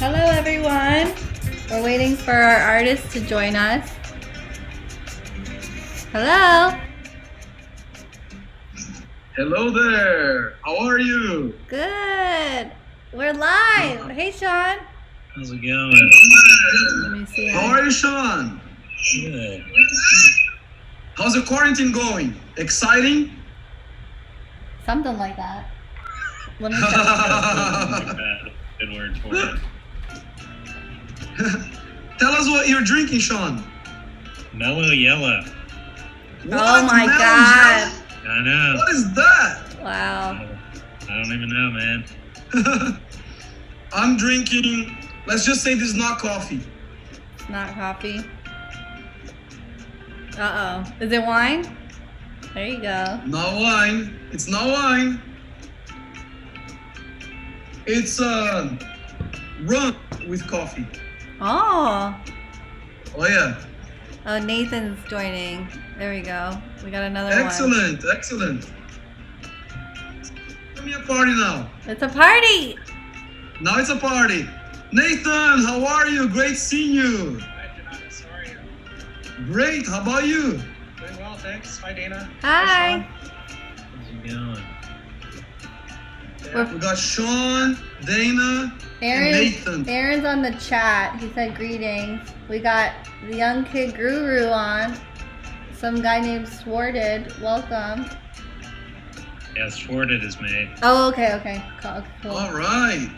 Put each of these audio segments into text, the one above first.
Hello everyone. We're waiting for our artist to join us. Hello. Hello there. How are you? Good. We're live. Hey Sean. How's it going? Let me see. How are you, Sean? Good. How's the quarantine going? Exciting? Something like that. Let me check. Like that. Good word for it. Tell us what you're drinking, Sean. Mellow yellow. Oh my Melon God. I know. What is that? Wow. I don't even know, man. I'm drinking, let's just say this is not coffee. It's not coffee. Uh-oh. Is it wine? There you go. Not wine. It's not wine. It's rum with coffee. Oh. Oh yeah. Oh, Nathan's joining. There we go. We got another one. Excellent, excellent. Give me a party now. It's a party. Now it's a party. Nathan, how are you? Great seeing you. Hi, Jonatas. How are you? Great. How about you? Doing well, thanks. Hi, Dana. Hi. How's it going? We got Sean, Dana, and Nathan. Aaron's on the chat. He said greetings. We got the young kid Guru on. Some guy named Sworded. Welcome. Yeah, Sworded is made. Oh, okay. Cool. All right.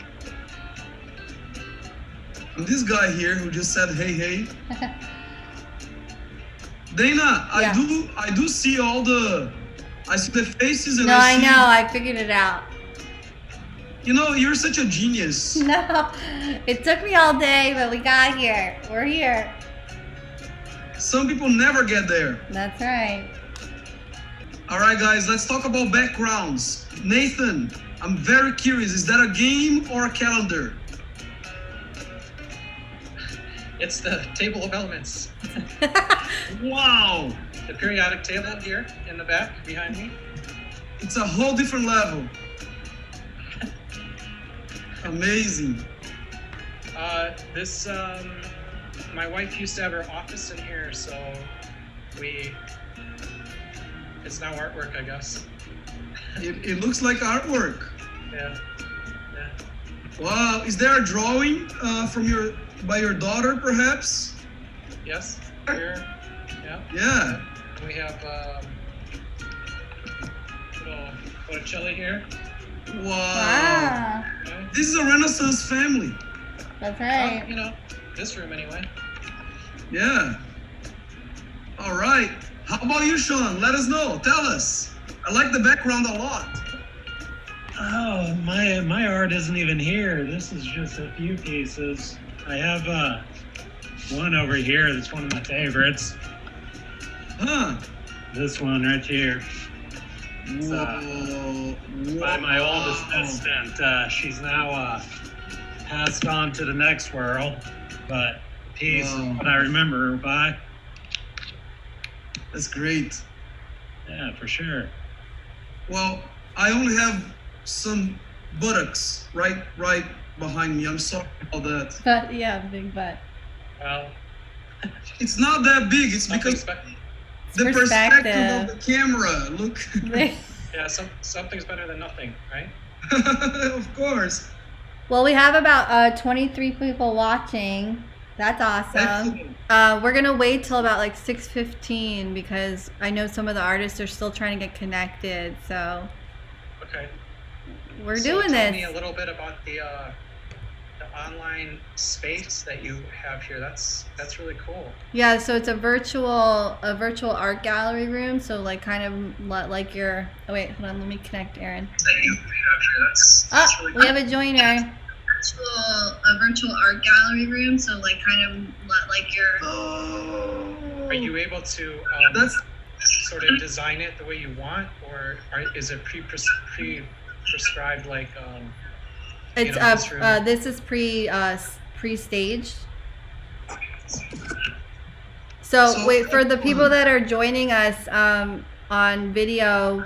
And this guy here who just said hey. Dana, Yeah. I do see I see the faces and No, I see, know. I figured it out. You know, you're such a genius. No, it took me all day, but we got here. We're here. Some people never get there. That's right. All right, guys, let's talk about backgrounds. Nathan, I'm very curious. Is that a game or a calendar? It's the table of elements. Wow. The periodic table here in the back behind me. It's a whole different level. Amazing. My wife used to have her office in here, so it's now artwork, I guess. It looks like artwork. Yeah. Wow. Is there a drawing by your daughter, perhaps? Yes. Here. Yeah. Yeah. We have little Botticelli here. Wow. Okay. This is a Renaissance family. That's right. This room anyway. Yeah. All right. How about you, Sean? Let us know. Tell us. I like the background a lot. Oh, my art isn't even here. This is just a few pieces. I have one over here that's one of my favorites. Huh. This one right here. It's, Whoa. by my oldest assistant. She's now passed on to the next world, but the piece is what I remember her by. That's great. Yeah, for sure. Well, I only have some buttocks right behind me. I'm sorry about that. But yeah, big butt. Well, It's not that big. It's because the perspective of the camera. Look. yeah, something's better than nothing, right? Of course. Well, we have about 23 people watching. That's awesome. Excellent. We're gonna wait till about like 6:15 because I know some of the artists are still trying to get connected. So Okay. we're So doing tell this. me a little bit about the online space that you have here. That's really cool. Yeah, so it's a virtual art gallery room. So like kind of like your. Oh wait, hold on. Let me connect Aaron. That you have here. That's Oh, really we have a joiner. A virtual art gallery room, so like kind of like your. Oh. Are you able to That's sort of design it the way you want, or is it prescribed like It's this room? this is pre-staged. So wait, for the people that are joining us on video,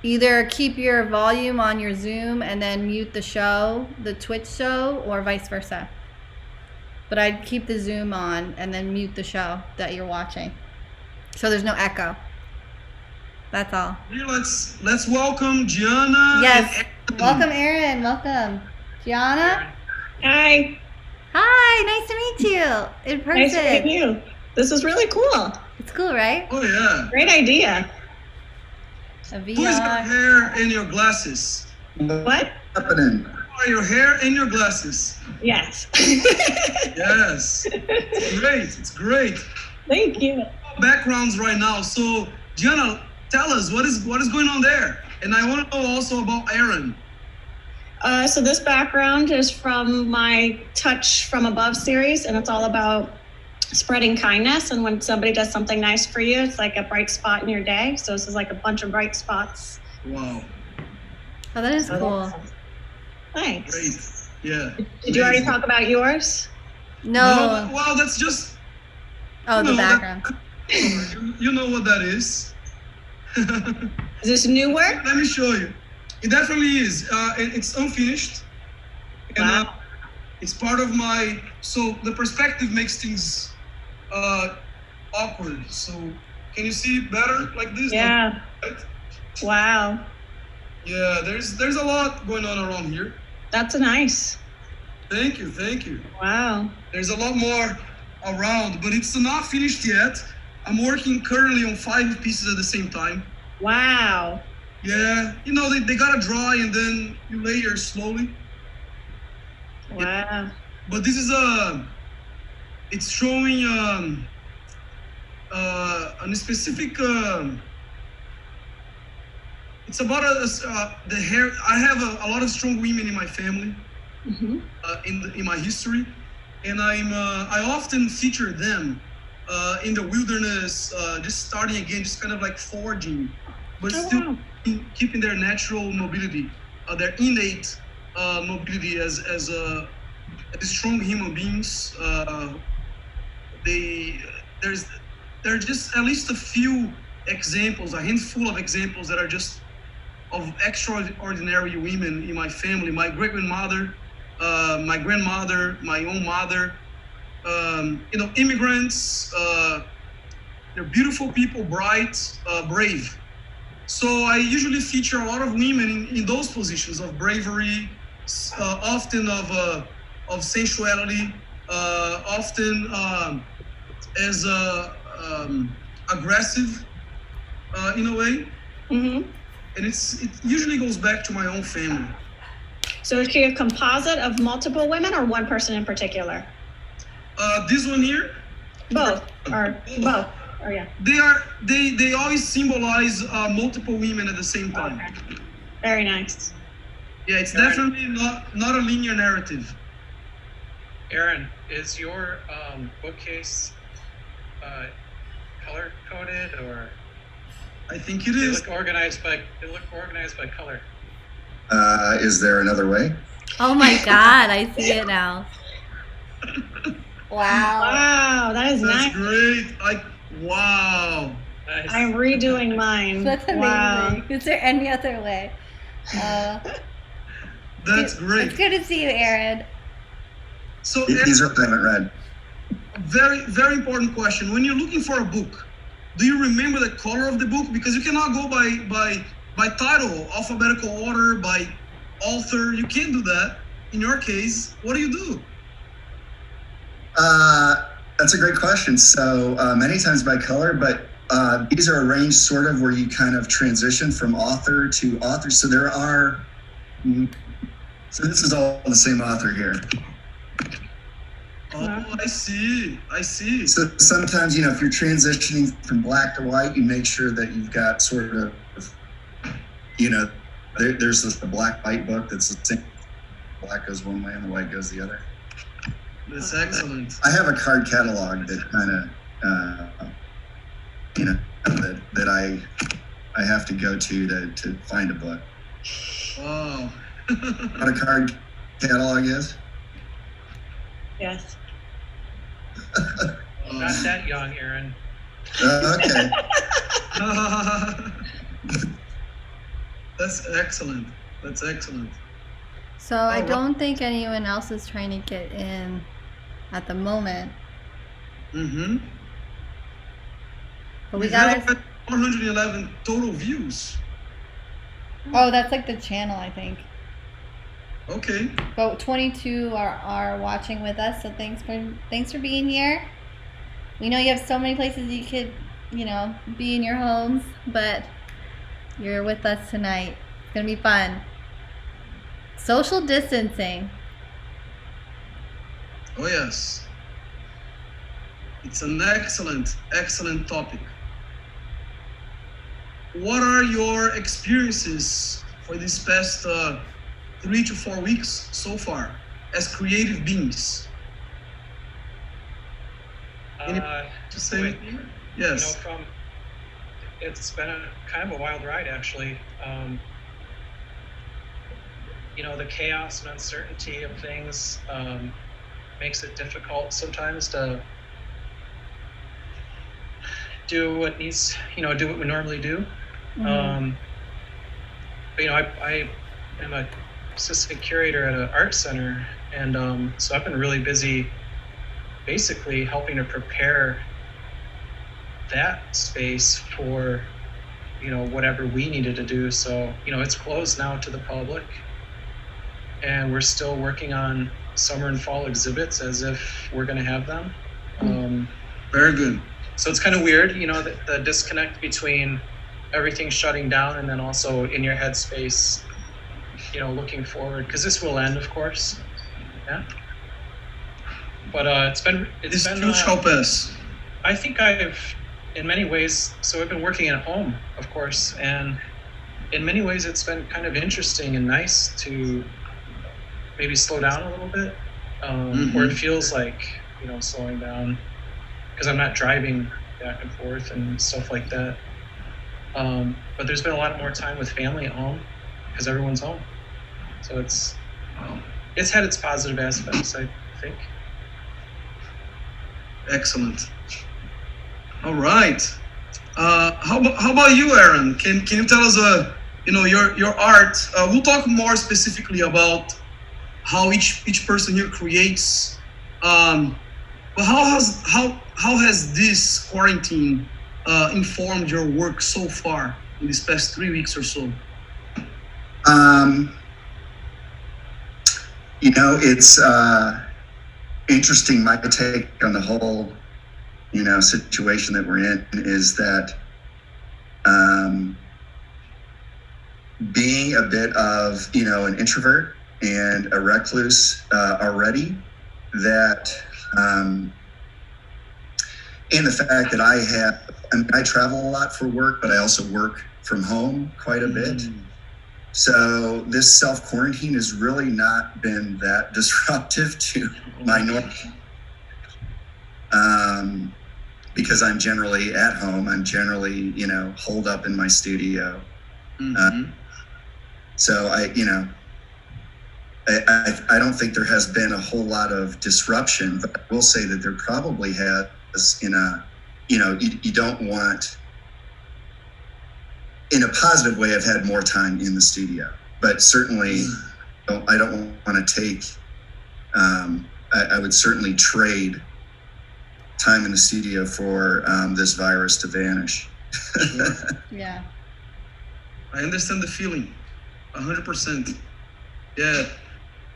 either keep your volume on your Zoom and then mute the show, the Twitch show, or vice versa. But I'd keep the Zoom on and then mute the show that you're watching, so there's no echo. That's all. Here, let's welcome Gianna. Yes. Welcome, Aaron. Welcome, Gianna. Hi. Hi. Nice to meet you in person. Nice to meet you. This is really cool. It's cool, right? Oh yeah. Great idea. A Who is your VR. hair and your glasses? What? Happening. Who are your hair and your glasses? Yes. Yes. It's great. It's great. Thank you. Backgrounds right now. So Gianna, tell us what is going on there, and I want to know also about Aaron. So this background is from my Touch from Above series, and it's all about spreading kindness. And when somebody does something nice for you, it's like a bright spot in your day. So this is like a bunch of bright spots. Wow. Oh, that is cool. Thanks. Great. Yeah. Did you already talk about yours? No. Well, that's just. Oh, the No, background. You know what that is. Is this new work? Let me show you. It definitely is. It's unfinished. And, Wow. it's part of my. So the perspective makes things awkward. So can you see better like this? Yeah. Right? Wow. Yeah. There's a lot going on around here. That's nice. Thank you. Thank you. Wow. There's a lot more around, but it's not finished yet. I'm working currently on 5 pieces at the same time. Wow. Yeah, you know, they gotta dry and then you layer slowly. Wow. But this is it's showing a specific, it's about the hair. I have a lot of strong women in my family, Mm-hmm. in my history, and I often feature them in the wilderness, just starting again, just kind of like foraging, but Oh, still wow. keeping their natural mobility, their innate mobility as strong human beings. There are just at least a few examples, a handful of examples that are just of extraordinary women in my family. My great-grandmother, my grandmother, my own mother, immigrants. They're beautiful people, bright, brave. So I usually feature a lot of women in those positions of bravery, often of sensuality, often as aggressive in a way. Mm-hmm. And it usually goes back to my own family. So is she a composite of multiple women or one person in particular? This one here, Both. Or both. Or yeah. they always symbolize multiple women at the same time. Okay. Very nice. Yeah, it's definitely not a linear narrative. Aaron, is your bookcase color coded, or I think it they is. look organized by color? Is there another way? Oh my God, I see it now. Wow. Wow, that is That's nice. great. Wow. Nice. I'm redoing mine. That's amazing. Wow. Is there any other way? That's It's great. good to see you, Aaron. So These are I haven't read. very, very important question. When you're looking for a book, do you remember the color of the book? Because you cannot go by title, alphabetical order, by author. You can't do that. In your case, what do you do? That's a great question. So many times by color, but these are arranged sort of where you kind of transition from author to author. So there are, so this is all the same author here. Oh, I see. So sometimes, if you're transitioning from black to white, you make sure that you've got sort of, there's this black white book that's the same. Black goes one way and the white goes the other. That's excellent. I have a card catalog that kind of, that I have to go to find a book. Wow. What a card catalog is? Yes. Not that young, Aaron. Okay. That's excellent. That's excellent. So I right. don't think anyone else is trying to get in at the moment. Mm-hmm. But we We've got had 111 total views. Oh, that's like the channel, I think. Okay. But 22 are watching with us, so thanks for being here. We know you have so many places you could, be in your homes, but you're with us tonight. It's gonna be fun. Social distancing. Oh yes. It's an excellent topic. What are your experiences for these past 3 to 4 weeks so far as creative beings? To say? Yes. It's been kind of a wild ride, actually. The chaos and uncertainty of things makes it difficult sometimes to do what we normally do. Mm-hmm. But I am a assistant curator at an art center, and so I've been really busy basically helping to prepare that space for whatever we needed to do. So it's closed now to the public, and we're still working on summer and fall exhibits as if we're going to have them. Very good. So it's kind of weird, the disconnect between everything shutting down and then also in your headspace, looking forward, because this will end, of course. Yeah. But it's been huge help us. I think in many ways, so I've been working at home, of course, and in many ways it's been kind of interesting and nice to maybe slow down a little bit, or it feels like slowing down, because I'm not driving back and forth and stuff like that. But there's been a lot more time with family at home because everyone's home. So it's had its positive aspects, I think. Excellent. All right. How about you, Aaron? Can you tell us your art? We'll talk more specifically about how each person here creates. But how has this quarantine informed your work so far in these past 3 weeks or so? It's interesting. My take on the whole, situation that we're in is that being a bit of, an introvert and a recluse already, that and the fact that I travel a lot for work, but I also work from home quite a bit. So this self-quarantine has really not been that disruptive to my normal, because I'm generally at home. I'm generally, holed up in my studio. So I don't think there has been a whole lot of disruption, but I will say that there probably has you don't want, in a positive way, I've had more time in the studio, but certainly I don't want to take, I would certainly trade time in the studio for this virus to vanish. Yeah. I understand the feeling, 100%. Yeah.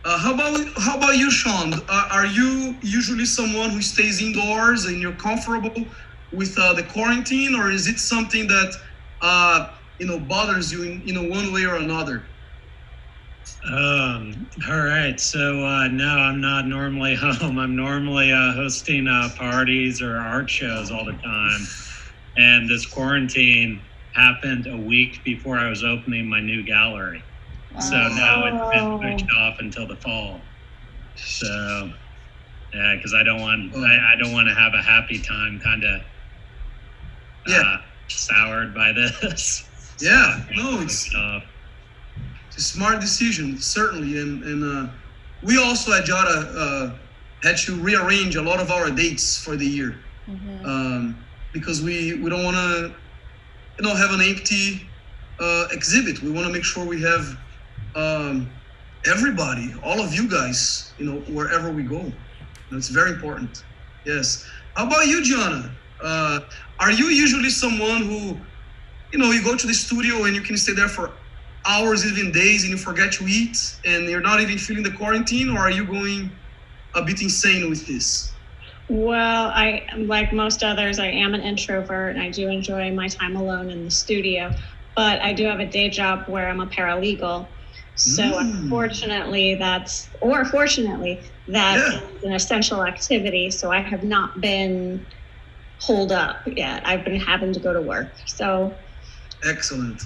How about you, Sean? Are you usually someone who stays indoors and you're comfortable with the quarantine, or is it something that bothers you in one way or another? All right. So no, I'm not normally home. I'm normally hosting parties or art shows all the time, and this quarantine happened a week before I was opening my new gallery. So now it's been pushed off until the fall. So yeah, because I don't want to have a happy time kind of soured by this. Yeah, no, it's a smart decision, certainly, and we also at Jada had to rearrange a lot of our dates for the year, because we don't want to have an empty exhibit. We want to make sure we have everybody, all of you guys, wherever we go. It's very important. Yes. How about you, Gianna? Are you usually someone who, you go to the studio and you can stay there for hours, even days, and you forget to eat, and you're not even feeling the quarantine, or are you going a bit insane with this? Well, I, like most others, I am an introvert and I do enjoy my time alone in the studio, but I do have a day job where I'm a paralegal. So unfortunately fortunately, that is an essential activity. So I have not been holed up yet. I've been having to go to work. So excellent.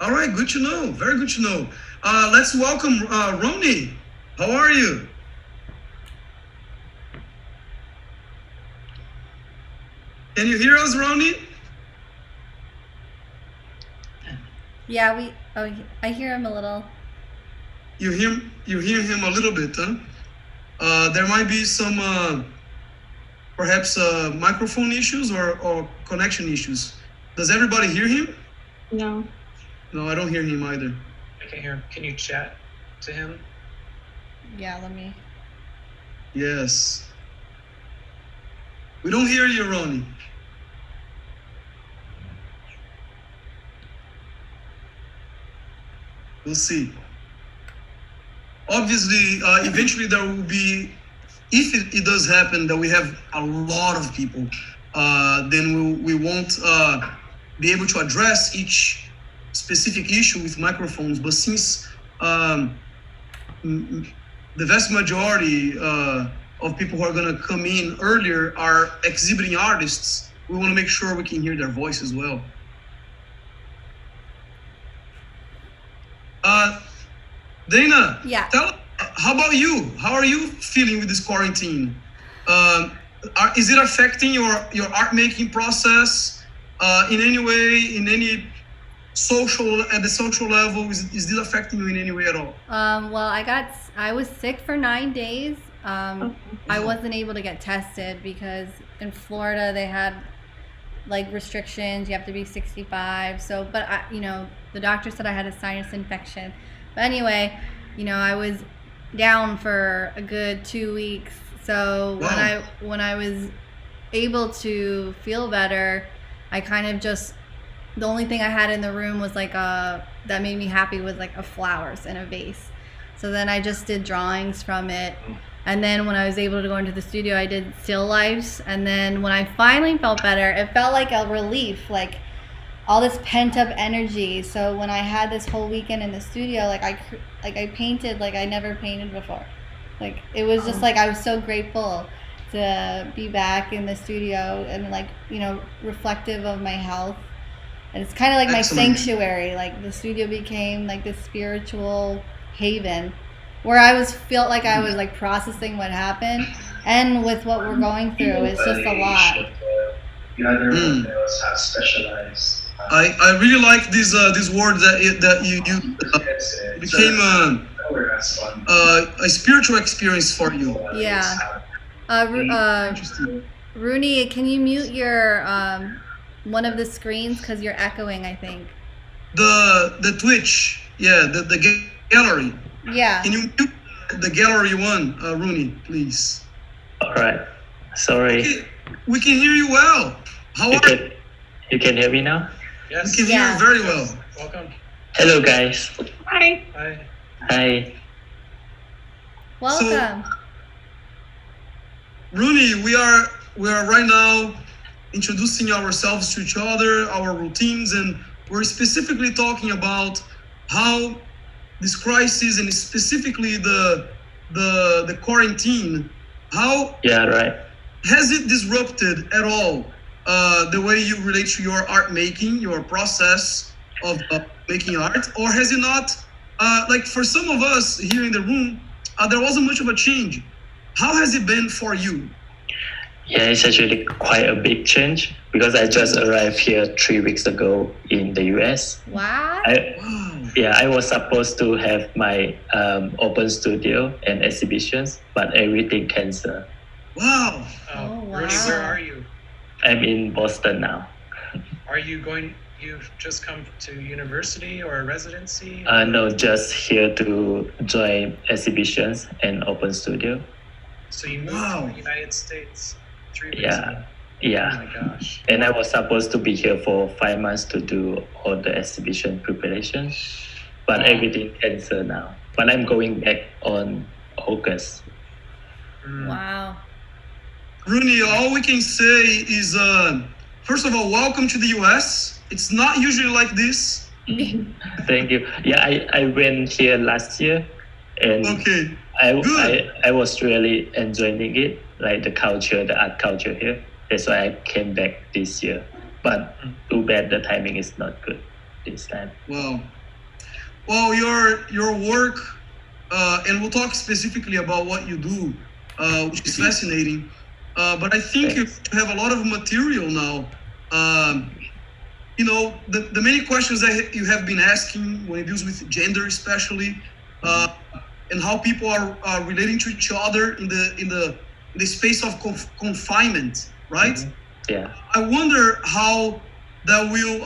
All right, good to know. Very good to know. Let's welcome Roni. How are you? Can you hear us, Roni? Yeah, I hear him a little. You hear him a little bit, huh? There might be some perhaps microphone issues or connection issues. Does everybody hear him? no. No, I don't hear him either. I can't hear him. Can you chat to him? Yeah, let me. Yes. We don't hear you, Roni. We'll see. Obviously, eventually there will be, if it does happen that we have a lot of people, then we won't be able to address each specific issue with microphones. But since the vast majority of people who are going to come in earlier are exhibiting artists, we want to make sure we can hear their voice as well. Dana, Yeah. How about you? How are you feeling with this quarantine? Is it affecting your art making process in any way, in any at the social level? Is this affecting you in any way at all? Well, I was sick for 9 days. I wasn't able to get tested because in Florida they had like restrictions. You have to be 65. So, but the doctor said I had a sinus infection. But anyway, I was down for a good 2 weeks. So Wow. when I was able to feel better, I kind of just, the only thing I had in the room was like that made me happy was like a flowers in a vase. So then I just did drawings from it. And then when I was able to go into the studio, I did still lifes. And then when I finally felt better, it felt like a relief, like all this pent up energy. So when I had this whole weekend in the studio, I painted like I never painted before. Like it was just like I was so grateful to be back in the studio and reflective of my health. And it's kind of like Excellent. my sanctuary. Like the studio became like this spiritual haven where I felt like I was like processing what happened, and with what we're going through, it's just a lot. I really like this word that you became a spiritual experience for you. Yeah. Interesting. Rooney, can you mute your one of the screens because you're echoing? I think. The Twitch, the gallery. Yeah. Can you mute the gallery one, Rooney, please? All right. Sorry. Okay. We can hear you well. How are you? You can hear me now? Yes. We can hear you very well. Welcome. Hello, guys. Hi. Hi. Hi. Welcome. Rooney, we are right now introducing ourselves to each other, our routines, and we're specifically talking about how this crisis, and specifically the quarantine, how has it disrupted at all the way you relate to your art making, your process of making art, or has it not? Like for some of us here in the room, there wasn't much of a change. How has it been for you? Yeah, it's actually quite a big change because I just arrived here 3 weeks ago in the US. Wow. I was supposed to have my open studio and exhibitions, but everything canceled. Wow. Oh, wow. Rudy, where are you? I'm in Boston now. Are you going you've just come to university or a residency? No, just here to join exhibitions and open studio. So you moved Wow. to the United States 3 weeks Yeah, ago. yeah. Oh my gosh. And I was supposed to be here for 5 months to do all the exhibition preparation, but everything canceled now. But I'm going back on August. Wow. Rooney, all we can say is, first of all, welcome to the US. It's not usually like this. Thank you. Yeah, I went here last year, and Okay. I was really enjoying it, like the culture, the art culture here. That's why I came back this year. But too bad the timing is not good this time. Wow. Well, your work, and we'll talk specifically about what you do, which is fascinating. But I think you have a lot of material now. You know, the many questions that you have been asking when it deals with gender, especially, and how people are relating to each other in the space of confinement, right? Yeah. I wonder how that will,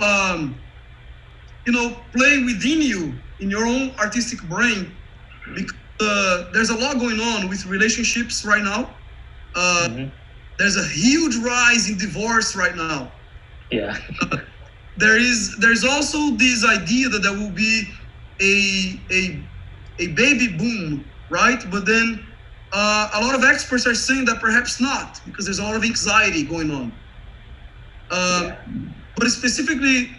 play within you in your own artistic brain, because there's a lot going on with relationships right now. There's a huge rise in divorce right now. Yeah. There's also this idea that there will be a baby boom, right? But then a lot of experts are saying that perhaps not, because there's a lot of anxiety going on. But specifically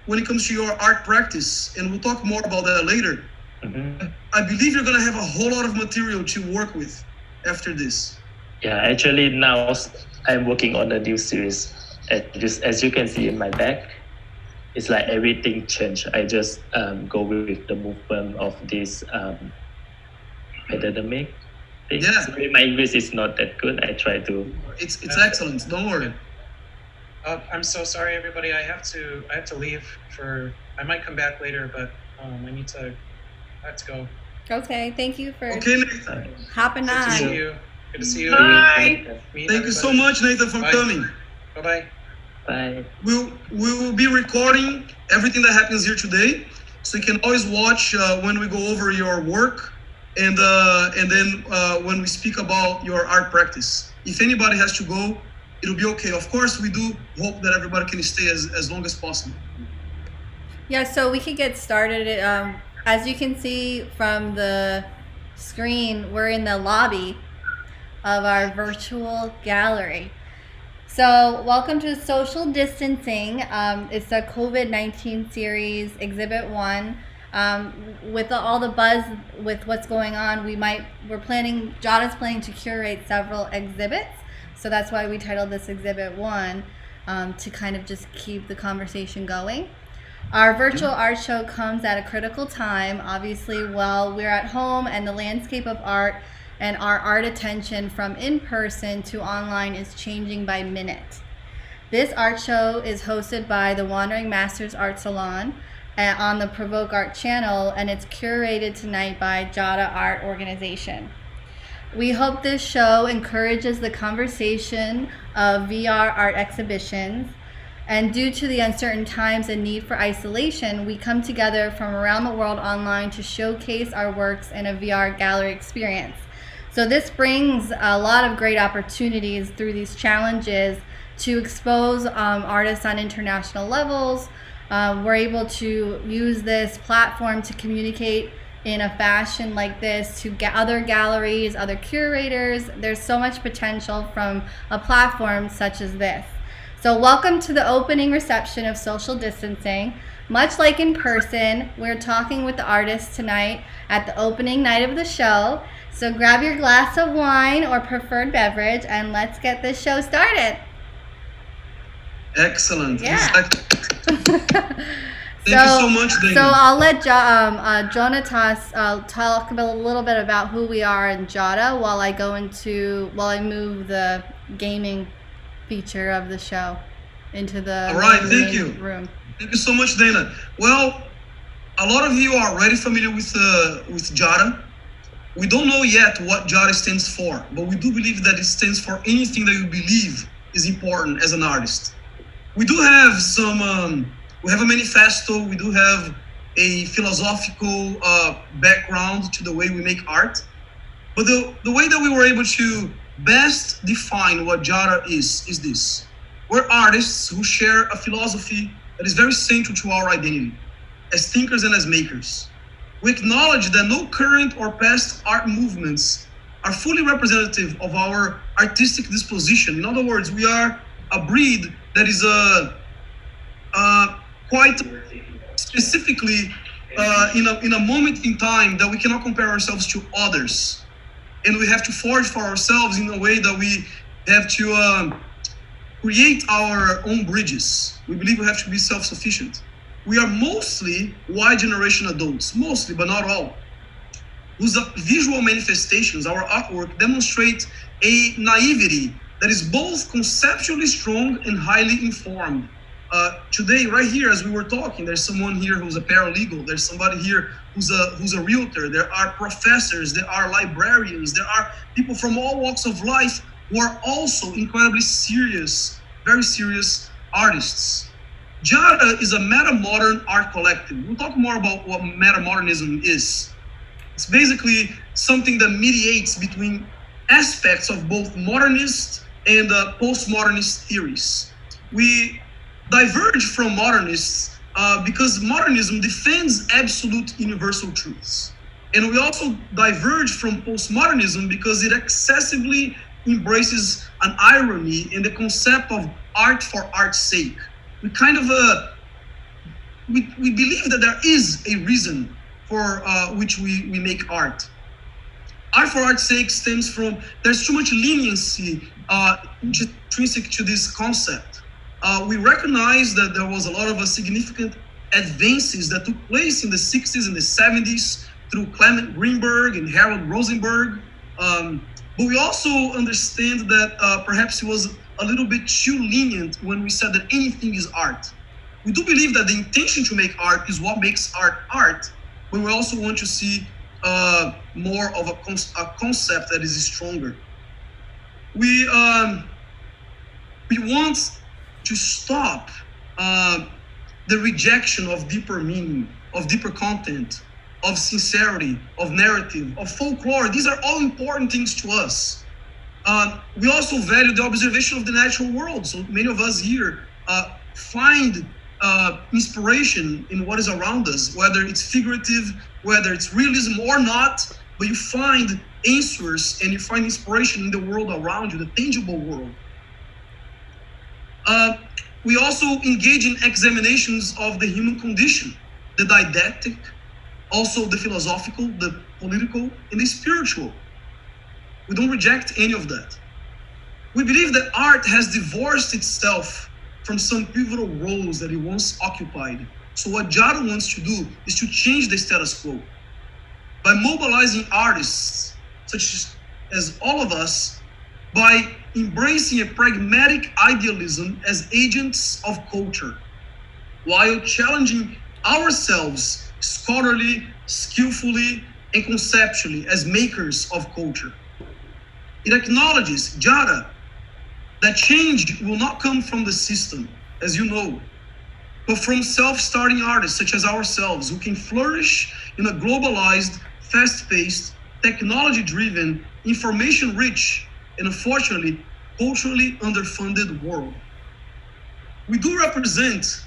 when it comes to your art practice, and we'll talk more about that later, I believe you're gonna have a whole lot of material to work with after this. Yeah, actually now I'm working on a new series. As you can see in my back, it's like everything changed. I just go with the movement of this pandemic thing. Yeah. Sorry, my English is not that good. I try to. It's excellent. Don't worry. I'm so sorry, everybody. I have to leave for. I might come back later, but I have to go. Okay, thank you for Okay, Nathan. hopping Good to on. see you. Good to see you. Bye. Thank you so much, Nathan, for Bye. coming. Bye bye. Bye. We will be recording everything that happens here today, so you can always watch when we go over your work, and then when we speak about your art practice. If anybody has to go, it'll be okay. Of course, we do hope that everybody can stay as long as possible. Yeah, so we could get started. As you can see from the screen, we're in the lobby of our virtual gallery. So welcome to Social Distancing. It's a COVID-19 series, Exhibit 1. With all the buzz with what's going on, Jada's planning to curate several exhibits. So that's why we titled this Exhibit 1, to kind of just keep the conversation going. Our virtual art show comes at a critical time, obviously, while we're at home and the landscape of art and our art attention from in-person to online is changing by minute. This art show is hosted by the Wandering Masters Art Salon on the PROVOKE-ART channel, and it's curated tonight by Jada Art organization. We hope this show encourages the conversation of VR art exhibitions, and due to the uncertain times and need for isolation, we come together from around the world online to showcase our works in a VR gallery experience. So this brings a lot of great opportunities through these challenges to expose artists on international levels. We're able to use this platform to communicate in a fashion like this to get other galleries, other curators. There's so much potential from a platform such as this. So welcome to the opening reception of Social Distancing. Much like in person, we're talking with the artists tonight at the opening night of the show. So grab your glass of wine or preferred beverage and let's get this show started. Excellent. Yeah. Thank you so much, Dana. So I'll let Jonatas talk a little bit about who we are in Jada while I move the gaming feature of the show into the All right, main thank you. room. Thank you so much, Dana. Well, a lot of you are already familiar with Jada. We don't know yet what Jada stands for, but we do believe that it stands for anything that you believe is important as an artist. We do have some We have a manifesto. We do have a philosophical background to the way we make art. But the way that we were able to best define what Jada is this. We're artists who share a philosophy that is very central to our identity as thinkers and as makers. We acknowledge that no current or past art movements are fully representative of our artistic disposition. In other words, we are a breed that is quite specifically in a moment in time that we cannot compare ourselves to others. And we have to forge for ourselves in a way that we have to create our own bridges. We believe we have to be self-sufficient. We are mostly Y generation adults, mostly, but not all, whose visual manifestations, our artwork, demonstrate a naivety that is both conceptually strong and highly informed. Today, right here, as we were talking, there's someone here who's a paralegal. There's somebody here who's a realtor. There are professors. There are librarians. There are people from all walks of life who are also incredibly serious, very serious artists. Jada is a meta-modern art collective. We'll talk more about what meta-modernism is. It's basically something that mediates between aspects of both modernist and postmodernist theories. We diverge from modernists because modernism defends absolute universal truths. And we also diverge from postmodernism because it excessively embraces an irony in the concept of art for art's sake. We kind of, we believe that there is a reason for which we make art. Art for art's sake stems from, there's too much leniency intrinsic to this concept. We recognize that there was a lot of significant advances that took place in the 60s and the 70s through Clement Greenberg and Harold Rosenberg. But we also understand that perhaps it was a little bit too lenient when we said that anything is art. We do believe that the intention to make art is what makes art art, but we also want to see more of a concept that is stronger. We want to stop the rejection of deeper meaning, of deeper content, of sincerity, of narrative, of folklore. These are all important things to us. We also value the observation of the natural world. So many of us here find inspiration in what is around us, whether it's figurative, whether it's realism or not, but you find answers and you find inspiration in the world around you, the tangible world. We also engage in examinations of the human condition, the didactic, also the philosophical, the political, and the spiritual. We don't reject any of that. We believe that art has divorced itself from some pivotal roles that it once occupied. So what Jada wants to do is to change the status quo by mobilizing artists, such as all of us, by embracing a pragmatic idealism as agents of culture, while challenging ourselves scholarly, skillfully, and conceptually as makers of culture. It acknowledges, Jada, that change will not come from the system, as you know, but from self-starting artists such as ourselves who can flourish in a globalized, fast-paced, technology-driven, information-rich, and unfortunately, culturally underfunded world. We do represent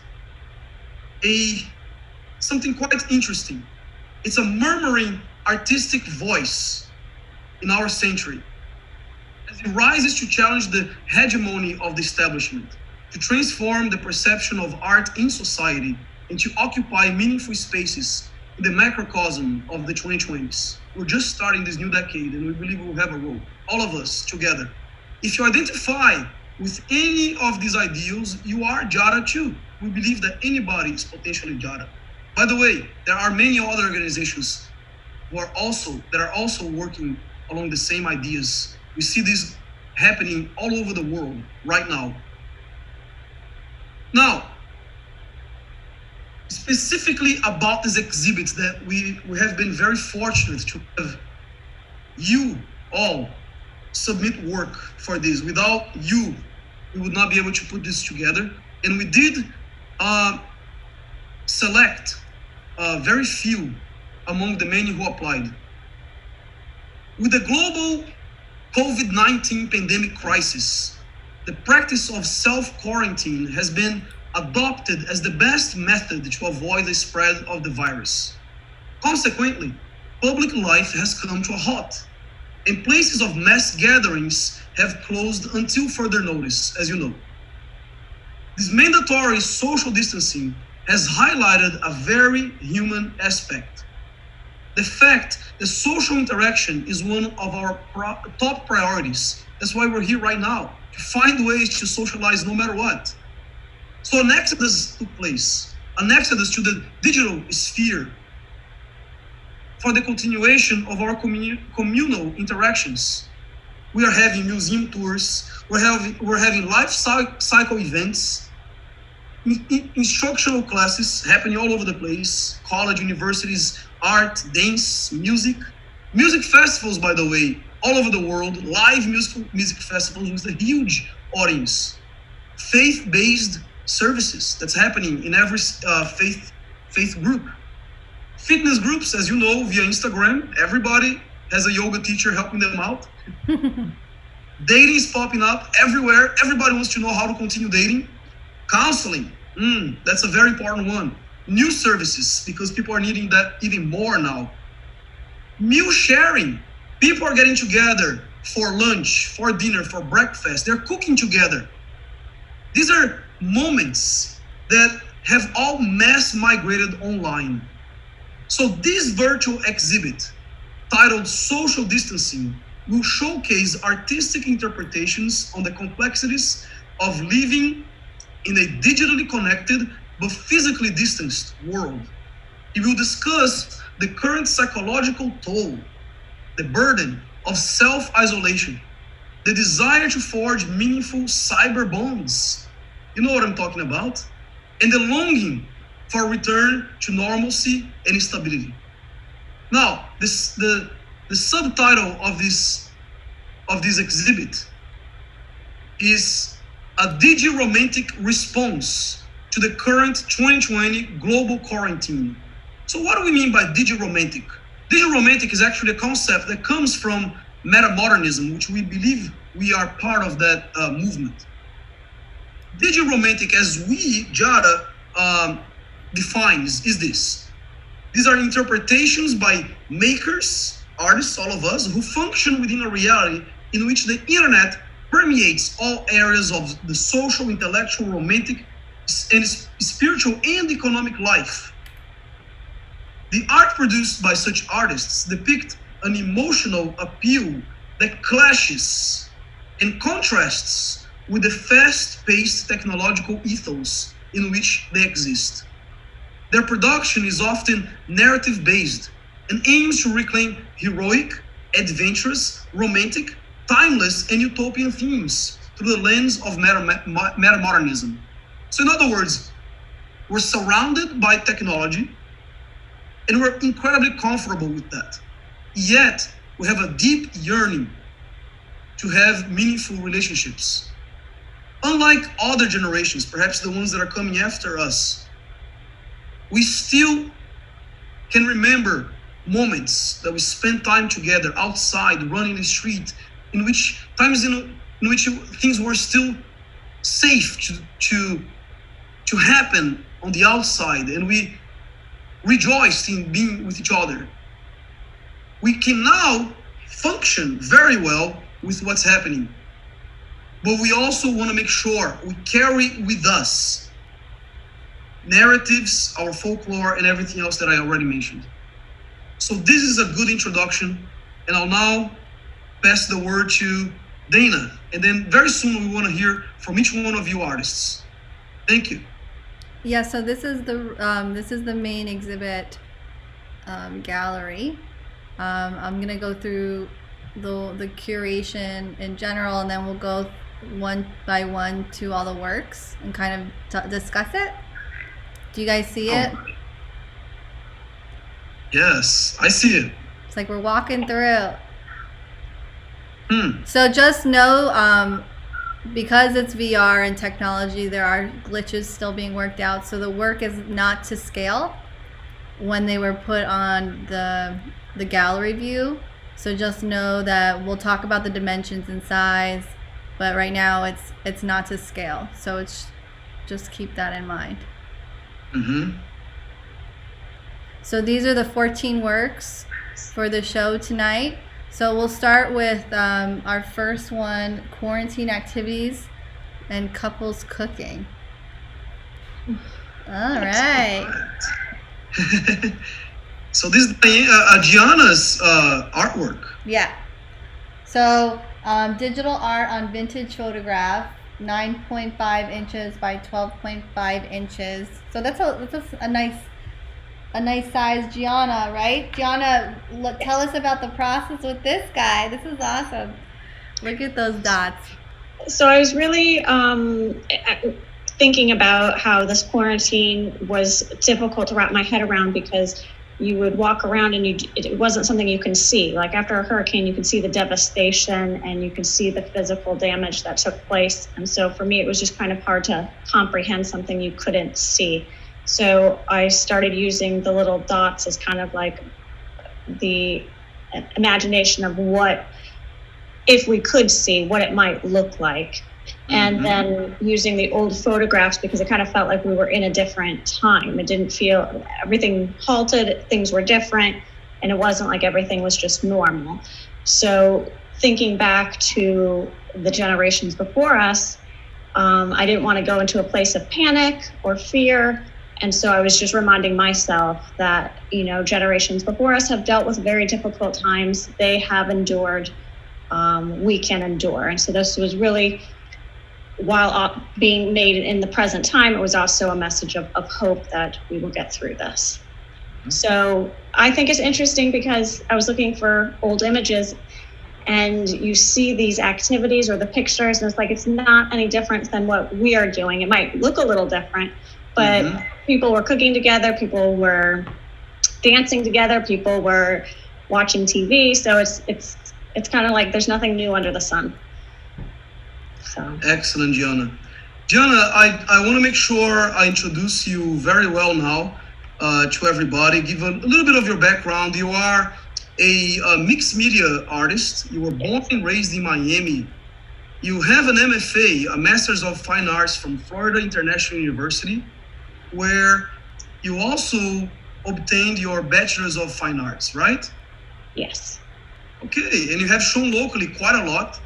something quite interesting. It's a murmuring artistic voice in our century, as it rises to challenge the hegemony of the establishment, to transform the perception of art in society, and to occupy meaningful spaces in the macrocosm of the 2020s. We're just starting this new decade, and we believe we'll have a role, all of us together. If you identify with any of these ideals, you are Jada too. We believe that anybody is potentially Jada. By the way, there are many other organizations that are also working along the same ideas. We see this happening all over the world right now. Now, specifically about this exhibit that we have been very fortunate to have you all submit work for this. Without you, we would not be able to put this together. And we did select very few among the many who applied. With the global COVID-19 pandemic crisis, the practice of self-quarantine has been adopted as the best method to avoid the spread of the virus. Consequently, public life has come to a halt, and places of mass gatherings have closed until further notice, as you know. This mandatory social distancing has highlighted a very human aspect. The fact that social interaction is one of our top priorities. That's why we're here right now, to find ways to socialize no matter what. So an exodus took place, an exodus to the digital sphere for the continuation of our communal interactions. We are having museum tours, we're having life cycle events, instructional classes happening all over the place, college, universities, art, dance, music festivals, by the way, all over the world, live music festivals with a huge audience, faith-based services that's happening in every faith group, fitness groups, as you know, via Instagram, everybody has a yoga teacher helping them out. Dating is popping up everywhere. Everybody wants to know how to continue dating. Counseling, that's a very important one. New services, because people are needing that even more now. Meal sharing, people are getting together for lunch, for dinner, for breakfast. They're cooking together. These are moments that have all mass migrated online. So this virtual exhibit, titled Social Distancing, will showcase artistic interpretations on the complexities of living in a digitally connected but physically distanced world. It will discuss the current psychological toll, the burden of self-isolation, the desire to forge meaningful cyber bonds, you know what I'm talking about, and the longing for return to normalcy and stability. Now, the subtitle of this exhibit is a digi-romantic response to the current 2020 global quarantine. So what do we mean by digi-romantic? Digi-romantic is actually a concept that comes from metamodernism, which we believe we are part of that movement. Digi-romantic, as we, Jada, defines, is this. These are interpretations by makers, artists, all of us, who function within a reality in which the internet permeates all areas of the social, intellectual, romantic, and spiritual and economic life. The art produced by such artists depict an emotional appeal that clashes and contrasts with the fast-paced technological ethos in which they exist. Their production is often narrative-based and aims to reclaim heroic, adventurous, romantic, timeless, and utopian themes through the lens of metamodernism. So in other words, we're surrounded by technology and we're incredibly comfortable with that. Yet, we have a deep yearning to have meaningful relationships. Unlike other generations, perhaps the ones that are coming after us, we still can remember moments that we spent time together outside, running the street, in which times in which things were still safe to happen on the outside, and we rejoiced in being with each other. We can now function very well with what's happening, but we also want to make sure we carry with us narratives, our folklore, and everything else that I already mentioned. So this is a good introduction, and I'll now pass the word to Dana, and then very soon we want to hear from each one of you artists. Thank you. Yeah, so this is the main exhibit gallery. I'm gonna go through the curation in general, and then we'll go one by one to all the works and kind of discuss it. Do you guys see it? Yes, I see it. It's like we're walking through. So just know, because it's VR and technology, there are glitches still being worked out. So the work is not to scale when they were put on the gallery view. So just know that we'll talk about the dimensions and size, but right now it's not to scale. So it's just keep that in mind. Mm-hmm. So these are the 14 works for the show tonight. So we'll start with our first one, quarantine activities and couples cooking. All right. So this is Gianna's artwork. Yeah. So digital art on vintage photograph, 9.5 inches by 12.5 inches. So that's a nice size, Gianna, right? Gianna, tell us about the process with this guy. This is awesome. Look at those dots. So I was really thinking about how this quarantine was difficult to wrap my head around, because you would walk around and it wasn't something you can see. Like after a hurricane, you can see the devastation and you can see the physical damage that took place. And so for me, it was just kind of hard to comprehend something you couldn't see. So I started using the little dots as kind of like the imagination of what, if we could see, what it might look like. And then using the old photographs, because it kind of felt like we were in a different time. It didn't feel, everything halted, things were different, and it wasn't like everything was just normal. So thinking back to the generations before us, I didn't want to go into a place of panic or fear. And so I was just reminding myself that, you know, generations before us have dealt with very difficult times. They have endured, we can endure. And so this was really, while being made in the present time, it was also a message of hope that we will get through this. So I think it's interesting because I was looking for old images and you see these activities or the pictures and it's like, it's not any different than what we are doing. It might look a little different, but people were cooking together, people were dancing together, people were watching TV. So it's kind of like there's nothing new under the sun. So. Excellent, Gianna. Gianna, I want to make sure I introduce you very well now to everybody. Give a little bit of your background. You are a mixed media artist. You were born and raised in Miami. You have an MFA, a Master's of Fine Arts from Florida International University, where you also obtained your Bachelor's of Fine Arts, right? Yes. Okay, and you have shown locally quite a lot.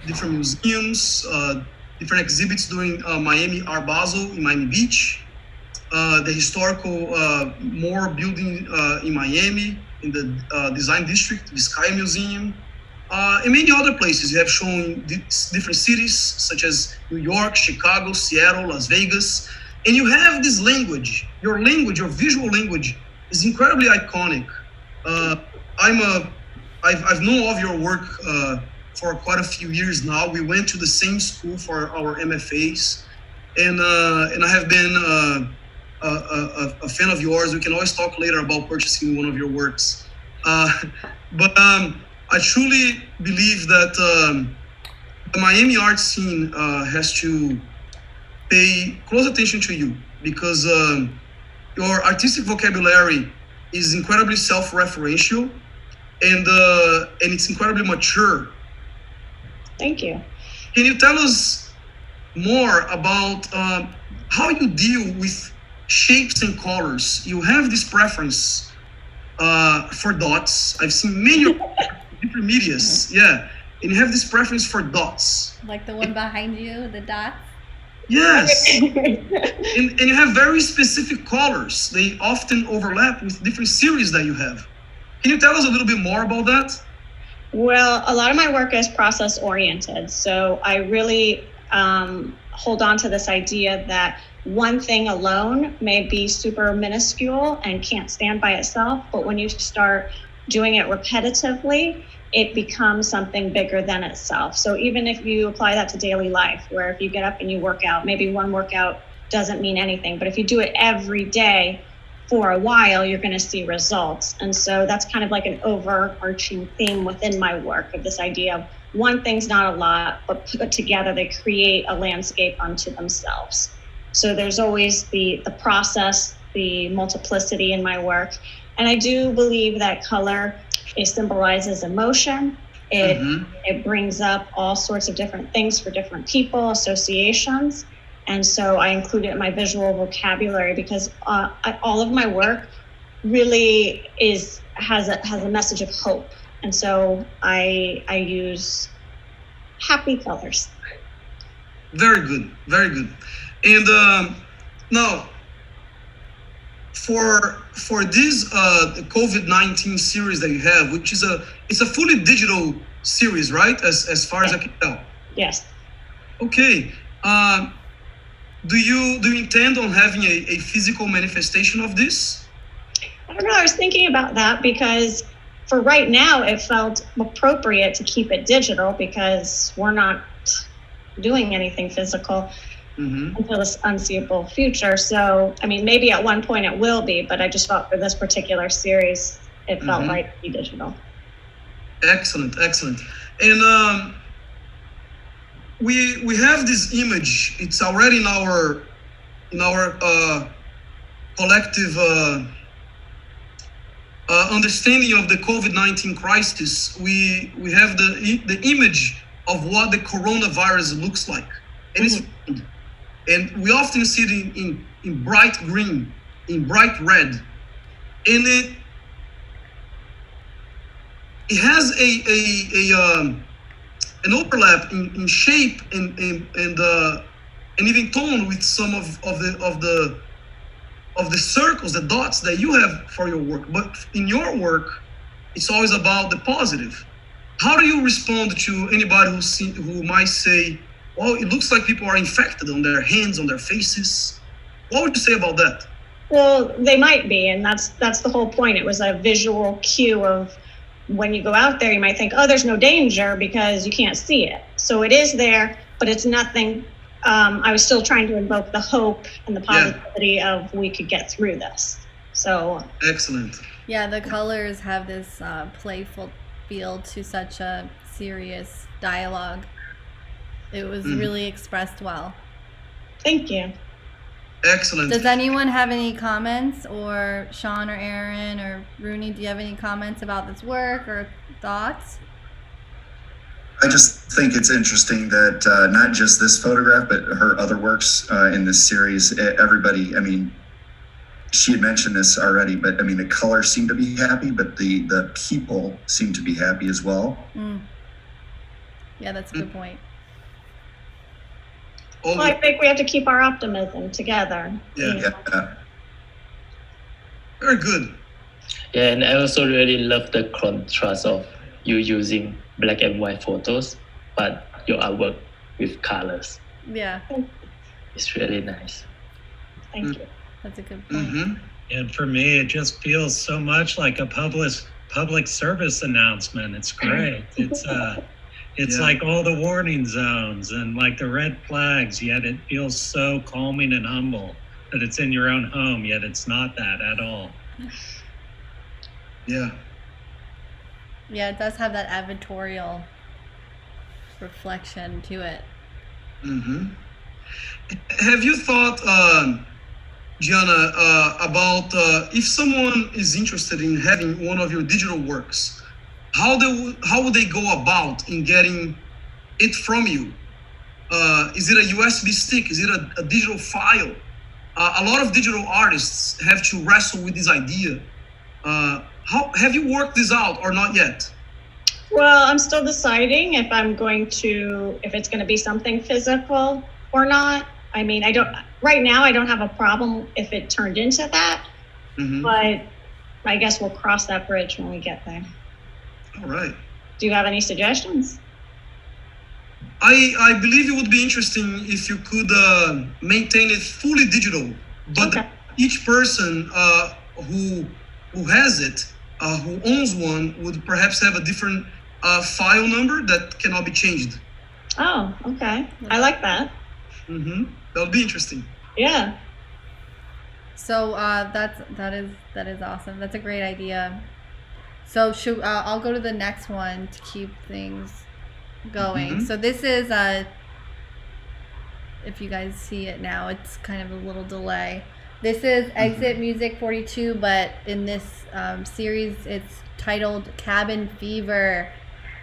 Different museums, different exhibits during Miami Art Basel in Miami Beach, the historical Moore building in Miami, in the design district, the Sky Museum, and many other places. You have shown different cities such as New York, Chicago, Seattle, Las Vegas, and you have this language. Your visual language is incredibly iconic. I've known of your work for quite a few years now. We went to the same school for our MFAs, and I have been a fan of yours. We can always talk later about purchasing one of your works. But I truly believe that the Miami art scene has to pay close attention to you, because your artistic vocabulary is incredibly self-referential, and it's incredibly mature. Thank you. Can you tell us more about how you deal with shapes and colors? You have this preference for dots. I've seen many different medias, yeah. And you have this preference for dots. Like the one behind you, the dots? Yes. and you have very specific colors. They often overlap with different series that you have. Can you tell us a little bit more about that? Well, a lot of my work is process oriented. So I really hold on to this idea that one thing alone may be super minuscule and can't stand by itself. But when you start doing it repetitively, it becomes something bigger than itself. So even if you apply that to daily life, where if you get up and you work out, maybe one workout doesn't mean anything. But if you do it every day, for a while, you're going to see results. And so that's kind of like an overarching theme within my work, of this idea of one thing's not a lot, but put together they create a landscape unto themselves. So there's always the process, the multiplicity in my work. And I do believe that color, it symbolizes emotion. It brings up all sorts of different things for different people, associations. And so I include it in my visual vocabulary because all of my work really has a message of hope. And so I use happy colors. Very good, very good. And now, for this COVID-19 series that you have, which is it's a fully digital series, right? As far as I can tell. Yes. Okay. Do you intend on having a physical manifestation of this? I don't know. I was thinking about that because for right now, it felt appropriate to keep it digital because we're not doing anything physical until this unseeable future. So, I mean, maybe at one point it will be, but I just felt for this particular series, it felt right to be digital. Excellent, excellent. And we have this image. It's already in our collective understanding of the COVID-19 crisis. We have the image of what the coronavirus looks like, and we often see it in bright green, in bright red, and it has an overlap in shape and even tone with some of the circles, the dots that you have for your work. But in your work, it's always about the positive. How do you respond to anybody who might say, well, it looks like people are infected on their hands, on their faces? What would you say about that? Well, they might be, and that's the whole point. It was a visual cue of when you go out there, you might think, oh, there's no danger because you can't see it. So it is there, but it's nothing. I was still trying to invoke the hope and the positivity of we could get through this. So excellent. Yeah, the colors have this playful feel to such a serious dialogue. It was really expressed well. Thank you. Excellent. Does anyone have any comments, or Sean or Aaron or Rooney, do you have any comments about this work or thoughts? I just think it's interesting that not just this photograph, but her other works in this series, everybody, I mean, she had mentioned this already, but I mean, the colors seem to be happy, but the people seem to be happy as well. Yeah, that's a good point. Well, I think we have to keep our optimism together. Yeah. Very good. Yeah, and I also really love the contrast of you using black and white photos, but your artwork with colors. Yeah. It's really nice. Thank you. That's a good point. And for me, it just feels so much like a public service announcement. It's great. It's like all the warning zones and like the red flags, yet it feels so calming and humble that it's in your own home, yet it's not that at all. Yeah. Yeah, it does have that advertorial reflection to it. Have you thought, Gianna, about if someone is interested in having one of your digital works, how would they go about in getting it from you? Is it a USB stick? Is it a digital file? A lot of digital artists have to wrestle with this idea. How have you worked this out or not yet? Well, I'm still deciding if it's going to be something physical or not. I mean, right now I don't have a problem if it turned into that, but I guess we'll cross that bridge when we get there. All right. Do you have any suggestions? I believe it would be interesting if you could maintain it fully digital, but each person who has it, who owns one, would perhaps have a different file number that cannot be changed. Oh, okay. I like that. That would be interesting. Yeah. So that is awesome. That's a great idea. So I'll go to the next one to keep things going. So this is if you guys see it now, it's kind of a little delay. This is Exit Music 42, but in this series, it's titled Cabin Fever.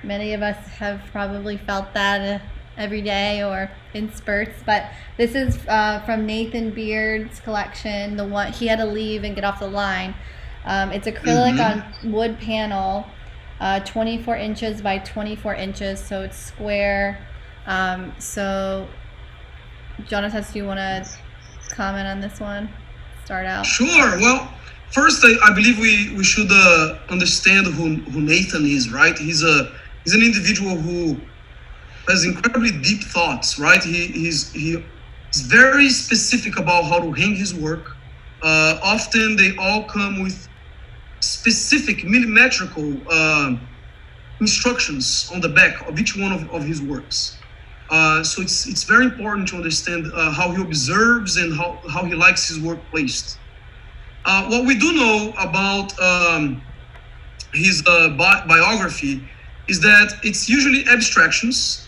Many of us have probably felt that every day or in spurts, but this is from Nathan Beard's collection. The one he had to leave and get off the line. It's acrylic on wood panel, 24 inches by 24 inches, so it's square. So, Jonatas, do you want to comment on this one? Start out. Sure. Well, first, I believe we should understand who Nathan is, right? He's an individual who has incredibly deep thoughts, right? He's very specific about how to hang his work. Often they all come with specific millimetrical instructions on the back of each one of his works. So it's very important to understand how he observes and how he likes his work placed. What we do know about his biography is that it's usually abstractions,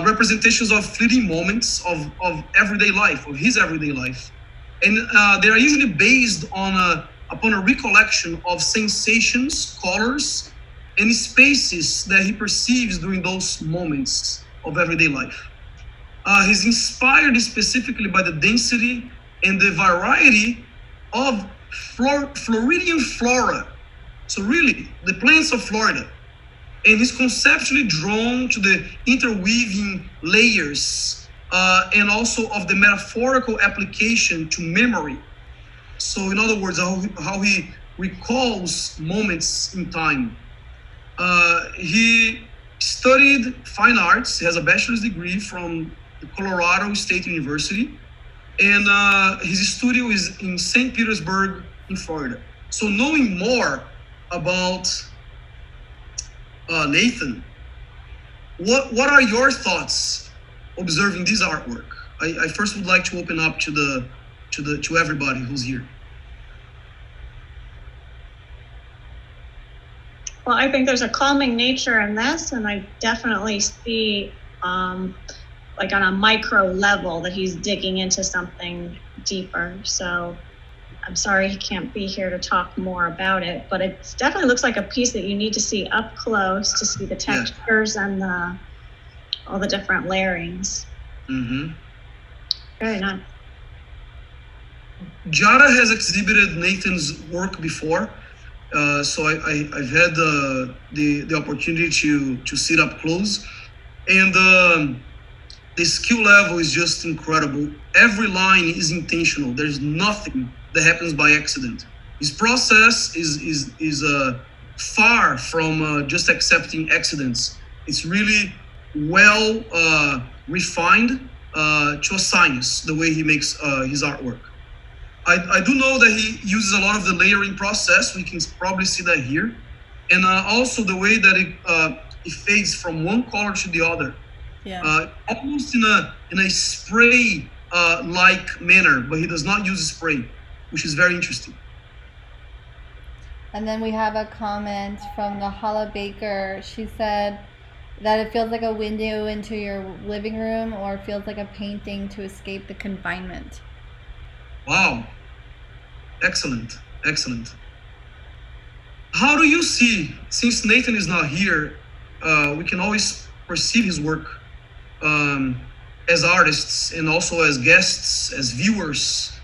representations of fleeting moments of everyday life, of his everyday life. And they are usually based upon a recollection of sensations, colors, and spaces that he perceives during those moments of everyday life. He's inspired specifically by the density and the variety of Floridian flora. So really, the plants of Florida. And he's conceptually drawn to the interweaving layers and also of the metaphorical application to memory. So in other words, how he recalls moments in time. He studied fine arts. He has a bachelor's degree from the Colorado State University. And his studio is in St. Petersburg in Florida. So knowing more about Nathan, what are your thoughts observing this artwork? I first would like to open up to everybody who's here. Well, I think there's a calming nature in this, and I definitely see, like on a micro level, that he's digging into something deeper. So I'm sorry he can't be here to talk more about it, but it definitely looks like a piece that you need to see up close to see the textures and all the different layerings. Very nice. Gianna has exhibited Nathan's work before, so I've had the opportunity to sit up close, and the skill level is just incredible. Every line is intentional. There's nothing that happens by accident. His process is far from just accepting accidents. It's really well refined to a science, the way he makes his artwork. I do know that he uses a lot of the layering process. We can probably see that here. And also the way that it fades from one color to the other. Yeah. Almost in a spray like manner, but he does not use spray, which is very interesting. And then we have a comment from the Hala Baker. She said that it feels like a window into your living room, or feels like a painting to escape the confinement. Wow. Excellent. Excellent. How do you see, since Nathan is not here, we can always perceive his work as artists and also as guests, as viewers.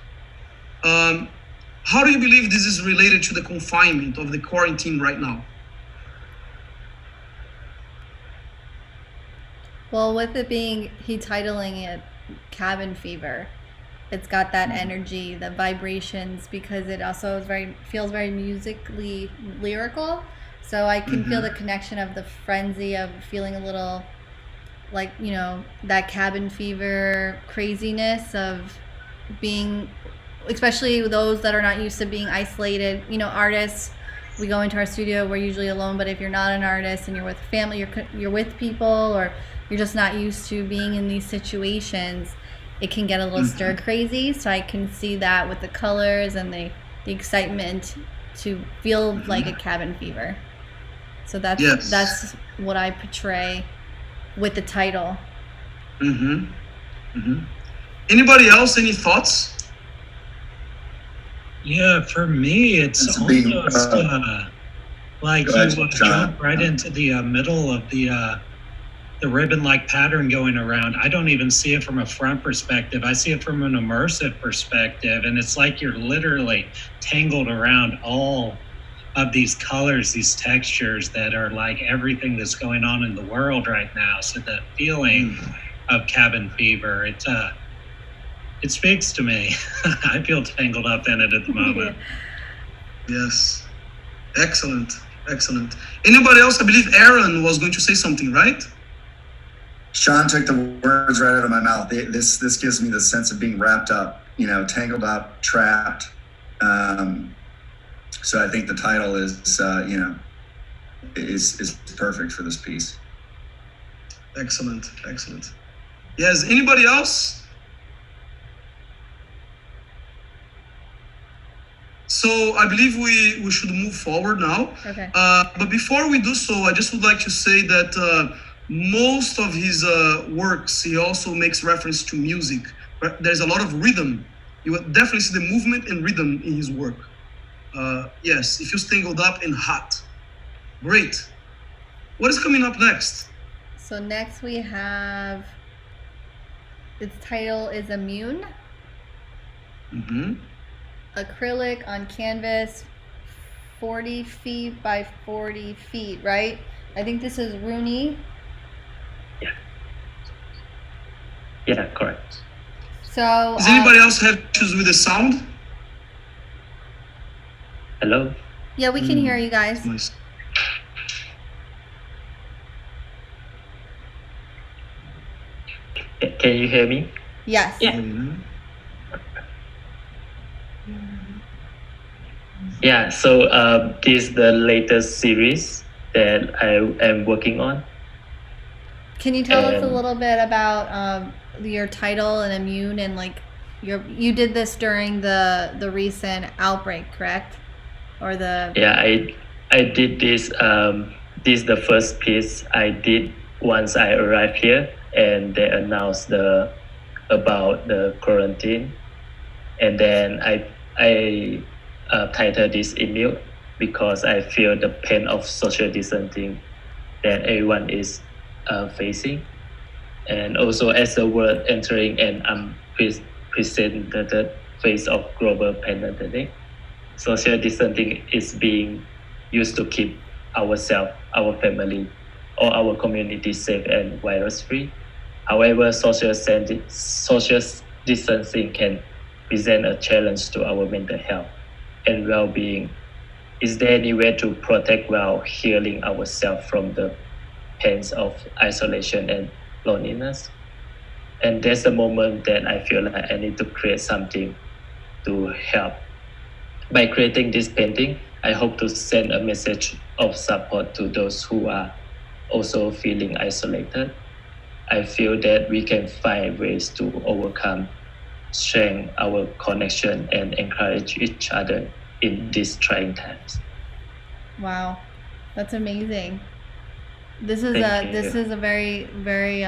How do you believe this is related to the confinement of the quarantine right now? Well, with it being, he titling it Cabin Fever, it's got that energy, the vibrations, because it also is feels very musically lyrical. So I can feel the connection of the frenzy of feeling a little like, you know, that cabin fever craziness of being, especially those that are not used to being isolated. You know, artists, we go into our studio, we're usually alone, but if you're not an artist and you're with family, you're with people, or you're just not used to being in these situations, it can get a little stir crazy. So I can see that with the colors and the excitement to feel like a cabin fever. So that's what I portray with the title. Anybody else? Any thoughts? Yeah, for me, it's almost like you jump right into the middle of the ribbon-like pattern going around. I don't even see it from a front perspective. I see it from an immersive perspective, and it's like you're literally tangled around all of these colors, these textures that are like everything that's going on in the world right now. So the feeling of cabin fever, it speaks to me. I feel tangled up in it at the moment. Yes. Excellent. Anybody else? I believe Aaron was going to say something, right? Sean took the words right out of my mouth. This gives me the sense of being wrapped up, tangled up, trapped. So I think the title is perfect for this piece. Excellent. Yes. Anybody else? So I believe we should move forward now. Okay. But before we do so, I just would like to say that most of his works, he also makes reference to music. There's a lot of rhythm. You will definitely see the movement and rhythm in his work. Yes, it feels tangled up and hot. Great. What is coming up next? So next we have, its title is Immune. Acrylic on canvas, 40 feet by 40 feet, right? I think this is Rooney. Yeah, correct. So does anybody else have issues with the sound? Hello? Yeah, we can hear you guys. Nice. Can you hear me? Yes. Yeah. Yeah, so this is the latest series that I am working on. Can you tell us a little bit about your title and Immune, and like you did this during the recent outbreak, correct? Or the Yeah, I did this. This is the first piece I did once I arrived here, and they announced about the quarantine, and then I titled this Immune because I feel the pain of social distancing that everyone is facing, and also as the world entering an unprecedented phase of global pandemic, social distancing is being used to keep ourselves, our family, or our community safe and virus-free. However, social distancing can present a challenge to our mental health and well-being. Is there any way to protect while healing ourselves from the pains of isolation and loneliness? And there's a moment that I feel like I need to create something to help. By creating this painting, I hope to send a message of support to those who are also feeling isolated. I feel that we can find ways to overcome, strengthen our connection, and encourage each other in these trying times. Wow, that's amazing. This is a very, very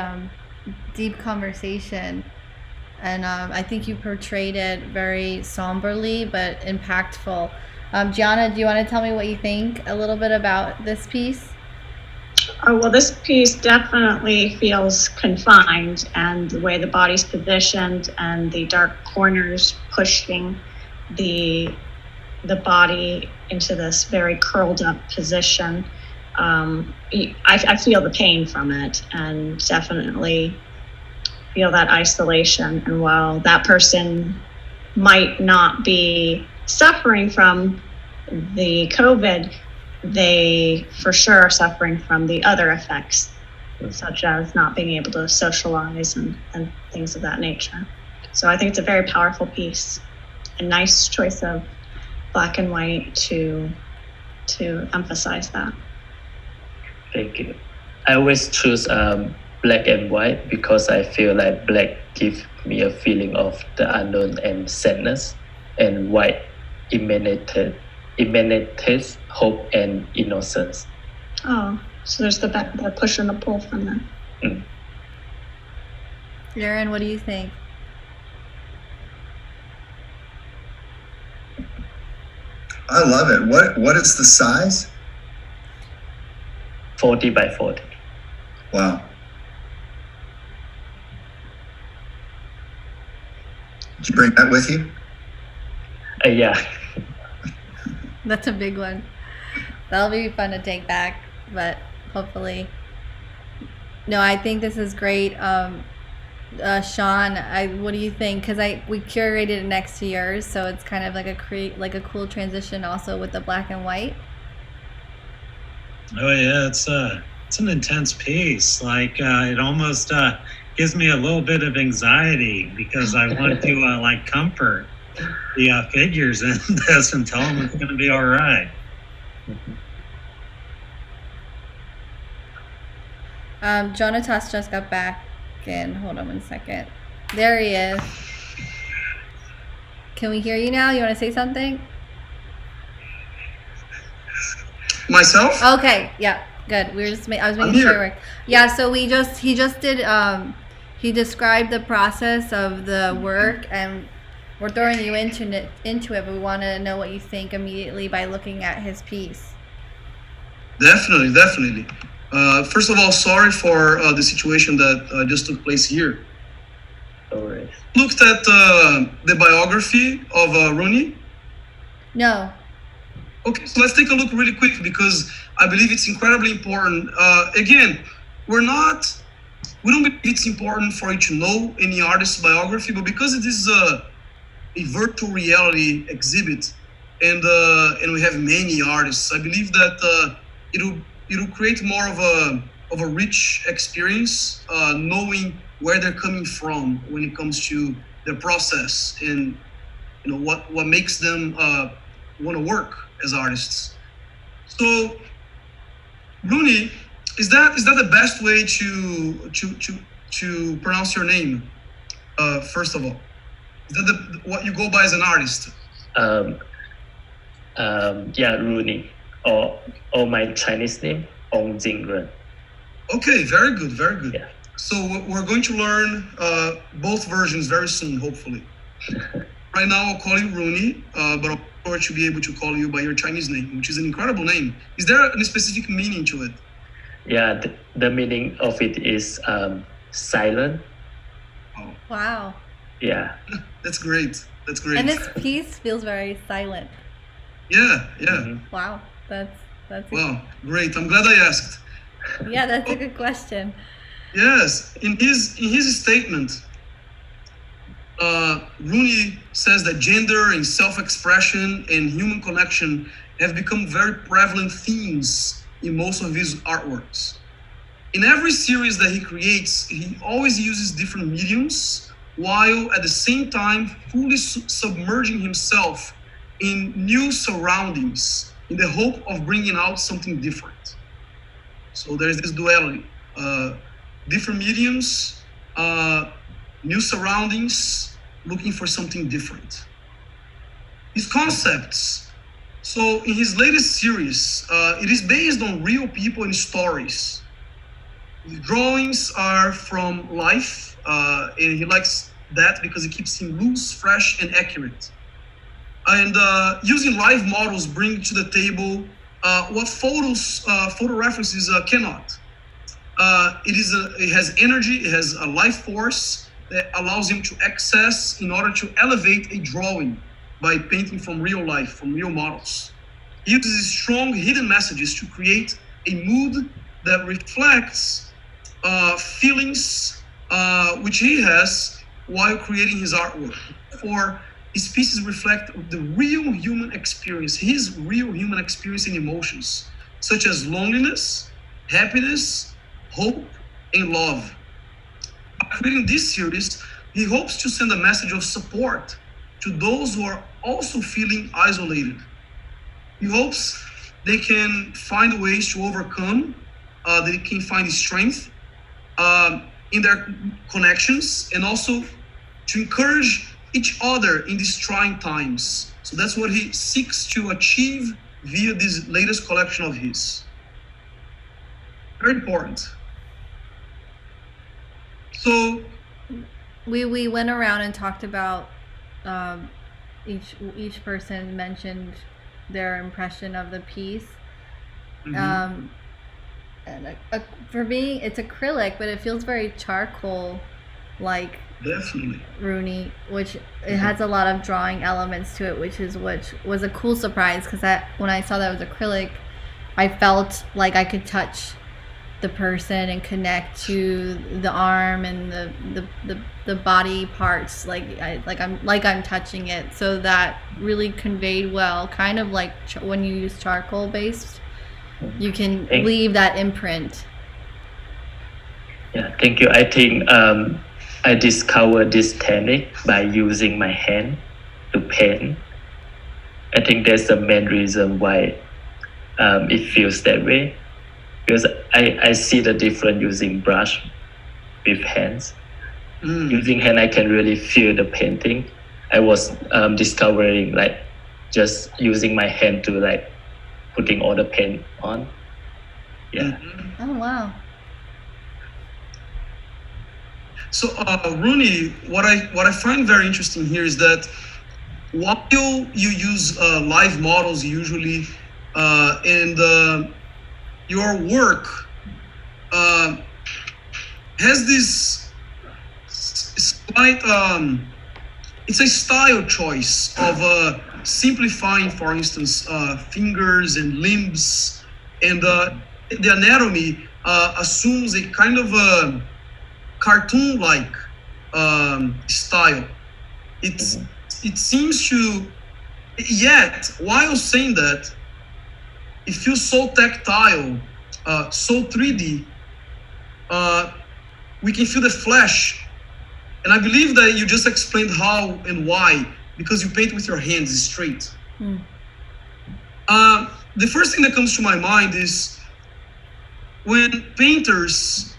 deep conversation, and I think you portrayed it very somberly but impactful. Gianna, do you want to tell me what you think a little bit about this piece? Oh, well, this piece definitely feels confined, and the way the body's positioned and the dark corners pushing the body into this very curled up position. I feel the pain from it, and definitely feel that isolation. And while that person might not be suffering from the COVID, they for sure are suffering from the other effects, such as not being able to socialize and things of that nature. So I think it's a very powerful piece. A nice choice of black and white to emphasize that. Thank you. I always choose black and white because I feel like black gives me a feeling of the unknown and sadness, and white emanates hope and innocence. Oh, so there's the push and the pull from that. Aaron, what do you think? I love it. What is the size? 40 by 40. Wow. Did you bring that with you? Yeah. That's a big one. That'll be fun to take back, but hopefully. No, I think this is great. Sean, what do you think? Because we curated it next to yours, so it's kind of like a cool transition also with the black and white. Oh yeah, it's an intense piece. Like it almost gives me a little bit of anxiety because I want to like comfort the figures in this and tell them it's going to be all right. Jonatas just got back in. Hold on one second. There he is. Can we hear you now? You want to say something? Myself? Okay. Yeah. Good. I was making sure it worked. Yeah. So he just did. He described the process of the work, and we're throwing you into it. But we want to know what you think immediately by looking at his piece. Definitely. First of all, sorry for the situation that just took place here. No worries. Looked at the biography of Rooney? No. Okay, so let's take a look really quick because I believe it's incredibly important. Again, we don't believe it's important for you to know any artist's biography, but because it is a virtual reality exhibit, and we have many artists, I believe that it'll create more of a rich experience, knowing where they're coming from when it comes to their process and what makes them want to work as artists. So, Rooney, is that the best way to pronounce your name? First of all, is that what you go by as an artist? Yeah, Rooney, or my Chinese name, Ong Jing Ren. Okay, very good. Yeah. So we're going to learn both versions very soon, hopefully. Right now, I'll call you Rooney, but I'm sure to be able to call you by your Chinese name, which is an incredible name. Is there any specific meaning to it? Yeah, the meaning of it is silent. Oh, Wow. Yeah. that's great. And this piece feels very silent. Yeah. Mhm. Wow. That's. Wow, great. I'm glad I asked. Yeah, that's a good question. Yes, in his statement, Rooney says that gender and self-expression and human connection have become very prevalent themes in most of his artworks. In every series that he creates, he always uses different mediums, while at the same time fully submerging himself in new surroundings in the hope of bringing out something different. So there's this duality. Different mediums, new surroundings, looking for something different. His concepts. So in his latest series, it is based on real people and stories. The drawings are from life, and he likes that because it keeps him loose, fresh, and accurate. And using live models bring to the table what photo references cannot. It has energy, it has a life force that allows him to access in order to elevate a drawing by painting from real life, from real models. He uses strong hidden messages to create a mood that reflects feelings which he has while creating his artwork. For his pieces reflect the real human experience, his real human experience and emotions, such as loneliness, happiness, hope, and love. By creating this series, he hopes to send a message of support to those who are also feeling isolated. He hopes they can find ways to overcome, they can find strength in their connections, and also to encourage each other in these trying times. So that's what he seeks to achieve via this latest collection of his. Very important. So We went around and talked about each person mentioned their impression of the piece. mhm, And for me, it's acrylic, but it feels very charcoal like definitely. Rooney, which it has a lot of drawing elements to it, which was a cool surprise because when I saw that it was acrylic, I felt like I could touch the person and connect to the arm and the body parts like I'm touching it. So that really conveyed well, kind of like when you use charcoal based, you can leave that imprint. Yeah, thank you. I think I discovered this technique by using my hand to paint. I think that's the main reason why it feels that way. Because I see the difference using brush with hands. Using hand, I can really feel the painting. I was discovering like just using my hand to like putting all the paint on. Yeah. Oh wow. So Rooney, what I find very interesting here is that while you use live models usually, and your work has this slight, it's a style choice of simplifying, for instance, fingers and limbs, and the anatomy assumes a kind of a cartoon-like style. It seems to, yet while saying that, it feels so tactile, so 3D. We can feel the flesh, and I believe that you just explained how and why, because you paint with your hands straight. The first thing that comes to my mind is when painters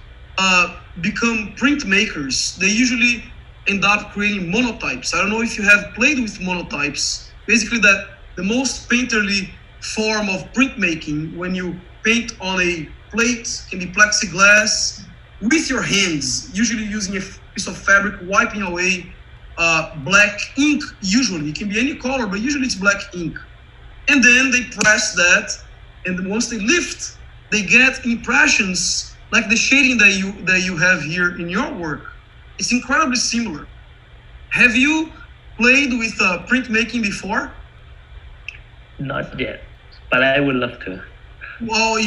become printmakers, they usually end up creating monotypes. I don't know if you have played with monotypes. Basically, that the most painterly form of printmaking, when you paint on a plate, can be plexiglass, with your hands, usually using a piece of fabric, wiping away black ink. Usually, it can be any color, but usually it's black ink. And then they press that, and once they lift, they get impressions like the shading that you have here in your work. It's incredibly similar. Have you played with printmaking before? Not yet, but I would love to. Well,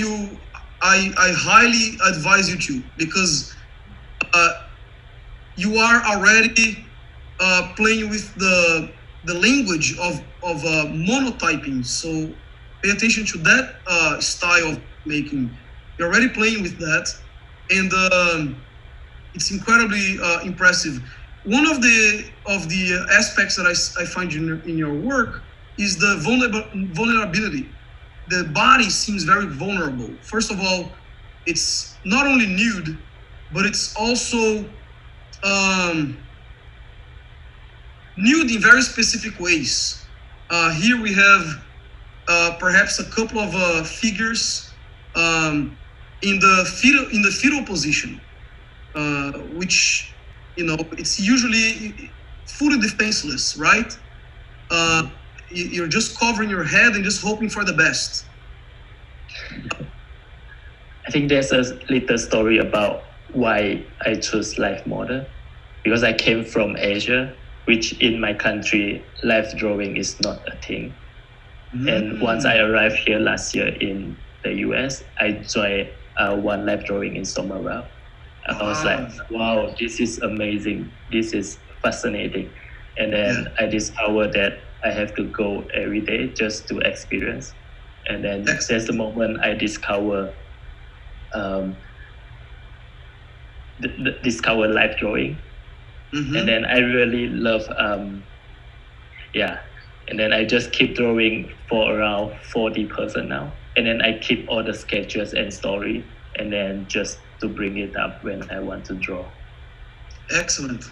I highly advise you to, because you are already playing with the language of monotyping. So pay attention to that style of making. You're already playing with that, and it's incredibly impressive. One of the aspects that I find in your work is the vulnerability. The body seems very vulnerable. First of all, it's not only nude, but it's also nude in very specific ways. Here we have perhaps a couple of figures in the fetal position, which, it's usually fully defenseless, right? You're just covering your head and just hoping for the best. I think there's a little story about why I chose life model, because I came from Asia, which in my country, life drawing is not a thing. And once I arrived here last year in the US, I joined one life drawing in Somerville. I was like, wow, this is amazing. This is fascinating. And then I discovered that I have to go every day just to experience. And then that's the moment I discover discover life drawing. And then I really love and then I just keep drawing for around 40% now, and then I keep all the sketches and story, and then just to bring it up when I want to draw. Excellent.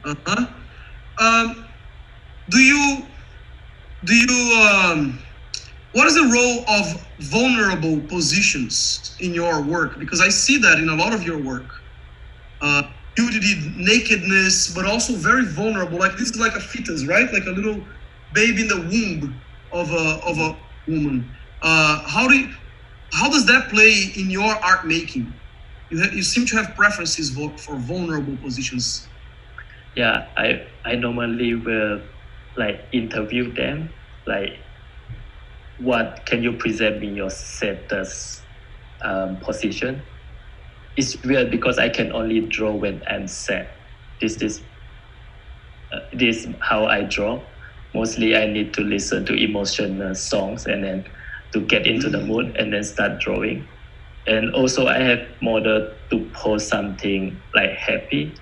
Do you what is the role of vulnerable positions in your work? Because I see that in a lot of your work. nudity, nakedness, but also very vulnerable. Like this is like a fetus, right? Like a little baby in the womb of a woman. How does that play in your art making? You seem to have preferences for vulnerable positions. Yeah, I normally will like interview them, like what can you present me your saddest position. It's weird because I can only draw when I'm sad. This is how I draw. Mostly I need to listen to emotional songs and then to get into the mood and then start drawing. And also I have model to post something like happy.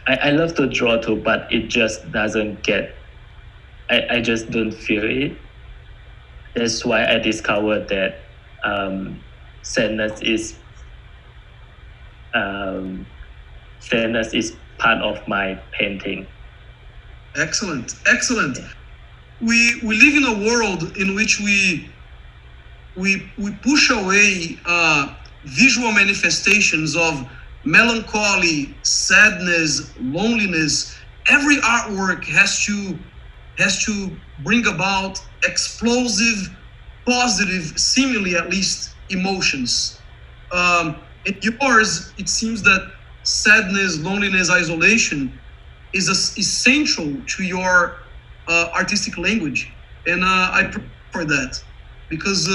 I love to draw too, but it just doesn't get, I just don't feel it. That's why I discovered that sadness is part of my painting. Excellent. We live in a world in which we push away visual manifestations of melancholy, sadness, loneliness. Every artwork has to bring about explosive, positive, seemingly at least, emotions. In yours, it seems that sadness, loneliness, isolation is essential to your artistic language, and I prefer that because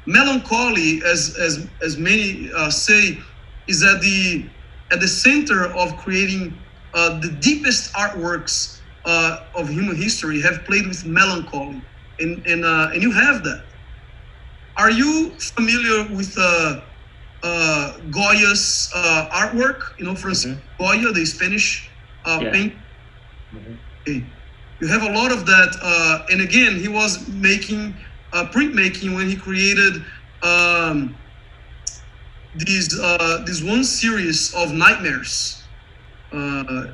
melancholy, as many say, is at the center of creating the deepest artworks of human history. Have played with melancholy, and you have that. Are you familiar with Goya's artwork? You know, for instance, Goya, the Spanish painter. Okay. You have a lot of that, and again, he was making printmaking when he created this one series of nightmares, and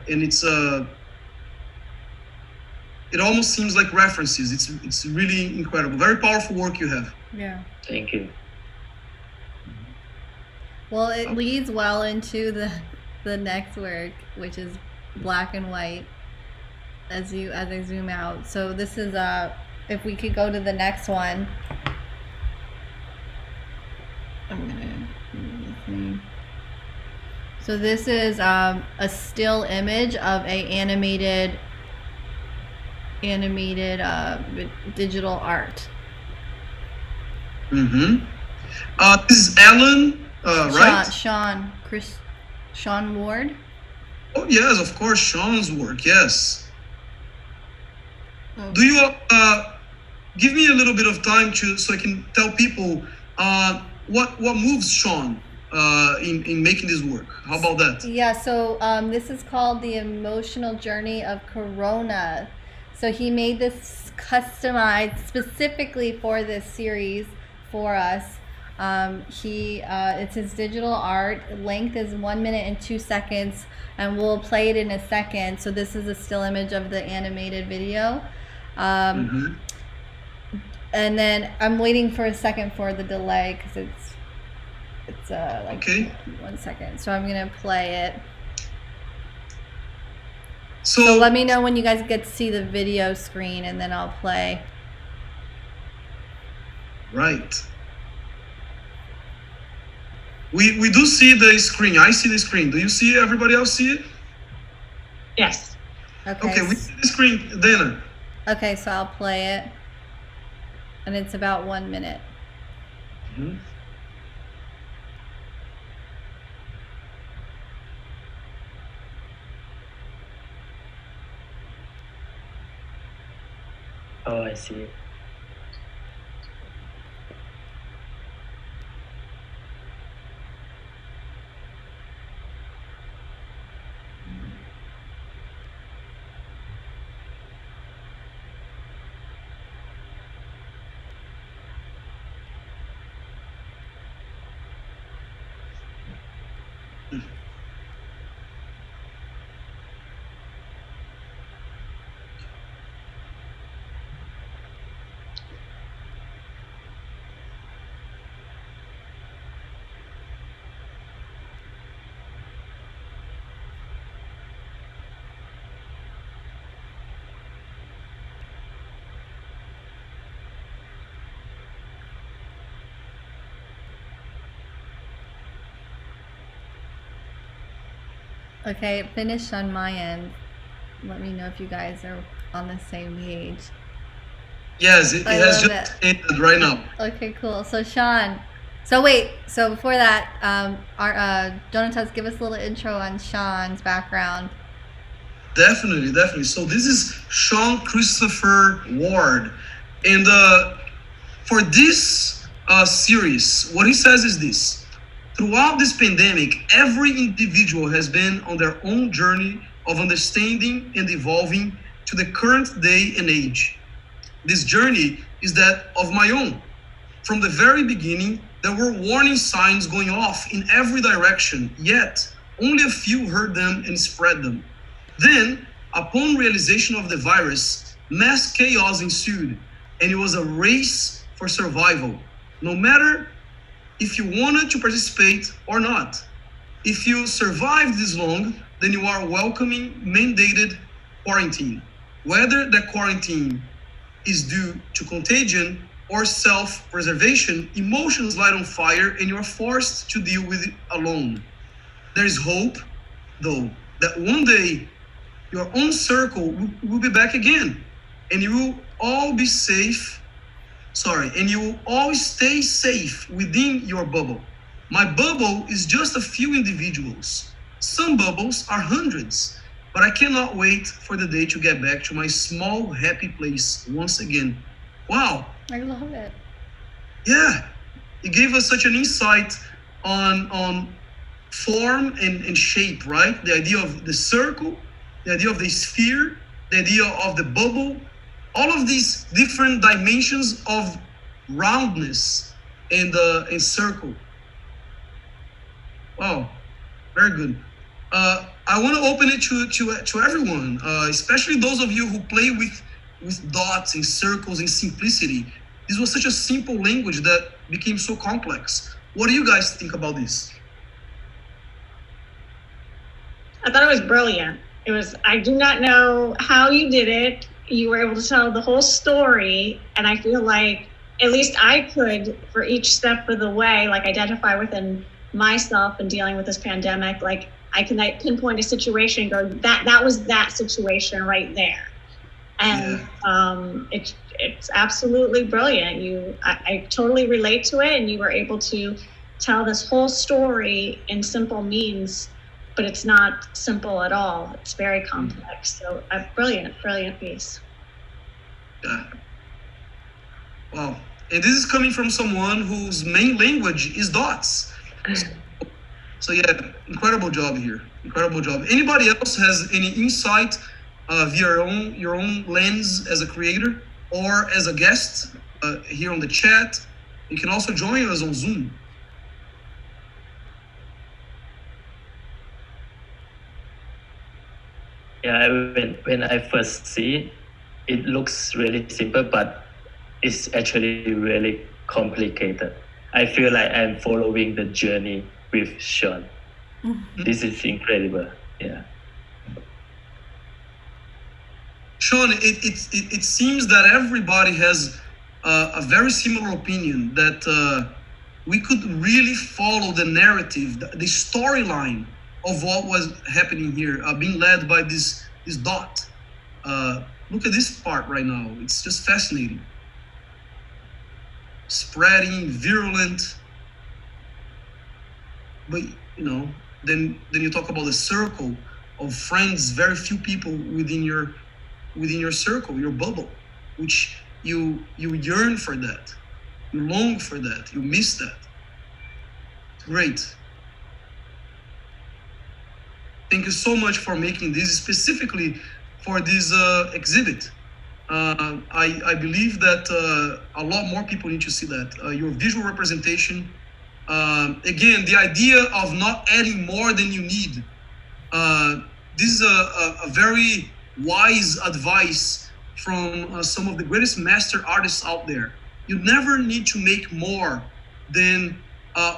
it almost seems like references. It's really incredible, very powerful work you have. Yeah. Thank you. Well, it leads well into the next work, which is black and white. As I zoom out, so this is if we could go to the next one. So this is a still image of a animated digital art. This is Alan, right? Sean Ward. Oh yes, of course, Sean's work. Yes. Okay. Do you give me a little bit of time so I can tell people what moves Sean in making this work? How about that? Yeah, so this is called The Emotional Journey of Corona. So he made this customized specifically for this series for us. It's his digital art. Length is 1 minute and 2 seconds, and we'll play it in a second. So this is a still image of the animated video. And then I'm waiting for a second for the delay because it's like okay. 1 second. So I'm gonna play it. So let me know when you guys get to see the video screen, and then I'll play. Right. We do see the screen. I see the screen. Do you see? Everybody else see it? Yes. Okay, we see the screen, Dana. Okay, so I'll play it, and it's about 1 minute. Oh, I see. Okay, it finished on my end. Let me know if you guys are on the same page. Yes, it I has love just it. ended right now. Okay, cool. So Sean, so before that, our Jonatas, give us a little intro on Sean's background. Definitely. So this is Sean Christopher Ward, and for this series, what he says is this: throughout this pandemic, every individual has been on their own journey of understanding and evolving to the current day and age. This journey is that of my own. From the very beginning, there were warning signs going off in every direction, yet only a few heard them and spread them. Then, upon realization of the virus, mass chaos ensued, and it was a race for survival, no matter if you wanted to participate or not. If you survived this long, then you are welcoming mandated quarantine. Whether that quarantine is due to contagion or self-preservation, emotions light on fire and you are forced to deal with it alone. There is hope, though, that one day your own circle will be back again, and you will all be safe. And you will all stay safe within your bubble. My bubble is just a few individuals. Some bubbles are hundreds, but I cannot wait for the day to get back to my small, happy place once again. Wow. I love it. Yeah, it gave us such an insight on form and shape, right? The idea of the circle, the idea of the sphere, the idea of the bubble, all of these different dimensions of roundness and circle. Wow, very good. I want to open it to everyone, especially those of you who play with dots and circles and simplicity. This was such a simple language that became so complex. What do you guys think about this? I thought it was brilliant. I do not know how you did it. You were able to tell the whole story. And I feel like at least I could, for each step of the way, like identify within myself and dealing with this pandemic. Like I can pinpoint a situation and go, that was that situation right there. And it's absolutely brilliant. I totally relate to it, and you were able to tell this whole story in simple means, but it's not simple at all. It's very complex. So a brilliant piece. Yeah. Wow. And this is coming from someone whose main language is dots. So yeah, incredible job here. Incredible job. Anybody else has any insight via your own lens as a creator or as a guest here on the chat? You can also join us on Zoom. Yeah, when I first see it, it looks really simple, but it's actually really complicated. I feel like I'm following the journey with Sean. Mm-hmm. This is incredible. Yeah. Sean, it seems that everybody has a very similar opinion that we could really follow the narrative, the storyline of what was happening here, being led by this dot. Look at this part right now. It's just fascinating. Spreading, virulent. But then you talk about the circle of friends, very few people within your circle, your bubble, which you yearn for that, you long for that, you miss that. Great. Thank you so much for making this specifically for this exhibit. I believe that a lot more people need to see that. Your visual representation, again, the idea of not adding more than you need. This is a very wise advice from some of the greatest master artists out there. You never need to make more than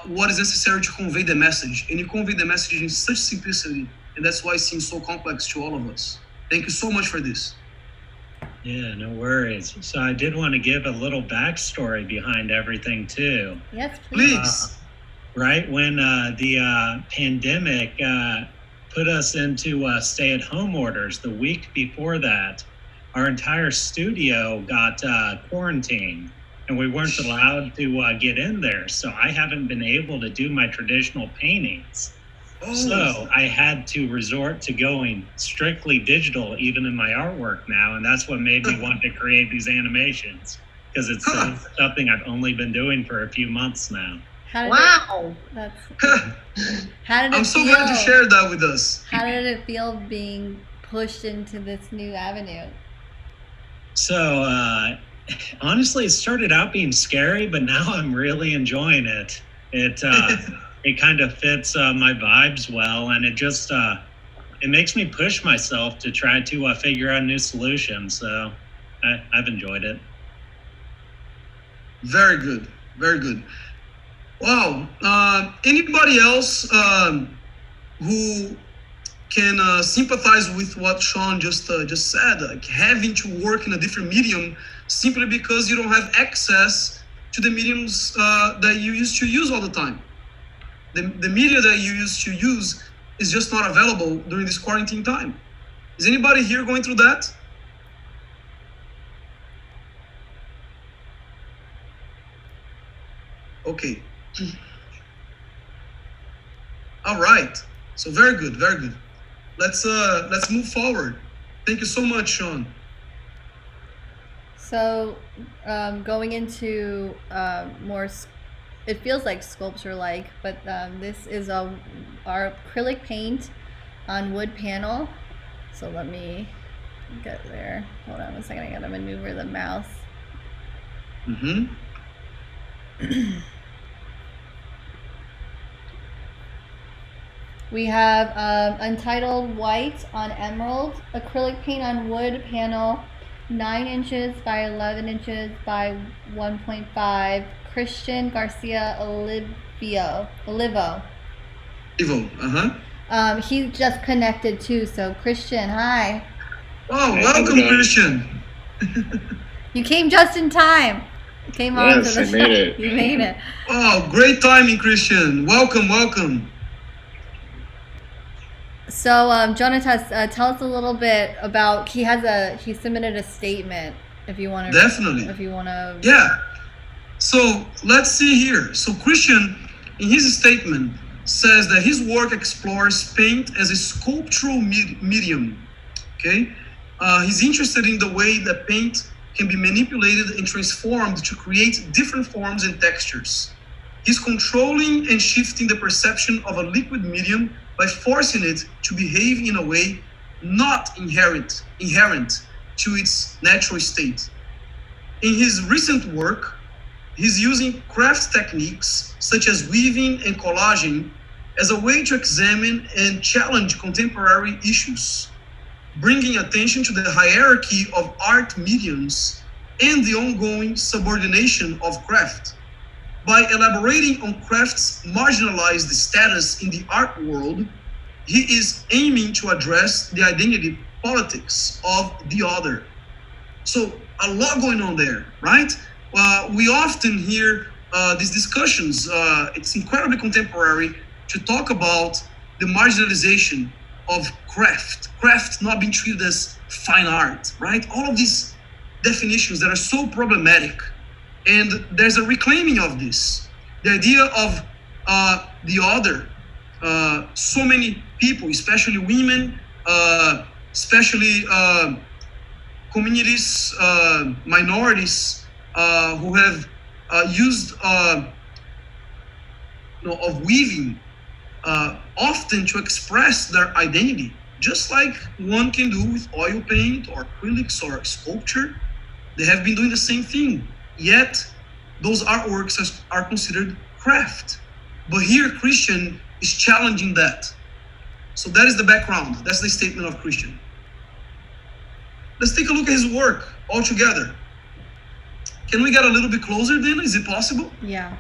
what is necessary to convey the message. And you convey the message in such simplicity, and that's why it seems so complex to all of us. Thank you so much for this. Yeah, no worries. So I did want to give a little backstory behind everything too. Yes, please. Please. Right when the pandemic put us into stay-at-home orders. The week before that, our entire studio got quarantined, and we weren't allowed to get in there. So I haven't been able to do my traditional paintings. So I had to resort to going strictly digital, even in my artwork now, and that's what made me want to create these animations, because it's something I've only been doing for a few months now. Wow. How did it I'm so feel? glad you shared that with us. How did it feel being pushed into this new avenue? So honestly, it started out being scary, but now I'm really enjoying it. It kind of fits my vibes well, and it just it makes me push myself to try to figure out new solutions. So I've enjoyed it. Very good. Very good. Wow. Anybody else who can sympathize with what Sean just said, like having to work in a different medium simply because you don't have access to the mediums that you used to use all the time. The media that you used to use is just not available during this quarantine time. Is anybody here going through that? Okay. All right. So very good, very good. Let's move forward. Thank you so much, Sean. So, going into more, it feels like sculpture-like, but this is our acrylic paint on wood panel. So let me get there. Hold on a second. I gotta maneuver the mouse. We have Untitled white on emerald, acrylic paint on wood panel, 9 inches by 11 inches by 1.5. Christian Garcia-Olivo. He just connected too. So Christian, hi. Oh, welcome, Christian. You came just in time. You came on to the I show. made it. You made it. Oh, great timing, Christian. Welcome, welcome. So, Jonatas, tell us a little bit about. He submitted a statement. If you want to. Definitely. If you want to. Yeah. So let's see here. So Christian, in his statement, says that his work explores paint as a sculptural medium. Okay. He's interested in the way that paint can be manipulated and transformed to create different forms and textures. He's controlling and shifting the perception of a liquid medium by forcing it to behave in a way not inherent to its natural state. In his recent work, he's using craft techniques such as weaving and collaging as a way to examine and challenge contemporary issues, bringing attention to the hierarchy of art mediums and the ongoing subordination of craft. By elaborating on craft's marginalized status in the art world, he is aiming to address the identity politics of the other. So a lot going on there, right? We often hear these discussions. It's incredibly contemporary to talk about the marginalization of craft not being treated as fine art, right? All of these definitions that are so problematic. And there's a reclaiming of this. The idea of the other. So many people, especially women, especially communities, minorities, who have used of weaving often to express their identity, just like one can do with oil paint or acrylics or sculpture. They have been doing the same thing, yet those artworks are considered craft. But here Christian is challenging that. So that is the background. That's the statement of Christian. Let's take a look at his work all together. Can we get a little bit closer then? Is it possible? Yeah.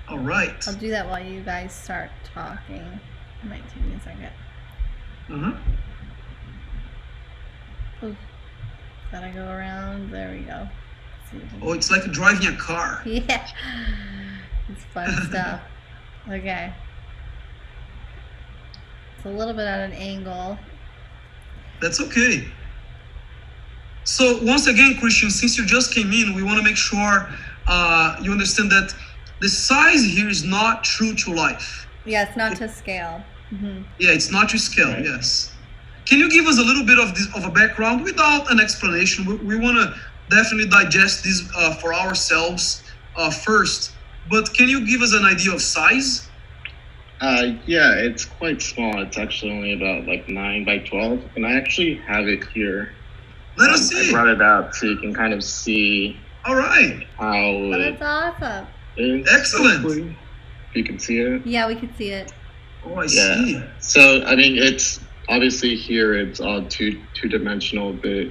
All right. I'll do that while you guys start talking. It might take me a second. Oh, gotta go around. There we go. Oh, it's like driving a car. Yeah. It's fun stuff. Okay. a little bit at an angle. That's okay. So once again, Christian, since you just came in, we want to make sure you understand that the size here is not true to life. Yeah, it's not to scale. Mm-hmm. Yeah, it's not to scale. Right. Yes. Can you give us a little bit of a background without an explanation? We want to definitely digest this for ourselves first. But can you give us an idea of size? Yeah, it's quite small. It's actually only about like 9 by 12, and I actually have it here. Let us see. I brought it out so you can kind of see All right. how Oh, it that's awesome. is. Excellent. Hopefully, if you can see it. Yeah, we can see it. Oh, I Yeah. see. So I mean, it's obviously here it's all two-dimensional, but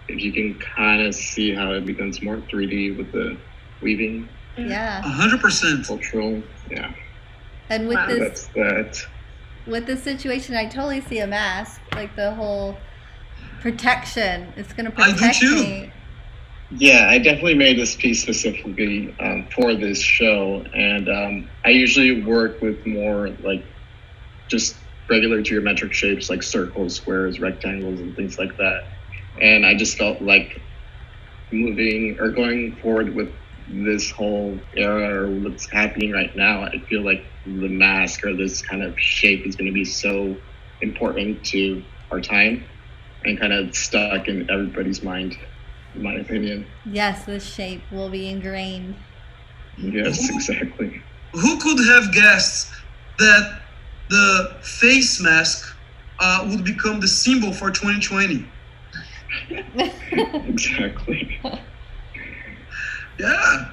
if you can kind of see how it becomes more 3D with the weaving, Yeah. 100%. cultural, yeah. And with That's that. with this situation, I totally see a mask, like the whole protection. It's gonna I do protect too. me. Yeah, I definitely made this piece specifically for this show, and I usually work with more like just regular geometric shapes like circles, squares, rectangles, and things like that. And I just felt like moving or going forward with this whole era or what's happening right now, I feel like the mask or this kind of shape is going to be so important to our time and kind of stuck in everybody's mind, in my opinion. Yes, this shape will be ingrained. Yes, exactly. Who could have guessed that the face mask would become the symbol for 2020? Exactly. Yeah.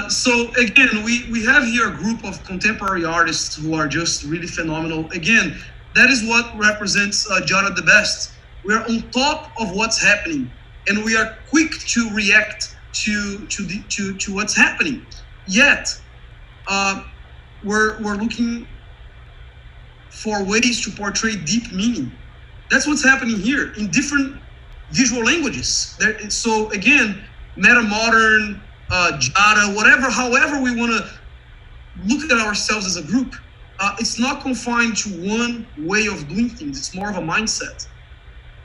So again, we have here a group of contemporary artists who are just really phenomenal. Again, that is what represents Jada the best. We are on top of what's happening, and we are quick to react to what's happening. Yet, we're looking for ways to portray deep meaning. That's what's happening here in different visual languages. So again, meta modern, Jada, whatever, however we want to look at ourselves as a group, it's not confined to one way of doing things. It's more of a mindset.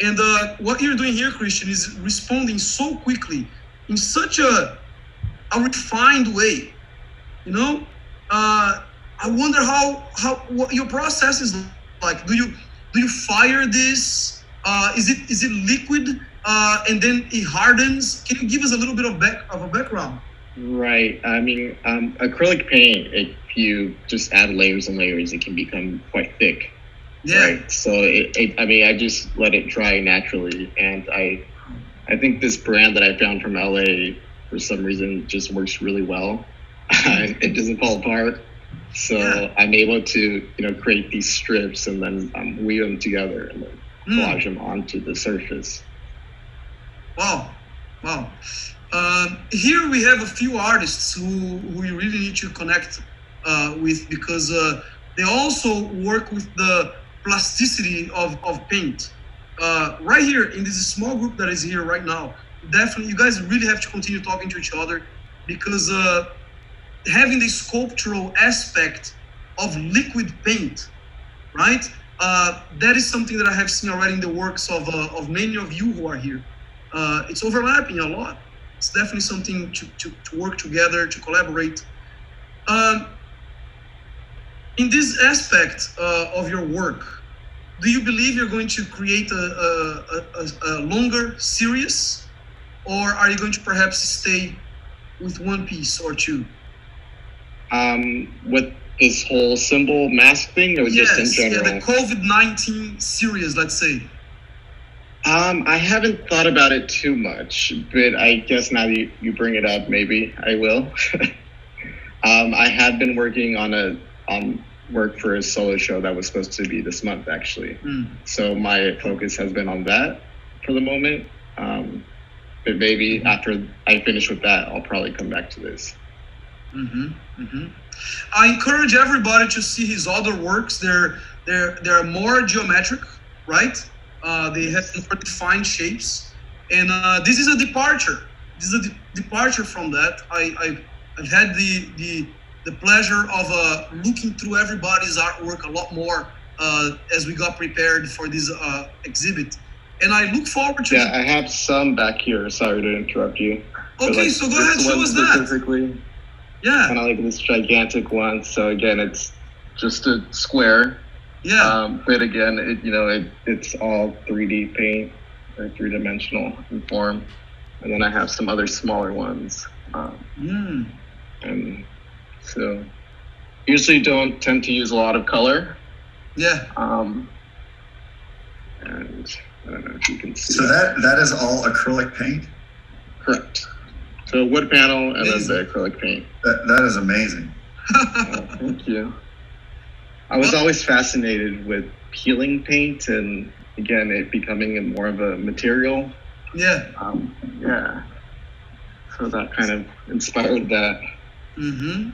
And what you're doing here, Christian, is responding so quickly in such a refined way. You know, I wonder what your process is like. Do you fire this? Is it liquid and then it hardens? Can you give us a little bit of a background? Right. I mean, acrylic paint, if you just add layers and layers, it can become quite thick. Yeah. Right. So I just let it dry naturally, and I think this brand that I found from LA for some reason just works really well. It doesn't fall apart. So Yeah. I'm able to create these strips and then weave them together and then collage them onto the surface. Wow. Here we have a few artists who you really need to connect with, because they also work with the plasticity of paint. Right here in this small group that is here right now, definitely you guys really have to continue talking to each other, because having the sculptural aspect of liquid paint, right? That is something that I have seen already in the works of many of you who are here. It's overlapping a lot. It's definitely something to work together, to collaborate. In this aspect of your work, do you believe you're going to create a longer series, or are you going to perhaps stay with one piece or two? With this whole symbol mask thing, or just in general? Yeah, the COVID-19 series, let's say. I haven't thought about it too much, but I guess now that you bring it up, maybe I will. I had been working on work for a solo show that was supposed to be this month, actually. So my focus has been on that for the moment. But maybe after I finish with that, I'll probably come back to this. I encourage everybody to see his other works. They're more geometric, right? They have more defined shapes, and this is a departure. This is a departure from that. I've had the pleasure of looking through everybody's artwork a lot more as we got prepared for this exhibit. And I look forward to. Yeah, I have some back here. Sorry to interrupt you. Okay, so go ahead, show us that. Specifically, yeah. Kind of like this gigantic one. So again, it's just a square. Yeah. But again, it's all 3D paint or 3-dimensional in form. And then I have some other smaller ones. And so usually don't tend to use a lot of color. Yeah. And I don't know if you can see. So that is all acrylic paint? Correct. So wood panel and then the acrylic paint. That is amazing. Thank you. I was always fascinated with peeling paint and again, it becoming more of a material. Yeah. Yeah. So that kind of inspired that. Mm-hmm.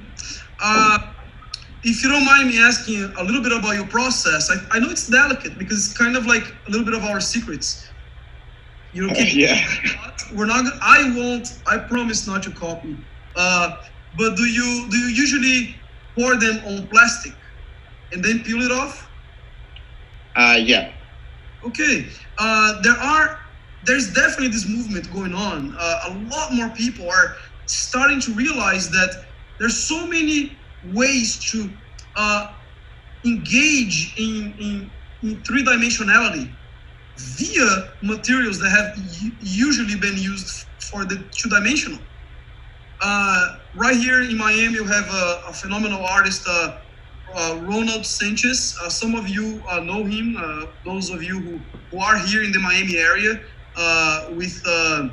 If you don't mind me asking a little bit about your process, I know it's delicate because it's kind of like a little bit of our secrets. You okay? Yeah. We're not. I promise not to copy. But do you usually pour them on plastic and then peel it off? Yeah. Okay. There's definitely this movement going on. A lot more people are starting to realize that there's so many ways to engage in 3-dimensionality via materials that have usually been used for the 2-dimensional. Right here in Miami, you have a phenomenal artist, Ronald Sanchez. Some of you know him. Those of you who are here in the Miami area with the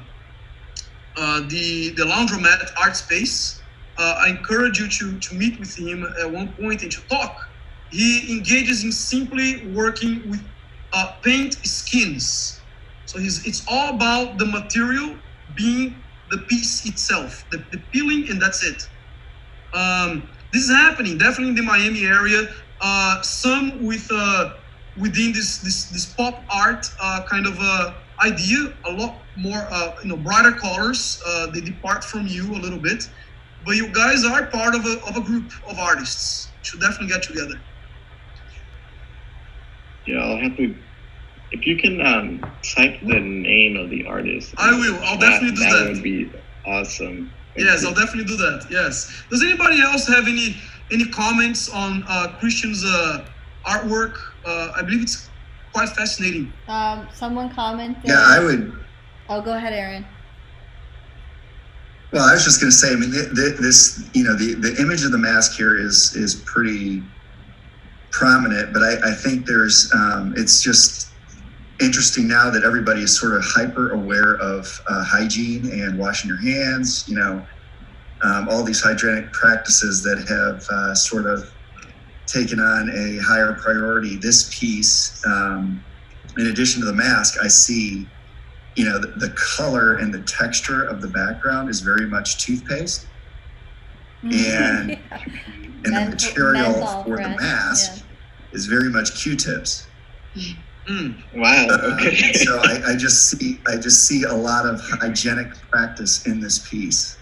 Laundromat art space. I encourage you to meet with him at one point and to talk. He engages in simply working with paint skins. So it's all about the material being the piece itself, the peeling, and that's it. This is happening definitely in the Miami area. Some within this pop art kind of idea, a lot more brighter colors. They depart from you a little bit. But you guys are part of a group of artists. You should definitely get together. Yeah, I'll have to. If you can type the name of the artist. I will. I'll definitely do that. That would be awesome. Yes, I'll definitely do that. Yes. Does anybody else have any comments on Christian's artwork? I believe it's quite fascinating. Someone commented. Yeah, I would. Oh, go ahead, Aaron. Well, I was just going to say, I mean, this, the image of the mask here is pretty prominent, but I think there's, it's just interesting now that everybody is sort of hyper aware of hygiene and washing your hands, all these hygienic practices that have sort of taken on a higher priority. This piece, in addition to the mask, I see the color and the texture of the background is very much toothpaste. And the material for the mask is very much Q-tips. Wow. Okay. So I just see a lot of hygienic practice in this piece.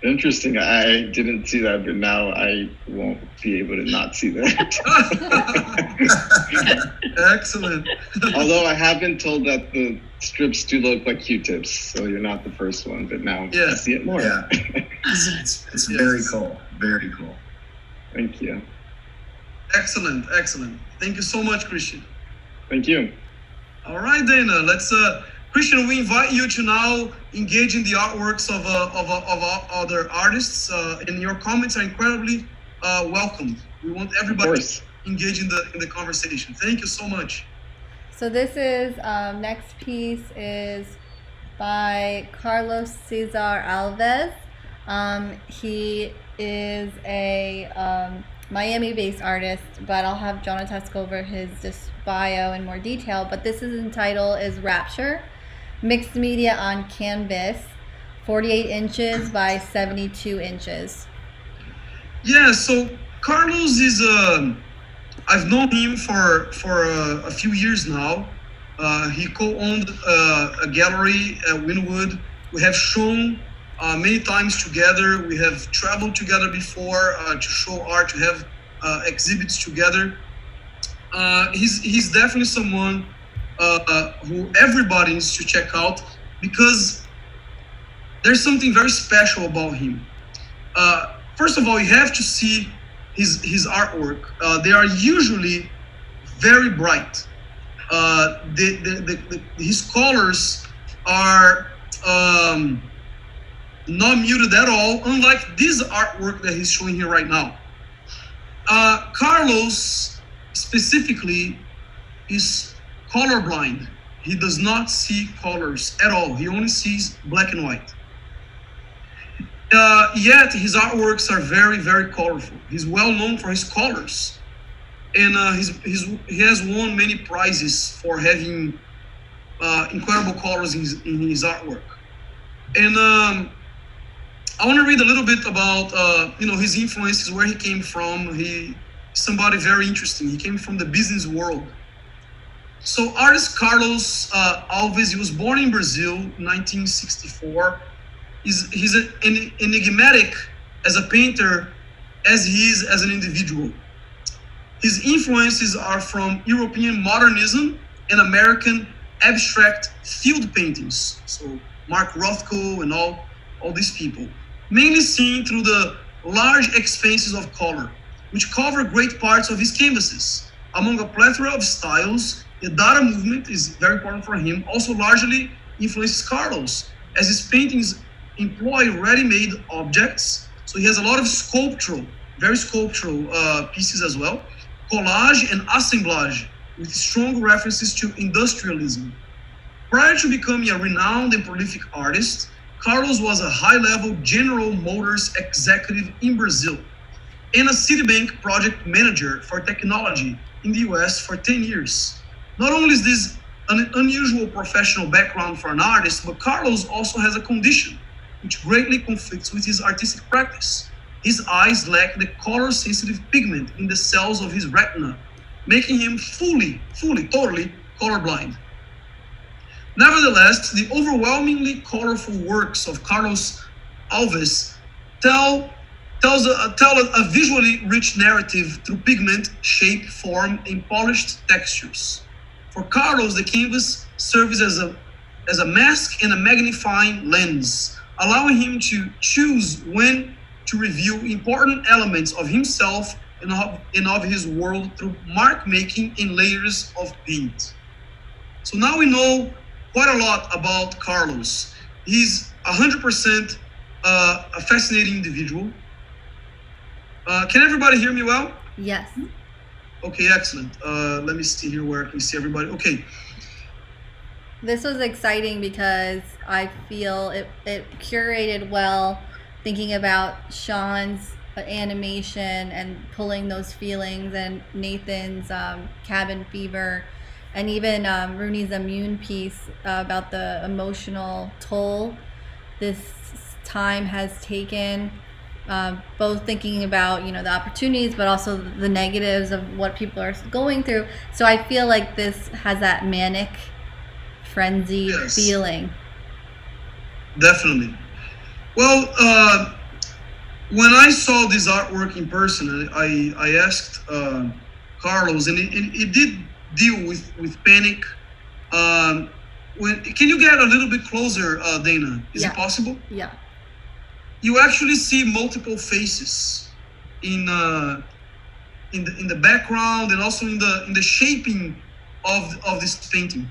Interesting. I didn't see that, but now I won't be able to not see that. Excellent. Although I have been told that the strips do look like Q-tips, so you're not the first one, but now I see it more. Yeah. It's very cool. Very cool. Thank you. Excellent. Thank you so much, Christian. Thank you. All right, Dana. Let's Christian, we invite you to now engage in the artworks of other artists, and your comments are incredibly welcome. We want everybody to engage in the conversation. Thank you so much. So this is next piece is by Carlos Cesar Alves. He is a Miami-based artist, but I'll have Jonatas go over his bio in more detail. But this is entitled is Rapture, mixed media on canvas, 48 inches by 72 inches. Yeah, so Carlos is I've known him for a few years now. He co-owned a gallery at Wynwood. We have shown many times together. We have traveled together before to show art, to have exhibits together. He's definitely someone who everybody needs to check out, because there's something very special about him. First of all, you have to see his artwork. They are usually very bright. His colors are not muted at all, unlike this artwork that he's showing here right now. Carlos specifically is colorblind. He does not see colors at all. He only sees black and white. Yet his artworks are very, very colorful. He's well known for his colors, and he has won many prizes for having incredible colors in his artwork. And I want to read a little bit about his influences, where he came from. He's somebody very interesting. He came from the business world. So artist Carlos Alves, he was born in Brazil, 1964. He's enigmatic as a painter as he is as an individual. His influences are from European modernism and American abstract field paintings. So Mark Rothko and all these people, mainly seen through the large expanses of color, which cover great parts of his canvases. Among a plethora of styles, the Dada movement is very important for him, also largely influences Carlos, as his paintings employ ready-made objects. So he has a lot of very sculptural pieces as well, collage and assemblage, with strong references to industrialism. Prior to becoming a renowned and prolific artist, Carlos was a high-level General Motors executive in Brazil and a Citibank project manager for technology in the US for 10 years. Not only is this an unusual professional background for an artist, but Carlos also has a condition which greatly conflicts with his artistic practice. His eyes lack the color-sensitive pigment in the cells of his retina, making him totally colorblind. Nevertheless, the overwhelmingly colorful works of Carlos Alves tell a visually rich narrative through pigment, shape, form, and polished textures. For Carlos, the canvas serves as a mask and a magnifying lens, allowing him to choose when to reveal important elements of himself and of his world through mark making and layers of paint. So now we know quite a lot about Carlos. He's 100% a fascinating individual. Can everybody hear me well? Yes. Okay, excellent. Let me see here where I can see everybody. Okay. This was exciting because I feel it curated well, thinking about Sean's animation and pulling those feelings, and Nathan's cabin fever, and even Rooney's immune piece about the emotional toll this time has taken, both thinking about the opportunities but also the negatives of what people are going through. So I feel like this has that manic frenzy feeling. Definitely. Well, when I saw this artwork in person, I asked Carlos, and it did deal with panic. Can you get a little bit closer, Dana? Is it possible? Yeah. You actually see multiple faces in the background, and also in the shaping of this painting.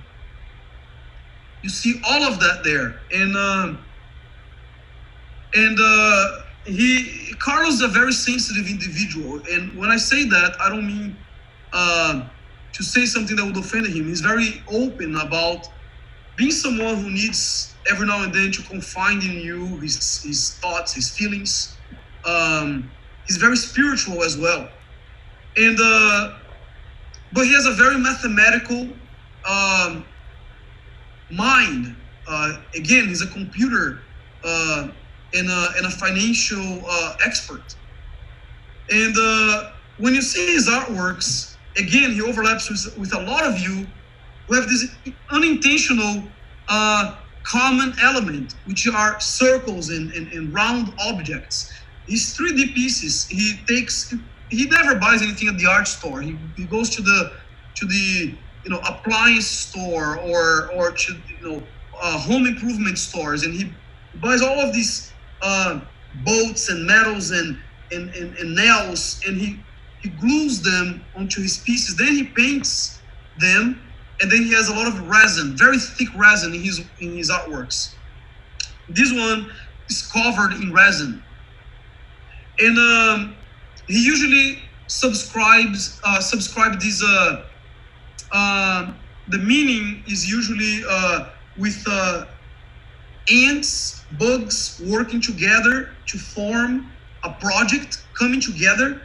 You see all of that there, and Carlos is a very sensitive individual. And when I say that, I don't mean to say something that would offend him. He's very open about being someone who needs every now and then to confide in you his thoughts, his feelings. He's very spiritual as well, and but he has a very mathematical mind. Again, he's a computer and a financial expert. And when you see his artworks, again, he overlaps with a lot of you who have this unintentional common element, which are circles and round objects. His 3D pieces, he he never buys anything at the art store. He goes to the appliance store or to home improvement stores, and he buys all of these bolts and metals and nails, and he glues them onto his pieces. Then he paints them, and then he has a lot of resin, very thick resin in his artworks. This one is covered in resin, and he usually subscribes these. The meaning is usually with ants, bugs working together to form a project, coming together.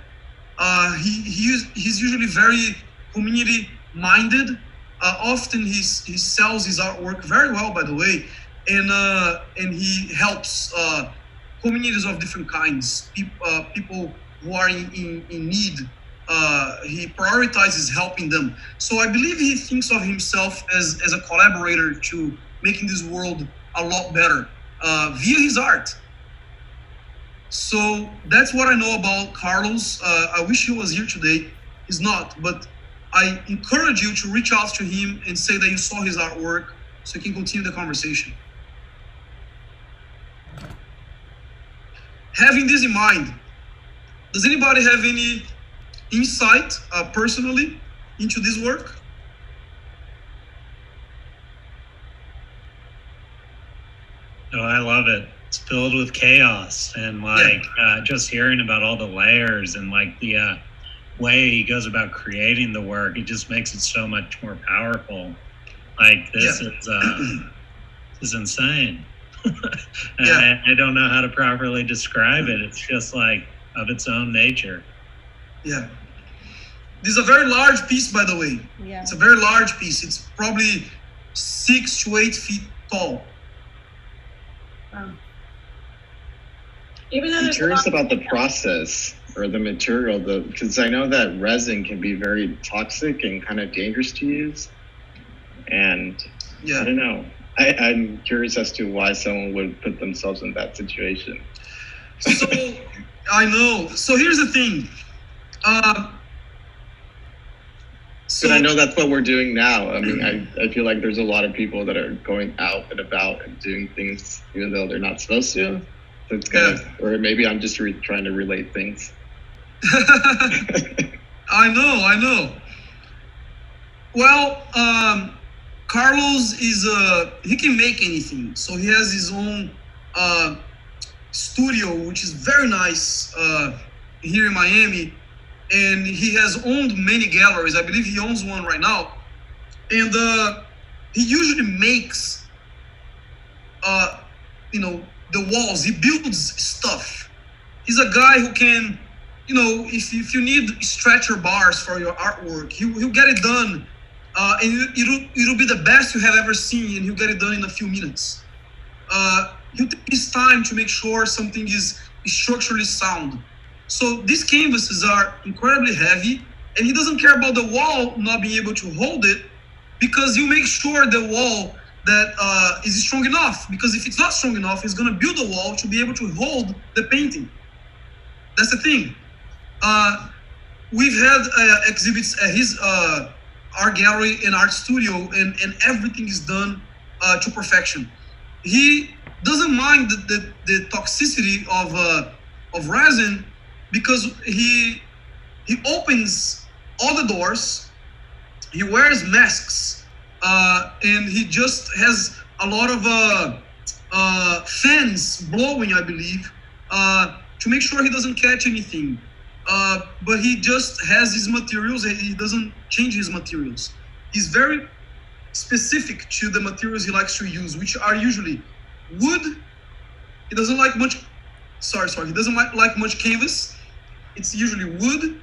He's usually very community-minded. Often he sells his artwork very well, by the way, and he helps communities of different kinds, people who are in need. He prioritizes helping them. So I believe he thinks of himself as a collaborator to making this world a lot better via his art. So that's what I know about Carlos. I wish he was here today. He's not, but I encourage you to reach out to him and say that you saw his artwork so you can continue the conversation. Having this in mind, does anybody have any insight personally into this work? Oh, I love it. It's filled with chaos, and just hearing about all the layers and the way he goes about creating the work, it just makes it so much more powerful. This is insane. I don't know how to properly describe it. It's just of its own nature. Yeah. This is a very large piece, by the way. Yeah. It's a very large piece. It's probably 6 to 8 feet tall. Even though I'm curious about the process or the material, because I know that resin can be very toxic and kind of dangerous to use. And I don't know. I'm curious as to why someone would put themselves in that situation. So, I know. So here's the thing. But I know that's what we're doing now. I mean, I feel like there's a lot of people that are going out and about and doing things even though they're not supposed to. So it's kind of, or maybe I'm just trying to relate things. I know. Well, Carlos he can make anything. So he has his own studio, which is very nice here in Miami. And he has owned many galleries. I believe he owns one right now. And he usually makes, the walls. He builds stuff. He's a guy who can, if you need stretcher bars for your artwork, he'll get it done. And it'll be the best you have ever seen, and he'll get it done in a few minutes. He'll take his time to make sure something is structurally sound. So these canvases are incredibly heavy, and he doesn't care about the wall not being able to hold it, because you make sure the wall that is strong enough. Because if it's not strong enough, he's going to build a wall to be able to hold the painting. That's the thing. We've had exhibits at his art gallery and art studio, and everything is done to perfection. He doesn't mind the toxicity of resin, because he opens all the doors, he wears masks, and he just has a lot of fans blowing, I believe, to make sure he doesn't catch anything. But he just has his materials, and he doesn't change his materials. He's very specific to the materials he likes to use, which are usually wood. He doesn't like much, he doesn't like much canvas. It's usually wood,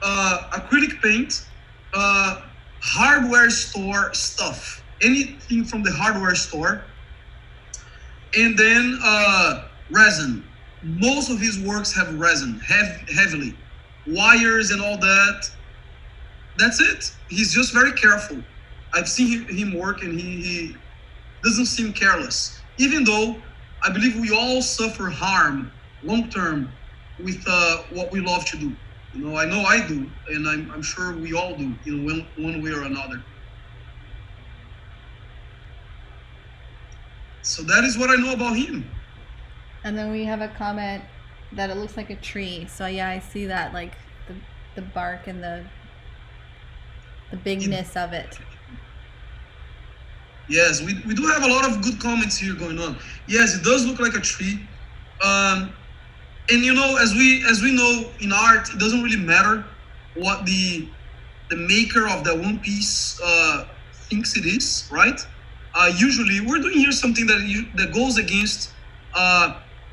acrylic paint, hardware store stuff, anything from the hardware store, and then resin. Most of his works have resin, heavily, wires and all that. That's it. He's just very careful. I've seen him work, and he doesn't seem careless, even though I believe we all suffer harm long term with what we love to do. I know I do, and I'm sure we all do, one way or another. So that is what I know about him. And then we have a comment that it looks like a tree. So yeah, I see that, like the bark and the bigness of it. Yes, we do have a lot of good comments here going on. Yes, it does look like a tree. And as we know in art, it doesn't really matter what the maker of the one piece thinks it is, right? Usually, we're doing here something that goes against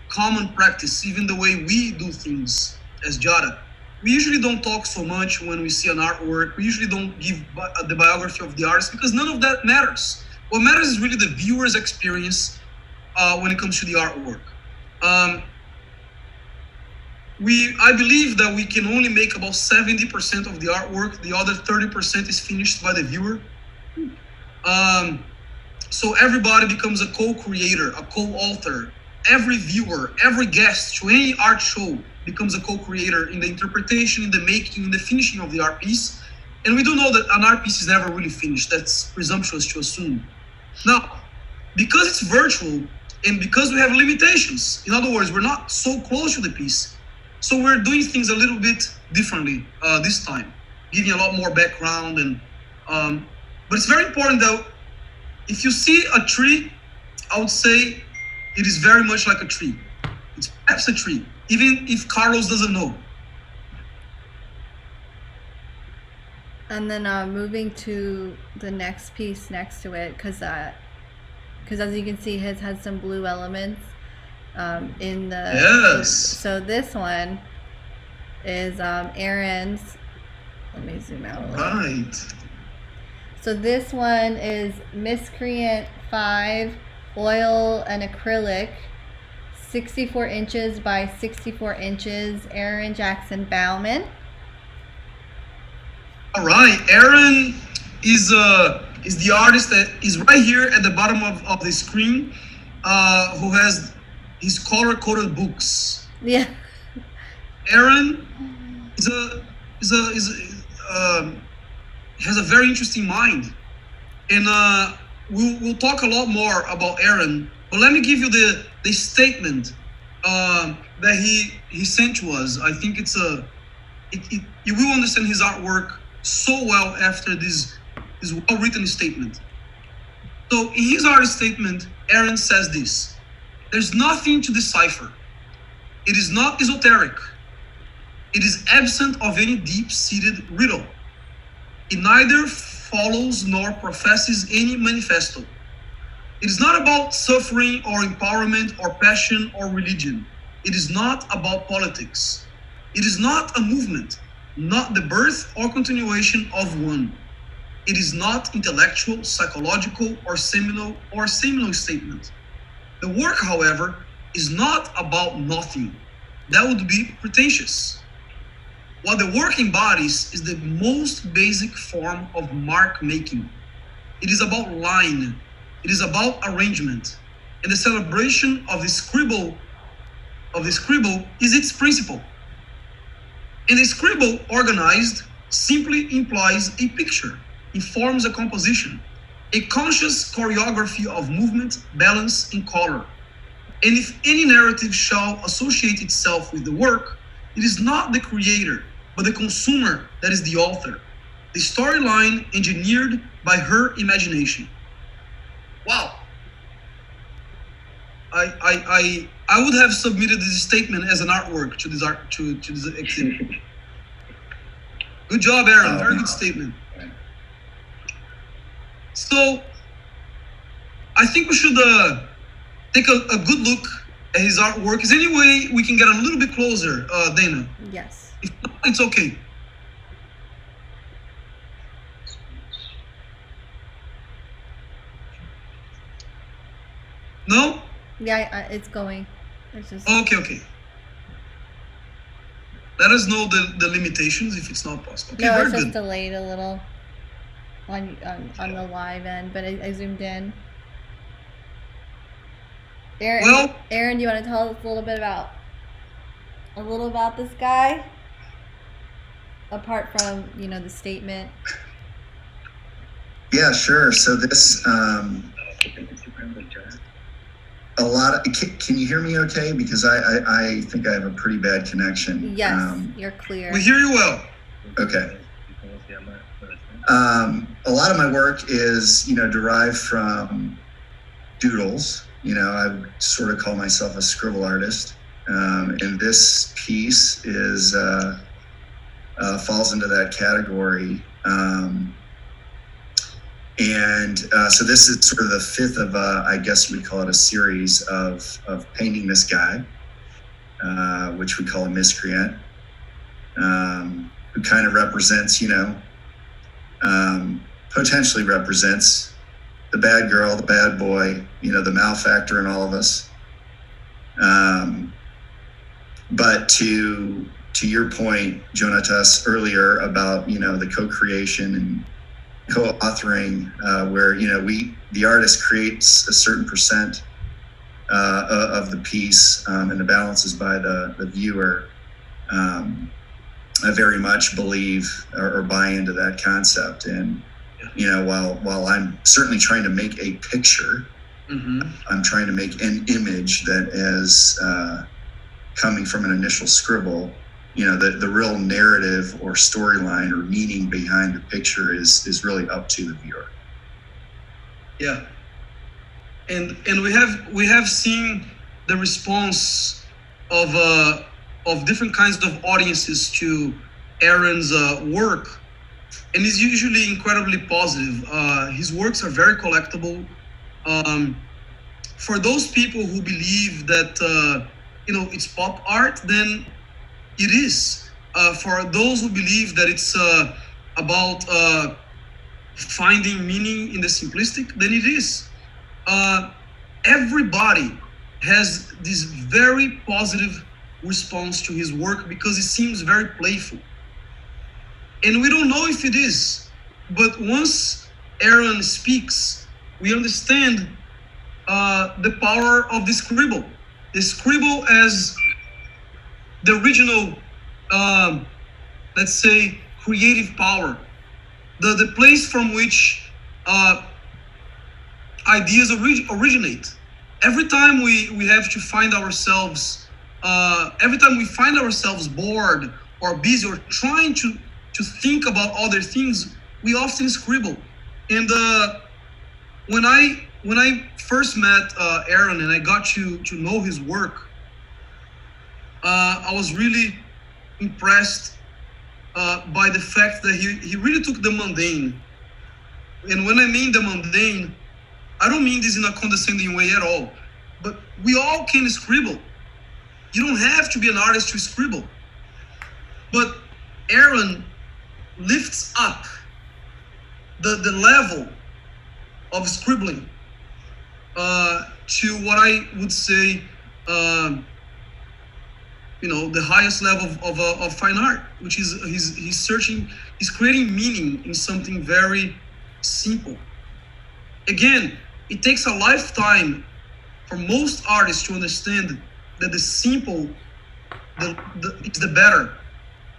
common practice, even the way we do things as Jada. We usually don't talk so much when we see an artwork. We usually don't give the biography of the artist because none of that matters. What matters is really the viewer's experience when it comes to the artwork. I believe that we can only make about 70% of the artwork. The other 30% is finished by the viewer. So everybody becomes a co-creator, a co-author. Every viewer, every guest to any art show becomes a co-creator in the interpretation, in the making, in the finishing of the art piece. And we do know that an art piece is never really finished. That's presumptuous to assume. Now, because it's virtual and because we have limitations, in other words, we're not so close to the piece, so we're doing things a little bit differently this time, giving a lot more background. But it's very important that if you see a tree, I would say it is very much like a tree. It's perhaps a tree, even if Carlos doesn't know. And then moving to the next piece next to it, because as you can see, his has some blue elements in the. Yes. So this one is Aaron's. Let me zoom out a little. Right. So this one is Miscreant 5, oil and acrylic, 64 inches by 64 inches, Aaron Jackson Bowman. All right, Aaron is the artist that is right here at the bottom of the screen, who has his color-coded books. Yeah. Aaron has a very interesting mind, and we'll talk a lot more about Aaron. But let me give you the statement that he sent to us. I think you will understand his artwork so well after this well-written statement. So in his art statement, Aaron says this: "There's nothing to decipher. It is not esoteric. It is absent of any deep-seated riddle. It neither follows nor professes any manifesto. It is not about suffering or empowerment or passion or religion. It is not about politics. It is not a movement, not the birth or continuation of one. It is not intellectual, psychological, or seminal statement. The work, however, is not about nothing. That would be pretentious. What the work embodies is the most basic form of mark making. It is about line. It is about arrangement. And the celebration of the scribble is its principle. And the scribble organized simply implies a picture, informs a composition, a conscious choreography of movement, balance, and color. And if any narrative shall associate itself with the work, it is not the creator, but the consumer that is the author, the storyline engineered by her imagination." Wow. I would have submitted this statement as an artwork to this exhibit. Good job, Aaron. Very good statement. So I think we should take a good look at his artwork. Is there any way we can get a little bit closer, Dana? Yes. If not, it's okay. No? Yeah, it's going. It's just. Okay. Let us know the limitations if it's not possible. Okay, No, very it's just good. delayed a little on the live end, but I zoomed in. Aaron, you want to tell us a little about this guy? apart from, you know, the statement? Yeah, sure. So this, a lot of, can you hear me okay? Because I think I have a pretty bad connection. Yes, you're clear. We hear you well. Okay. A lot of my work is, you know, derived from doodles. You know, I would sort of call myself a scribble artist. And this piece is, falls into that category. So this is sort of the fifth of, I guess we'd call it a series of painting this guy, which we call a miscreant, who kind of represents, you know, potentially represents the bad girl, the bad boy, you know, the malefactor in all of us. But to your point, Jonatas, earlier about, you know, the co-creation and co-authoring, where, you know, the artist creates a certain percent of the piece, and the balance is by the viewer. I very much believe or buy into that concept. And, you know, while I'm certainly trying to make a picture, I'm trying to make an image that is coming from an initial scribble. You know, the real narrative or storyline or meaning behind the picture is really up to the viewer. Yeah. And we have seen the response of different kinds of audiences to Aaron's work, and it's usually incredibly positive. His works are very collectible. For those people who believe that you know, it's pop art, then it is. For those who believe that it's about finding meaning in the simplistic, then it is. Everybody has this very positive response to his work because it seems very playful. And we don't know if it is, but once Aaron speaks, we understand the power of the scribble. The scribble as the original, let's say, creative power, the place from which ideas originate. Every time we have to find ourselves, every time we find ourselves bored or busy or trying to think about other things, we often scribble. And when I first met Aaron and I got to know his work, I was really impressed by the fact that he really took the mundane. And when I mean the mundane, I don't mean this in a condescending way at all, but we all can scribble. You don't have to be an artist to scribble. But Aaron lifts up the level of scribbling to what I would say, you know, the highest level of fine art, which is he's creating meaning in something very simple. Again, it takes a lifetime for most artists to understand that the simple is the better.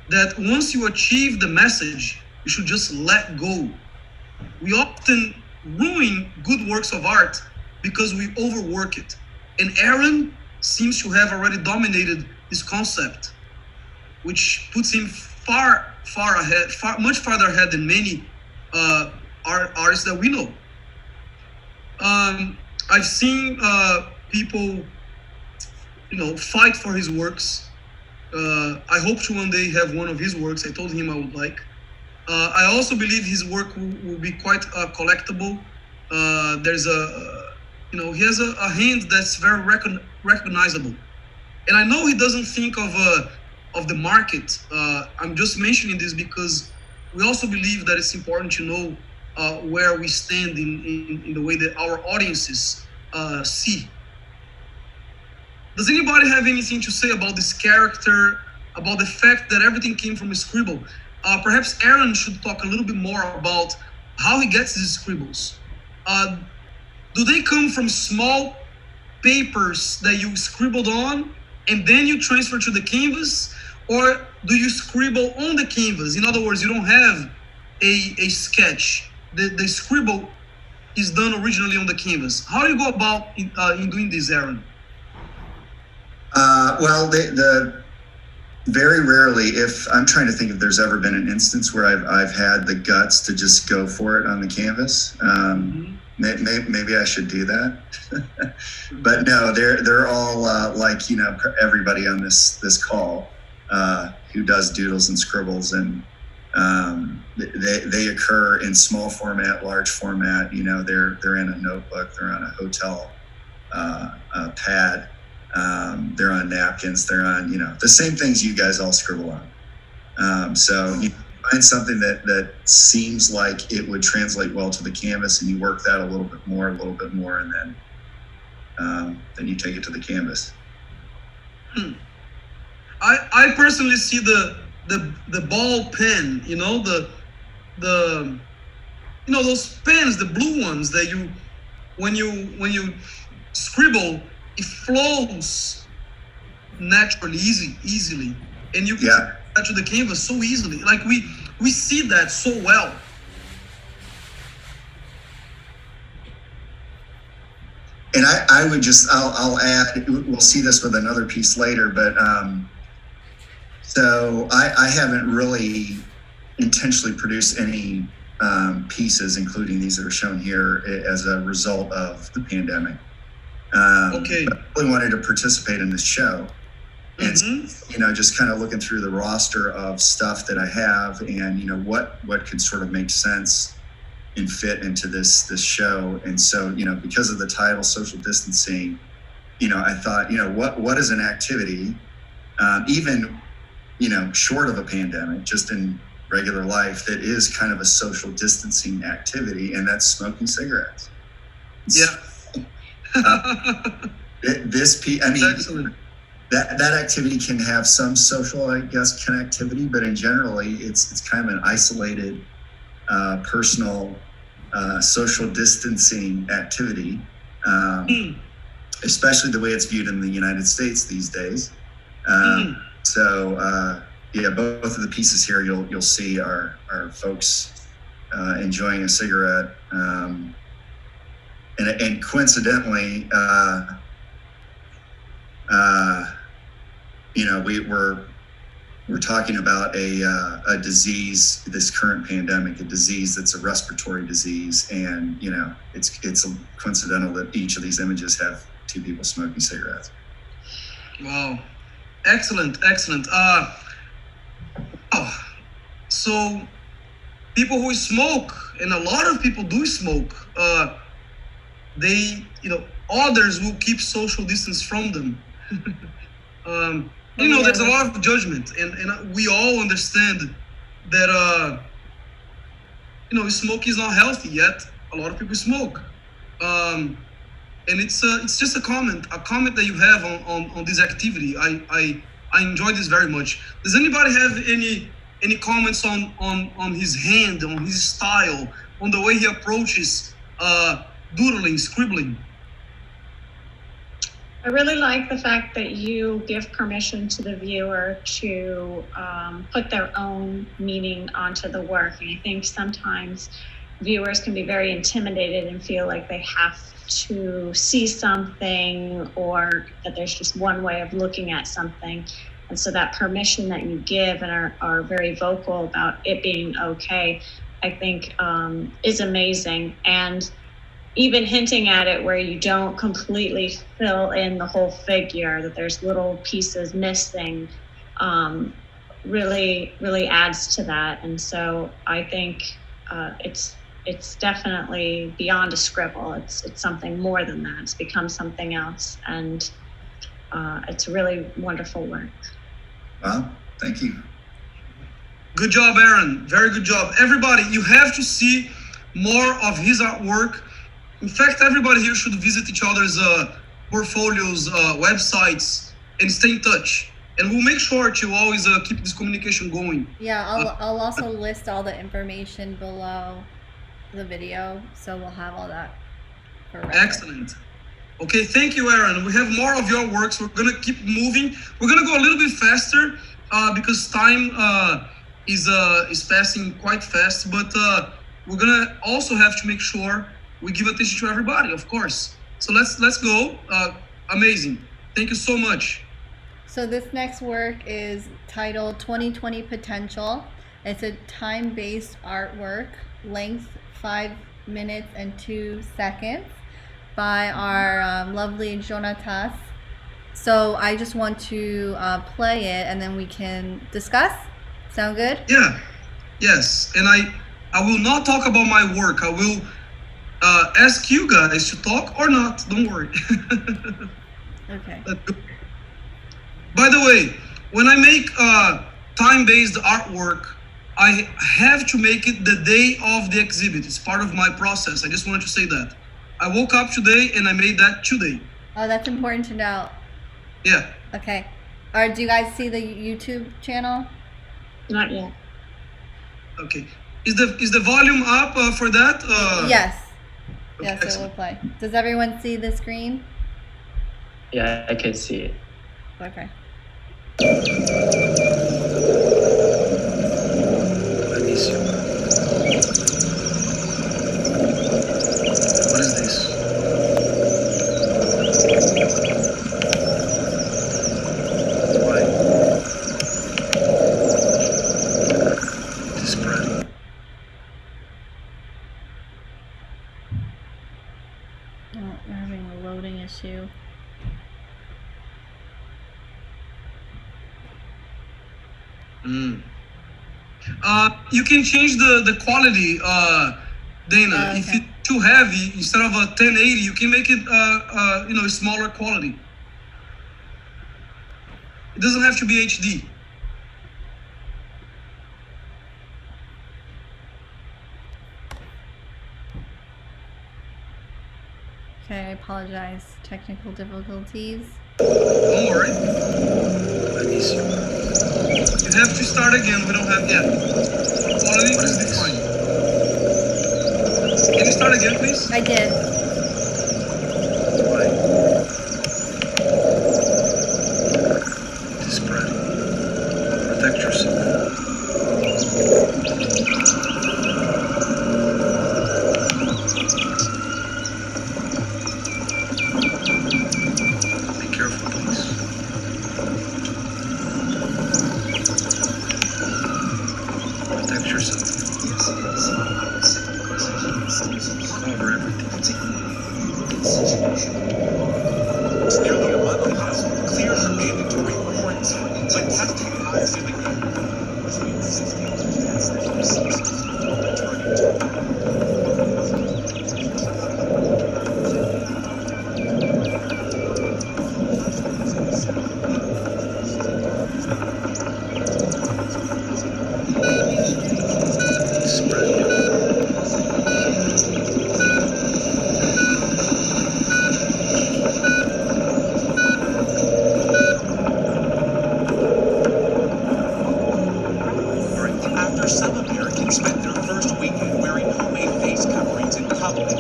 That once you achieve the message, you should just let go. We often ruin good works of art because we overwork it. And Aaron seems to have already dominated this concept, which puts him far ahead, much farther ahead than many artists that we know. I've seen people, you know, fight for his works. I hope to one day have one of his works. I told him I would like. I also believe his work will be quite collectible. There's you know, he has a hand that's very recognizable. And I know he doesn't think of the market. I'm just mentioning this because we also believe that it's important to know where we stand in the way that our audiences see. Does anybody have anything to say about this character, about the fact that everything came from a scribble? Perhaps Aaron should talk a little bit more about how he gets these scribbles. Do they come from small papers that you scribbled on and then you transfer to the canvas? or do you scribble on the canvas? In other words, you don't have a sketch. The scribble is done originally on the canvas. How do you go about in doing this, Aaron? Well, the very rarely, if I'm trying to think if there's ever been an instance where I've had the guts to just go for it on the canvas. Maybe I should do that. But no, they're all like, you know, everybody on this call who does doodles and scribbles, and they occur in small format, large format. You know, they're in a notebook, they're on a hotel pad, they're on napkins, they're on, you know, the same things you guys all scribble on. So you find something that seems like it would translate well to the canvas, and you work that a little bit more, and then you take it to the canvas. I personally see the ball pen, you know, the you know, those pens, the blue ones that you when you scribble, it flows naturally, easily, and you can that to the canvas so easily. Like we see that so well. And I would just, I'll add, we'll see this with another piece later, but so I haven't really intentionally produced any pieces, including these that are shown here, as a result of the pandemic. Okay. But I really wanted to participate in this show. And, you know, just kind of looking through the roster of stuff that I have, and, you know, what could sort of make sense and fit into this show. And so, you know, because of the title, social distancing, you know, I thought, you know, what is an activity, even, you know, short of a pandemic, just in regular life, that is kind of a social distancing activity, and that's smoking cigarettes. Yeah. This piece, I mean, excellent. That activity can have some social, I guess, connectivity, but in generally, it's kind of an isolated, personal, social distancing activity, especially the way it's viewed in the United States these days. So, yeah, both of the pieces here you'll see are folks enjoying a cigarette, and coincidentally, you know, we're talking about a disease, this current pandemic, a disease that's a respiratory disease, and, you know, it's coincidental that each of these images have two people smoking cigarettes. Wow, excellent. So people who smoke, and a lot of people do smoke, they, you know, others will keep social distance from them. You know, there's a lot of judgment, and we all understand that, you know, smoking is not healthy, yet a lot of people smoke. And it's just a comment that you have on this activity. I enjoy this very much. Does anybody have any comments on his hand, on his style, on the way he approaches doodling, scribbling? I really like the fact that you give permission to the viewer to put their own meaning onto the work. And I think sometimes viewers can be very intimidated and feel like they have to see something, or that there's just one way of looking at something. And so that permission that you give and are very vocal about it being okay, I think is amazing. And even hinting at it where you don't completely fill in the whole figure, that there's little pieces missing, really adds to that. And so I think it's definitely beyond a scribble. It's something more than that. It's become something else, and it's really wonderful work. Wow, thank you. Good job, Aaron. Very good job. Everybody, you have to see more of his artwork. In fact, everybody here should visit each other's portfolios, websites, and stay in touch. And we'll make sure to always keep this communication going. Yeah, I'll also list all the information below the video, so we'll have all that for reference. Excellent. Okay, thank you, Aaron. We have more of your works. We're gonna keep moving. We're gonna go a little bit faster because time is passing quite fast. But we're gonna also have to make sure we give attention to everybody, of course. So let's go. Amazing. Thank you so much. So this next work is titled 2020 Potential. It's a time-based artwork, length 5 minutes and 2 seconds, by our lovely Jonatas. So I just want to play it and then we can discuss. Sound good? Yeah. Yes. And I will not talk about my work. I will ask you guys to talk or not. Don't worry. Okay. By the way, when I make time-based artwork, I have to make it the day of the exhibit. It's part of my process. I just wanted to say that. I woke up today and I made that today. Oh, that's important to know. Yeah. Okay. All right, do you guys see the YouTube channel? Not yet. Okay. Is the volume up for that? Yes. Okay, Yes, it will excellent. play. Does everyone see the screen? Yeah, I can see it. Okay. Buenísimo. What is this? Why? This spread. Oh, we're having a loading issue. You can change the quality, Dana. Okay. If it's too heavy, instead of a 1080, you can make it smaller quality. It doesn't have to be HD. Okay, I apologize. Technical difficulties. Don't worry. Buenísimo. You have to start again. We don't have yet. Quality is defined. Can you start again, please? I did. Why? This spread. Protect yourself. Be careful, please. Protect yourself. Cover everything. It's nearly a month ago. Clear her mandatory quarantine, but testing positive again. After some Americans spent their first weekend wearing homemade face coverings in public, to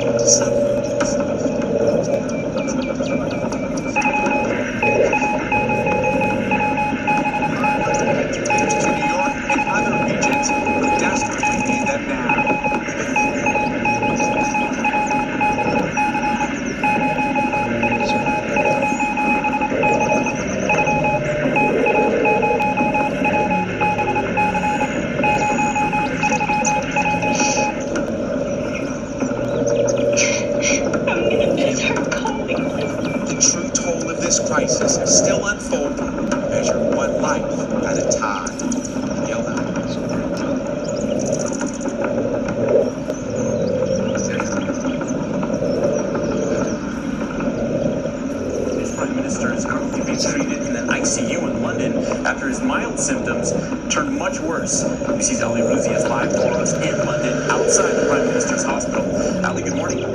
New York and other regions who desperately need them now. The true toll of this crisis is still unfolding. Measure one life at a time. Yell out. The Prime Minister is currently being treated in an ICU in London after his mild symptoms turned much worse. BBC's Ali Ruzi is live for us in London, outside the Prime Minister's hospital. Ali, good morning.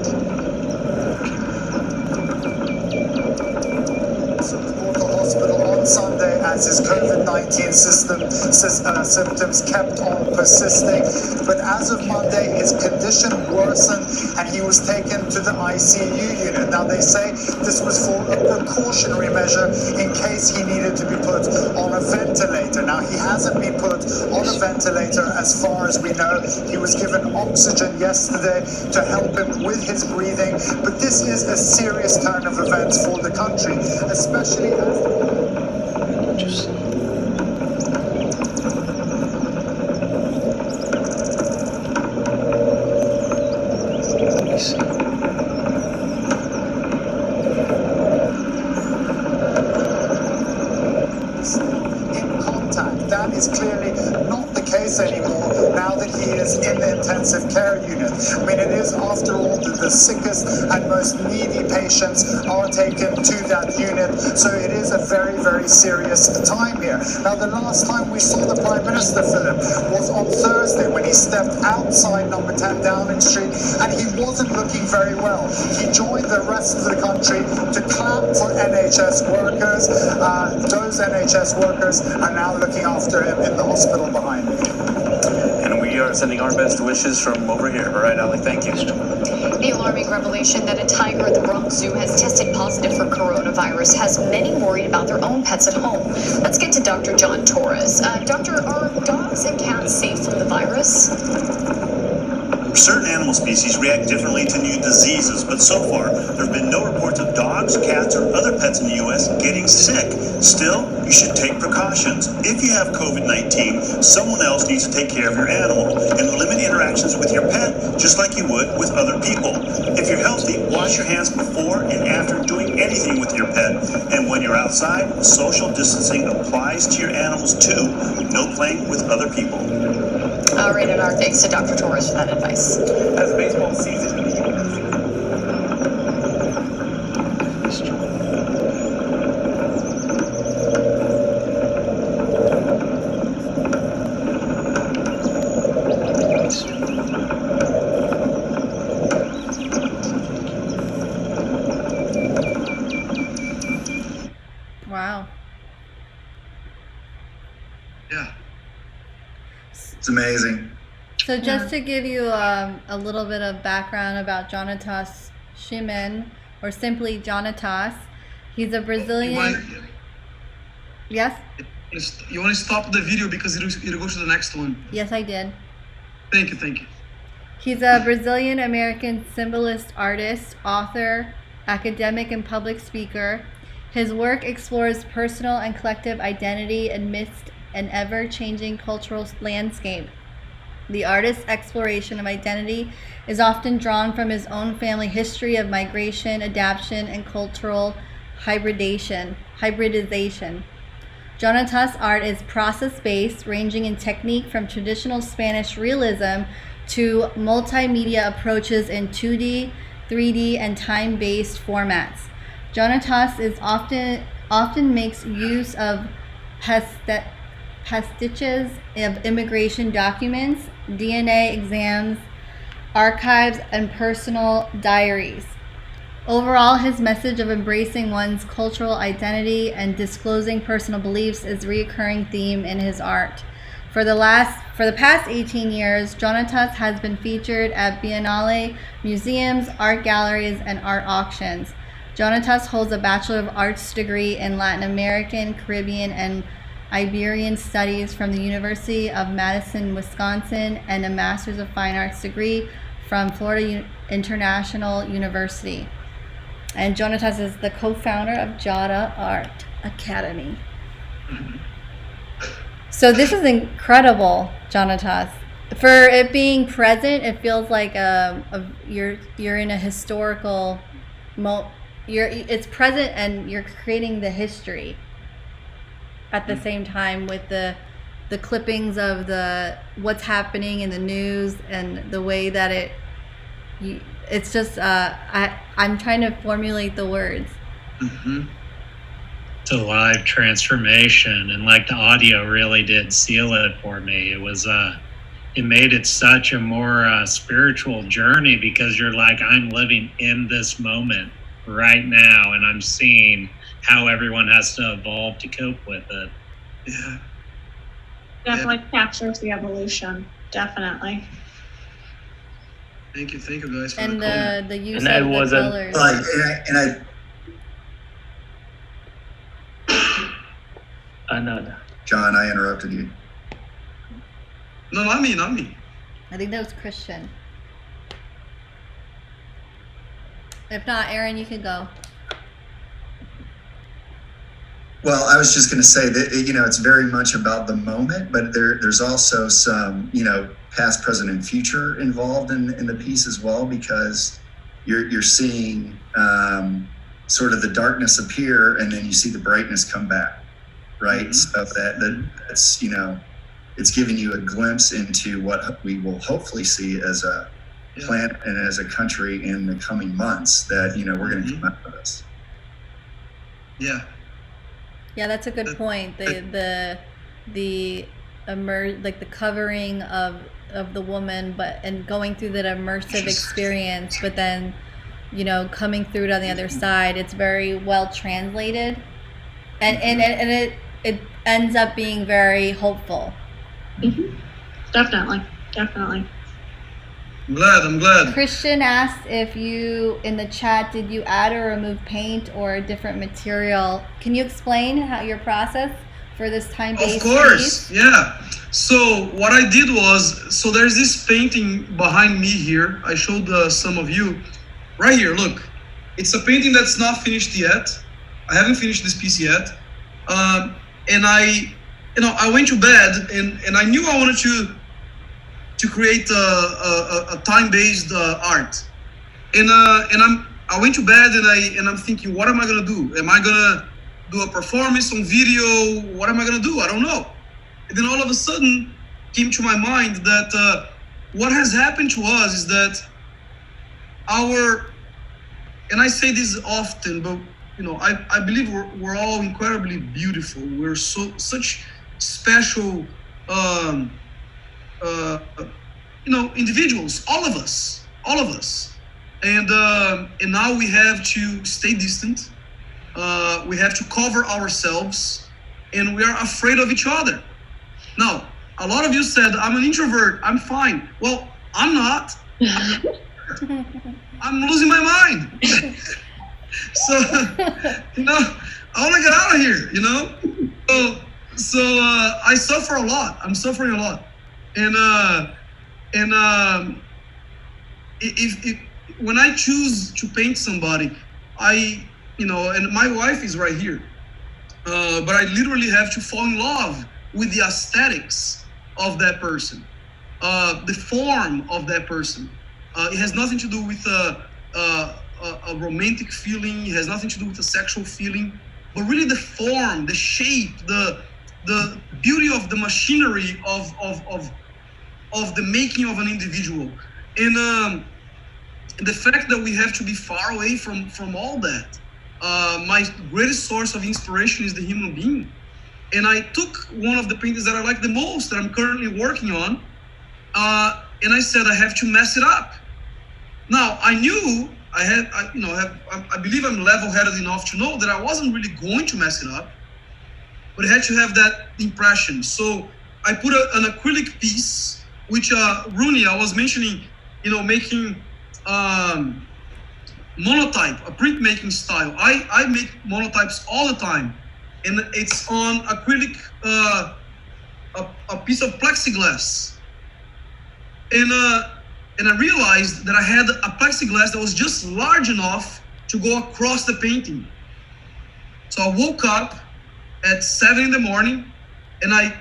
Hospital on Sunday as his COVID-19 symptoms kept on persisting. But as of Monday, his condition worsened and he was taken to the ICU unit. Now, they say this was for a precautionary measure in case he needed to be put on a ventilator. Now, he hasn't been put on a ventilator as far as we know. He was given oxygen yesterday to help him with his breathing. But this is a serious turn of events for the country, especially as... That is clearly not the case anymore now that he is in the intensive care unit. I mean, it is, after all, the sickest and most needy patients are taken to that unit. So it is a very, very serious time here. Now, the last time we saw the Prime Minister, Philip, was on Thursday when he stepped outside number 10 Downing Street, and he wasn't looking very well. He joined the rest of the country to clap for NHS workers. Those NHS workers are now looking after him in the hospital behind me. And we are sending our best wishes from over here. All right, Ali, thank you. The alarming revelation that a tiger at the Bronx Zoo has tested positive for coronavirus has many worried about their own pets at home. Let's get to Dr. John Torres. Doctor, are dogs and cats safe from the virus? Certain animal species react differently to new diseases, but so far there have been no reports of dogs, cats, or other pets in the U.S. getting sick. Still, you should take precautions. If you have COVID-19, someone else needs to take care of your animal and limit interactions with your pet, just like you would with other people. If you're healthy, wash your hands before and after doing anything with your pet. And when you're outside, social distancing applies to your animals too. No playing with other people. All right, and our thanks to Dr. Torres for that advice. As baseball season in the U.S. Wow. Yeah. It's amazing. So just to give you a little bit of background about Jonatas Shimen, or simply Jonatas, he's a Brazilian. Yes? You want to stop the video because it'll go to the next one. Yes, I did. Thank you, thank you. He's a Brazilian-American symbolist artist, author, academic, and public speaker. His work explores personal and collective identity amidst an ever-changing cultural landscape. The artist's exploration of identity is often drawn from his own family history of migration, adaptation, and cultural hybridization. Jonatas' art is process-based, ranging in technique from traditional Spanish realism to multimedia approaches in 2D, 3D, and time-based formats. Jonatas is often makes use of pastiches of immigration documents, DNA exams, archives, and personal diaries. Overall, his message of embracing one's cultural identity and disclosing personal beliefs is a recurring theme in his art. For the past 18 years, Jonatas has been featured at Biennale, museums, art galleries, and art auctions. Jonatas holds a Bachelor of Arts degree in Latin American, Caribbean, and Iberian Studies from the University of Madison, Wisconsin, and a Master's of Fine Arts degree from Florida International University. And Jonatas is the co-founder of Jada Art Academy. So this is incredible, Jonatas. For it being present, it feels like you're in a historical it's present and you're creating the history at the same time with the clippings of what's happening in the news and the way that it's just I'm trying to formulate the words. Mm-hmm. It's a live transformation, and like the audio really did seal it for me. It made it such a more spiritual journey, because you're like, I'm living in this moment right now, and I'm seeing how everyone has to evolve to cope with it. Yeah. Definitely captures the evolution. Definitely. Thank you guys for And the comment. the use And I of the wasn't- colors. Right, and I, No. John, I interrupted you. No, not me. I think that was Christian. If not, Aaron, you can go. Well, I was just going to say that, it's very much about the moment, but there's also some, past, present, and future involved in the piece as well, because you're seeing sort of the darkness appear, and then you see the brightness come back, right? Mm-hmm. So that's, it's giving you a glimpse into what we will hopefully see as a planet and as a country in the coming months that, we're going to come out of this. Yeah. Yeah, that's a good point. The covering of the woman, and going through that immersive experience, but then, coming through it on the other side. It's very well translated, and it ends up being very hopeful. Mm-hmm. Definitely. I'm glad. Christian asked if you, in the chat, did you add or remove paint or a different material? Can you explain your process for this time-based Of course, piece? yeah. So what I did was, there's this painting behind me here. I showed some of you. Right here, look. It's a painting that's not finished yet. I haven't finished this piece yet. And I went to bed and I knew I wanted to create a time-based art, and I went to bed and I'm thinking, what am I gonna do? Am I gonna do a performance on video? What am I gonna do? I don't know. And then all of a sudden came to my mind that what has happened to us is that and I say this often, but I believe we're all incredibly beautiful. We're such special individuals, all of us, and now we have to stay distant. We have to cover ourselves, and we are afraid of each other. Now, a lot of you said, I'm an introvert, I'm fine. Well, I'm not. I'm losing my mind. So, I want to get out of here, So I suffer a lot. I'm suffering a lot. And when I choose to paint somebody, and my wife is right here, but I literally have to fall in love with the aesthetics of that person, the form of that person. It has nothing to do with a romantic feeling. It has nothing to do with a sexual feeling, but really the form, the shape, the beauty of the machinery of the making of an individual, and the fact that we have to be far away from all that. My greatest source of inspiration is the human being, and I took one of the paintings that I like the most, that I'm currently working on, and I said I have to mess it up. Now I knew I believe I'm level-headed enough to know that I wasn't really going to mess it up, but I had to have that impression. So I put an acrylic piece, which Rooney, I was mentioning, making monotype, a printmaking style. I make monotypes all the time, and it's on acrylic, a piece of plexiglass. And I realized that I had a plexiglass that was just large enough to go across the painting. So I woke up at 7 in the morning, and I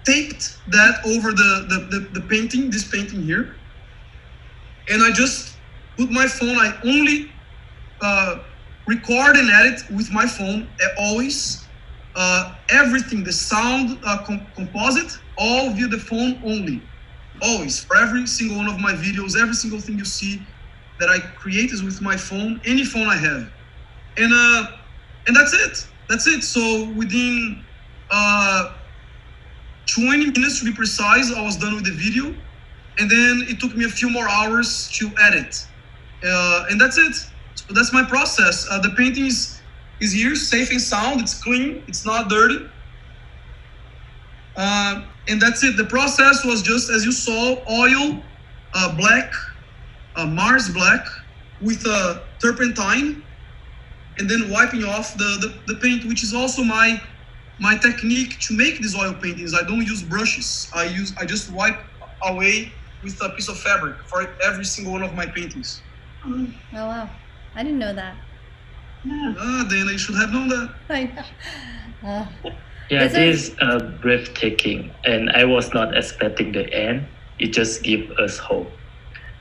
taped that over the painting, this painting here. And I just put my phone, I only record and edit with my phone, always. Everything, the sound, composite, all via the phone only. Always, for every single one of my videos, every single thing you see that I create is with my phone, any phone I have. And that's it. So within 20 minutes to be precise, I was done with the video. And then it took me a few more hours to edit. And that's it. So that's my process. The painting is here, safe and sound, it's clean, it's not dirty. And that's it. The process was just, as you saw, oil, black, Mars black, with turpentine, and then wiping off the paint, which is also my technique to make these oil paintings. I don't use brushes. I just wipe away with a piece of fabric for every single one of my paintings. Oh wow, I didn't know that. Then I should have known that. I know. Yeah, this is breathtaking, and I was not expecting the end. It just gives us hope.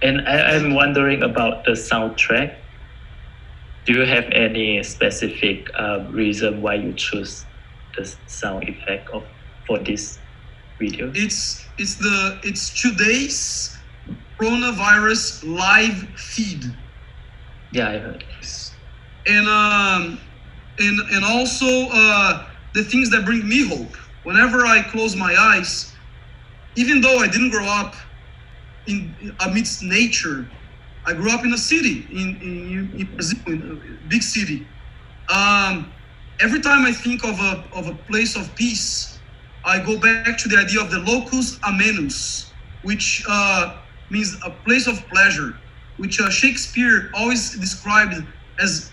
And I'm wondering about the soundtrack. Do you have any specific reason why you choose the sound effect for this video? It's today's coronavirus live feed. Yeah, I heard. And also the things that bring me hope. Whenever I close my eyes, even though I didn't grow up amidst nature, I grew up in a city, in Brazil, in a big city. Every time I think of a place of peace, I go back to the idea of the locus amenus, which means a place of pleasure, which Shakespeare always described as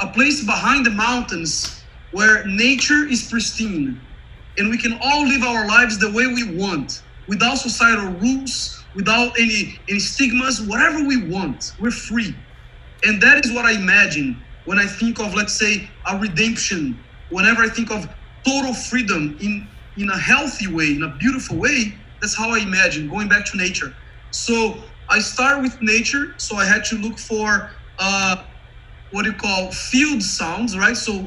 a place behind the mountains where nature is pristine and we can all live our lives the way we want, without societal rules, without any stigmas, whatever we want. We're free. And that is what I imagine when I think of, let's say, a redemption. Whenever I think of total freedom in a healthy way, in a beautiful way, that's how I imagine going back to nature. So I start with nature, so I had to look for what you call field sounds, right? So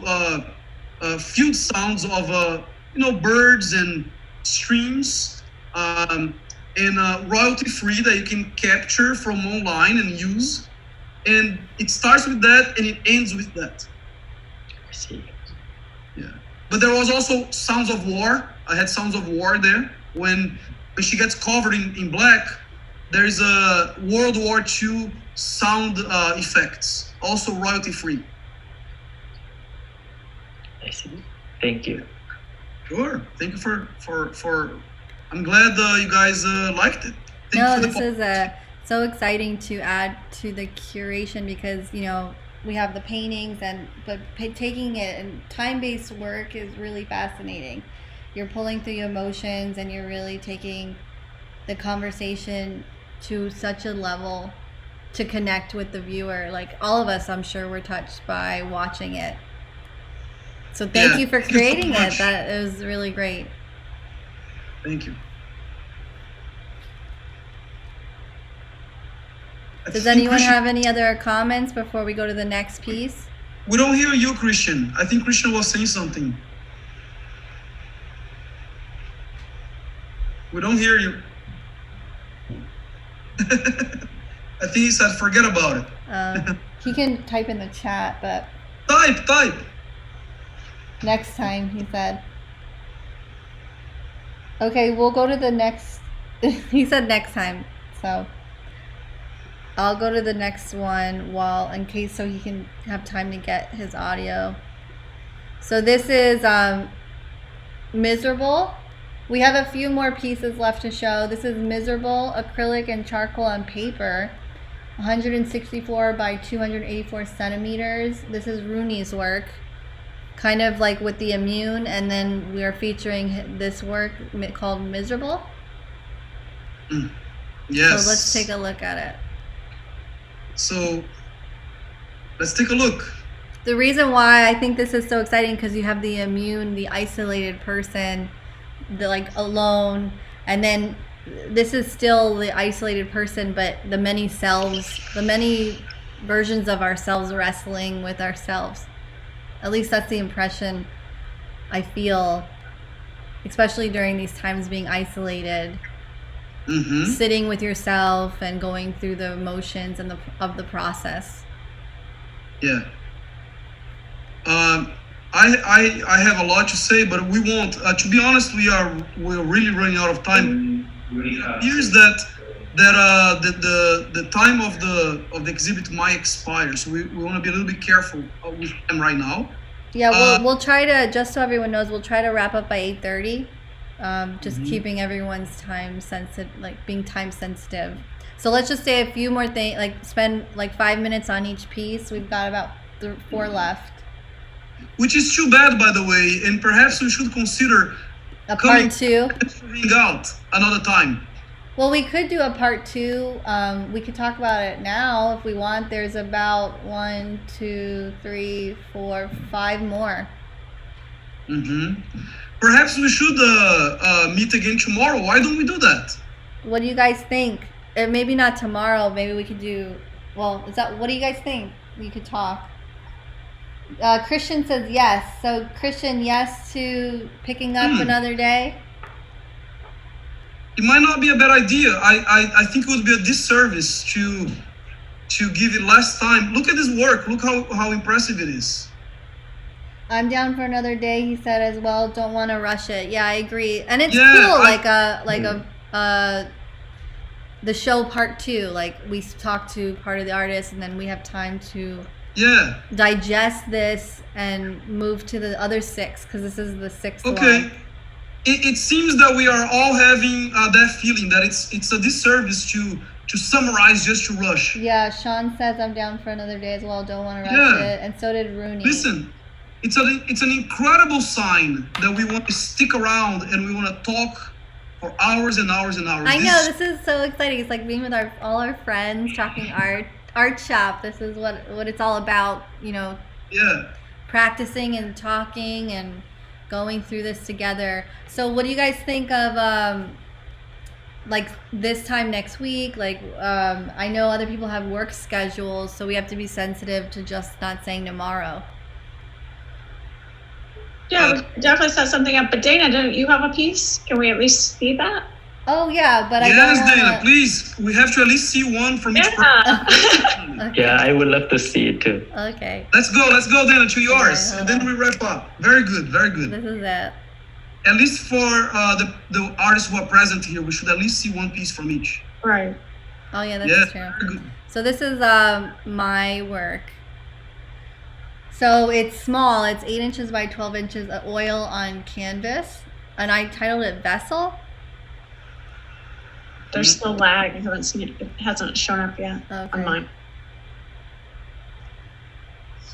field sounds of birds and streams, and royalty free that you can capture from online and use. And it starts with that and it ends with that. I see. Yeah. But there was also sounds of war. I had sounds of war there. When she gets covered in black, there's a World War II sound effects, also royalty free. I see. Thank you. Sure. Thank you for I'm glad you guys liked it. This is so exciting to add to the curation because, we have the paintings but taking it and time-based work is really fascinating. You're pulling through your emotions and you're really taking the conversation to such a level to connect with the viewer. Like all of us, I'm sure, were touched by watching it. So thank you for creating it. That was really great. Thank you. Does anyone have any other comments before we go to the next piece? We don't hear you, Christian. I think Christian was saying something. We don't hear you. I think he said forget about it. He can type in the chat, but... Type! Next time, he said. Okay, we'll go to the next... He said next time, so... I'll go to the next one in case so he can have time to get his audio. So this is Miserable. We have a few more pieces left to show. This is Miserable, acrylic and charcoal on paper, 164 by 284 centimeters. This is Rooney's work, kind of like with the Immune, and then we are featuring this work called Miserable. Yes. So let's take a look at it. So let's take a look. The reason why I think this is so exciting because you have the Immune, the isolated person, the alone, and then this is still the isolated person, but the many selves, the many versions of ourselves wrestling with ourselves. At least that's the impression I feel, especially during these times being isolated. Mm-hmm. Sitting with yourself and going through the emotions and of the process. Yeah. I have a lot to say, but we won't. To be honest, we're really running out of time. It appears that the time of the exhibit might expire, so we want to be a little bit careful with them right now. Yeah, we'll try to, just so everyone knows, we'll try to wrap up by 8:30. Just keeping everyone's time sensitive, like being time sensitive. So let's just say a few more things, like spend like 5 minutes on each piece. We've got about 4 left. Which is too bad, by the way, and perhaps we should consider a part 2. Hang out another time. Well, we could do a part 2. We could talk about it now if we want. There's about 1, 2, 3, 4, 5 more. Perhaps we should meet again tomorrow. Why don't we do that? What do you guys think? Maybe not tomorrow. Maybe we could do. Well, what do you guys think? We could talk. Christian says yes. So Christian, yes to picking up another day. It might not be a bad idea. I think it would be a disservice to give it less time. Look at this work. Look how impressive it is. I'm down for another day, he said as well. Don't want to rush it. Yeah, I agree. And it's cool, the show part 2. Like we talk to part of the artist, and then we have time to digest this and move to the other 6, because this is the 6th one. It seems that we are all having that feeling that it's a disservice to summarize just to rush. Yeah, Sean says I'm down for another day as well. Don't want to rush it, and so did Rooney. Listen, it's an incredible sign that we want to stick around and we want to talk for hours and hours and hours. I know, this is so exciting. It's like being with all our friends, talking art shop. This is what it's all about, you know. Yeah. Practicing and talking and going through this together. So what do you guys think of like this time next week? Like I know other people have work schedules, so we have to be sensitive to just not saying tomorrow. Yeah, we definitely set something up. But Dana, don't you have a piece? Can we at least see that? Oh yeah, but yes, Dana, please. We have to at least see one from each person. Okay. Yeah, I would love to see it too. Okay. Let's go, Dana, to yours, and then we wrap up. Very good, very good. This is it. At least for the artists who are present here, we should at least see one piece from each. Right. Oh yeah, that's true. Very good. So this is my work. So it's small. It's 8 inches by 12 inches of oil on canvas, and I titled it Vessel. There's still lag. I haven't seen it. It hasn't shown up yet on mine.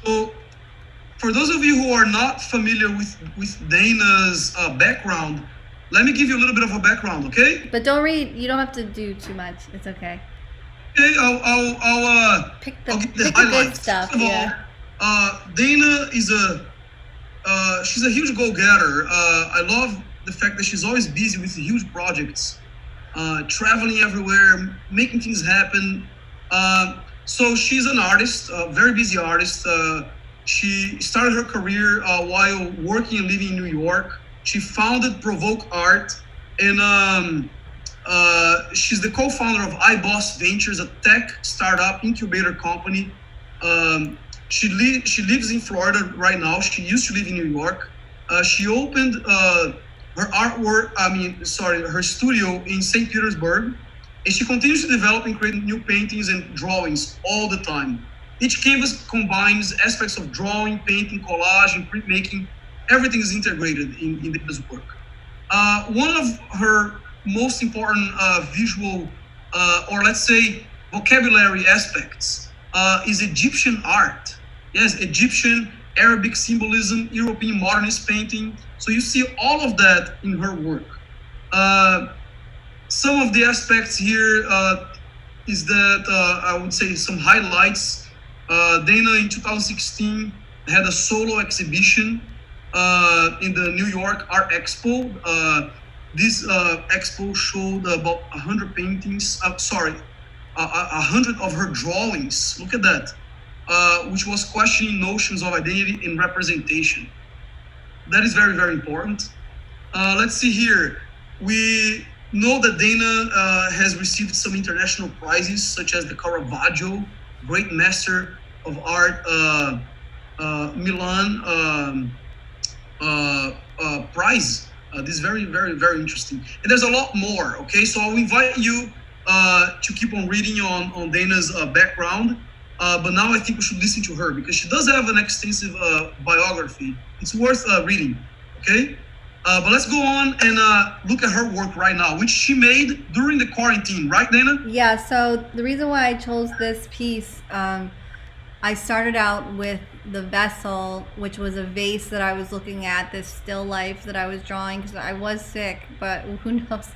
So, for those of you who are not familiar with Dana's background, let me give you a little bit of a background, okay? But don't read. You don't have to do too much. It's okay. Okay, I'll pick the highlights. Good stuff. First of all, Dana is she's a huge go-getter. I love the fact that she's always busy with huge projects, traveling everywhere, making things happen. So she's an artist, a very busy artist. She started her career while working and living in New York. She founded PROVOKE-ART, and she's the co-founder of iBoss Ventures, a tech startup incubator company. She lives in Florida right now. She used to live in New York. She opened her studio in St. Petersburg, and she continues to develop and create new paintings and drawings all the time. Each canvas combines aspects of drawing, painting, collage, and printmaking. Everything is integrated in this work. One of her most important visual, or let's say vocabulary aspects, is Egyptian art. Yes, Egyptian, Arabic symbolism, European modernist painting. So you see all of that in her work. Some of the aspects here is that I would say some highlights. Dana in 2016 had a solo exhibition in the New York Art Expo. This expo showed about 100 paintings, 100 of her drawings. Look at that. Which was questioning notions of identity and representation. That is very, very important. Let's see here. We know that Dana has received some international prizes, such as the Caravaggio Great Master of Art Milan prize. This is very, very, very interesting. And there's a lot more, okay? So I'll invite you to keep on reading on Dana's background. But now I think we should listen to her because she does have an extensive biography. It's worth reading, okay? But let's go on and look at her work right now, which she made during the quarantine, right, Dana? Yeah, so the reason why I chose this piece, I started out with the vessel, which was a vase that I was looking at, this still life that I was drawing, because I was sick, but who knows,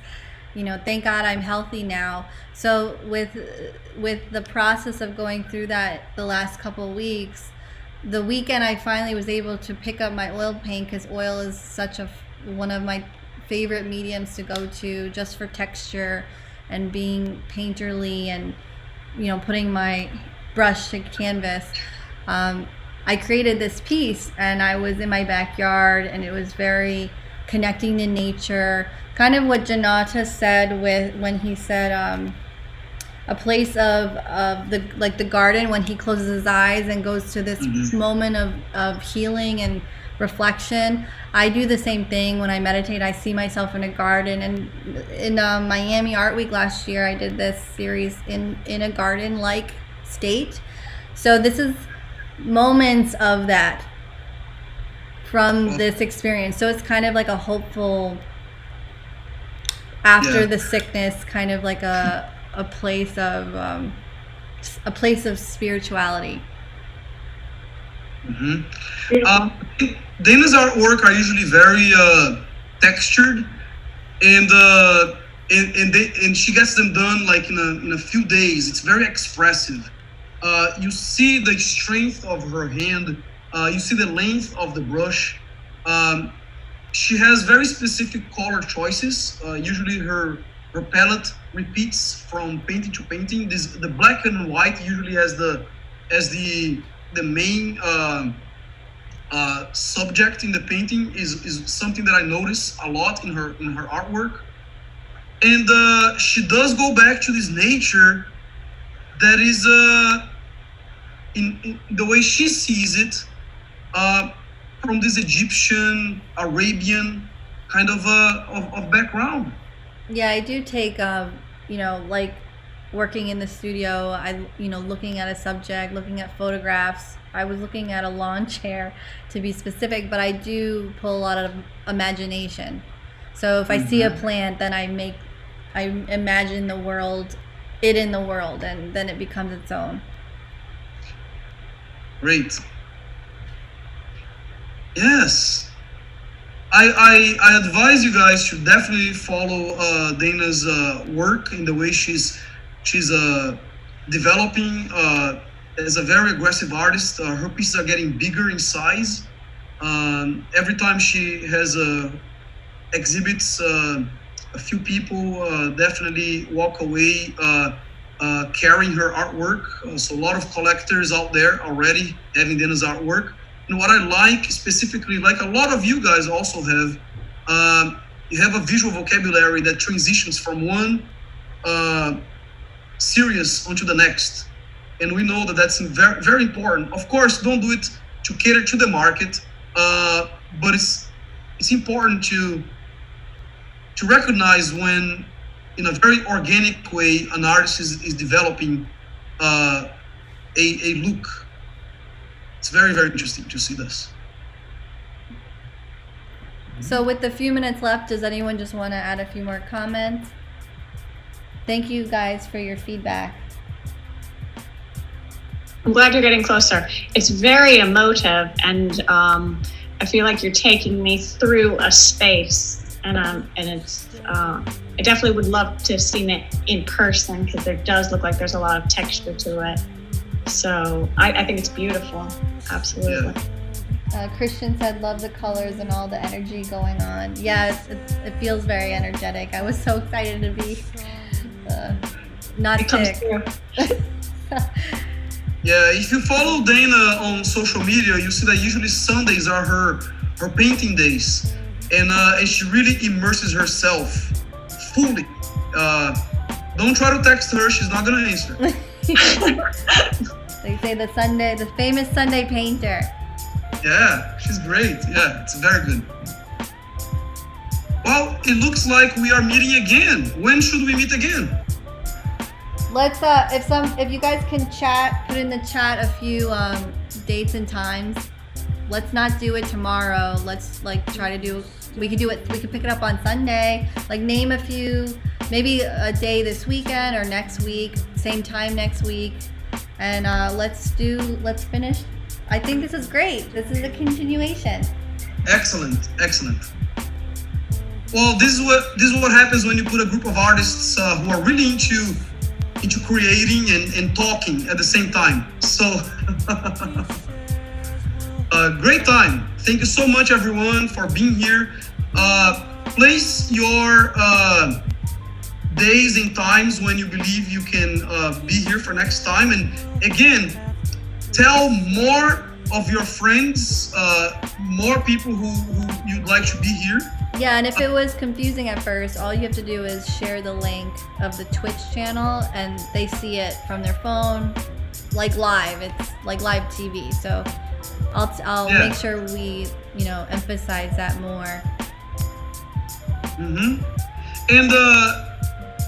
thank God I'm healthy now. So with the process of going through that the last couple of weeks, the weekend I finally was able to pick up my oil paint, because oil is such one of my favorite mediums to go to just for texture and being painterly and putting my brush to canvas. I created this piece and I was in my backyard, and it was very connecting to nature, kind of what Jonatas said when he said a place of the garden, when he closes his eyes and goes to this moment of healing and reflection. I do the same thing when I meditate. I see myself in a garden, and in Miami Art Week last year I did this series in a garden like state. So this is moments of that from this experience. So it's kind of like a hopeful after the sickness, kind of like a place of spirituality. Dana's artwork are usually very textured, and she gets them done like in a few days. It's very expressive. You see the strength of her hand. You see the length of the brush. She has very specific color choices. Usually her palette repeats from painting to painting. The black and white usually has the main subject in the painting is something that I notice a lot in her artwork. And she does go back to this nature that is in the way she sees it, from this Egyptian, Arabian kind of background. Yeah, I do take like working in the studio, looking at a subject, looking at photographs. I was looking at a lawn chair to be specific, but I do pull a lot of imagination. So if I see a plant, then I imagine the world, and then it becomes its own. Great. Yes. I advise you guys to definitely follow Dana's work in the way she's developing as a very aggressive artist. Her pieces are getting bigger in size. Every time she has exhibits, a few people definitely walk away carrying her artwork. So a lot of collectors out there already having Dana's artwork. And what I like specifically, like a lot of you guys also have, you have a visual vocabulary that transitions from one series onto the next. And we know that that's very, very important. Of course, don't do it to cater to the market, but it's important to recognize when, in a very organic way, an artist is developing a look. It's very, very interesting to see this. So with the few minutes left, does anyone just want to add a few more comments? Thank you guys for your feedback. I'm glad you're getting closer. It's very emotive, and I feel like you're taking me through a space, and it's. I definitely would love to have seen it in person, because there does look like there's a lot of texture to it. So I think it's beautiful. Absolutely. Christian said, love the colors and all the energy going on. Yeah, it feels very energetic. I was so excited to be not sick. Yeah, if you follow Dana on social media, you see that usually Sundays are her painting days. And she really immerses herself fully. Don't try to text her, she's not gonna answer. They say the famous Sunday painter. Yeah, she's great. Yeah, it's very good. Well, it looks like we are meeting again. When should we meet again? Let's if you guys can put in the chat a few dates and times. Let's not do it tomorrow. Let's try to do We could do it. We could pick it up on Sunday. Like name a few, maybe a day this weekend or next week, same time next week, and let's finish. I think this is great. This is a continuation. Excellent. Well, this is what happens when you put a group of artists who are really into creating and talking at the same time. So great time. Thank you so much, everyone, for being here. Place your days and times when you believe you can be here for next time. And again, tell more of your friends, more people who you'd like to be here. Yeah, and if it was confusing at first, all you have to do is share the link of the Twitch channel and they see it from their phone, like live. It's like live TV. So I'll make sure we, emphasize that more. And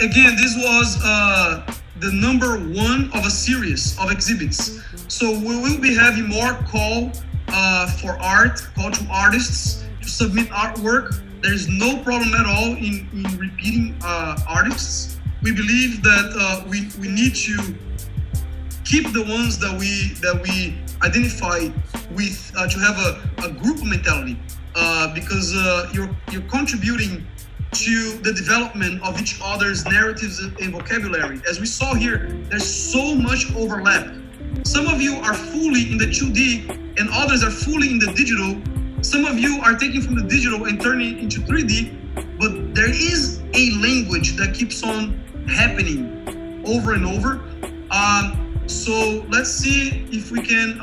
again, this was the number 1 of a series of exhibits. So we will be having more call to artists to submit artwork. There's no problem at all in repeating artists. We believe that we need to keep the ones that we identify with to have a group mentality because you're contributing to the development of each other's narratives and vocabulary. As we saw here, there's so much overlap. Some of you are fully in the 2D and others are fully in the digital. Some of you are taking from the digital and turning it into 3D, but there is a language that keeps on happening over and over. So let's see if we can,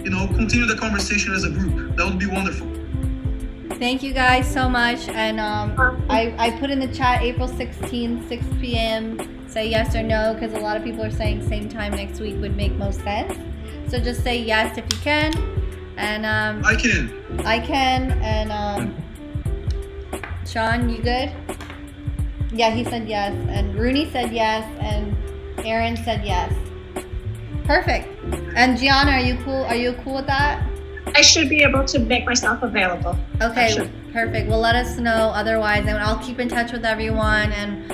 continue the conversation as a group. That would be wonderful. Thank you guys so much. And I put in the chat April 16th, 6 p.m. Say yes or no, because a lot of people are saying same time next week would make most sense. So just say yes if you can. And I can. And Sean, you good? Yeah, he said yes. And Rooney said yes. And Aaron said yes. Perfect. And Gianna, are you cool? Are you cool with that? I should be able to make myself available. Okay, perfect. Well, let us know otherwise, and I'll keep in touch with everyone, and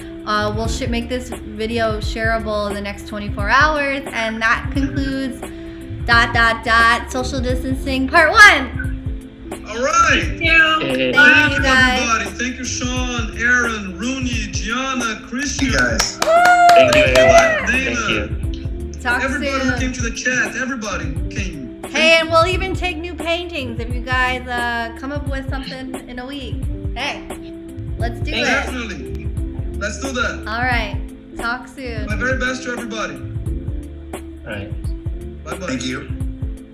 we'll make this video shareable in the next 24 hours. And that concludes ... social distancing part 1. All right. Thank you. Thank you guys. Everybody. Thank you, Sean, Aaron, Rooney, Gianna, Christian. You guys. Thank you, everyone. Dana. Thank you. Talk Everybody soon. who came to the chat, everybody came. Hey, and we'll even take new paintings if you guys come up with something in a week. Hey, let's do it. Definitely. Let's do that. All right. Talk soon. My very best to everybody. All right. Bye-bye. Thank you.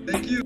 Thank you.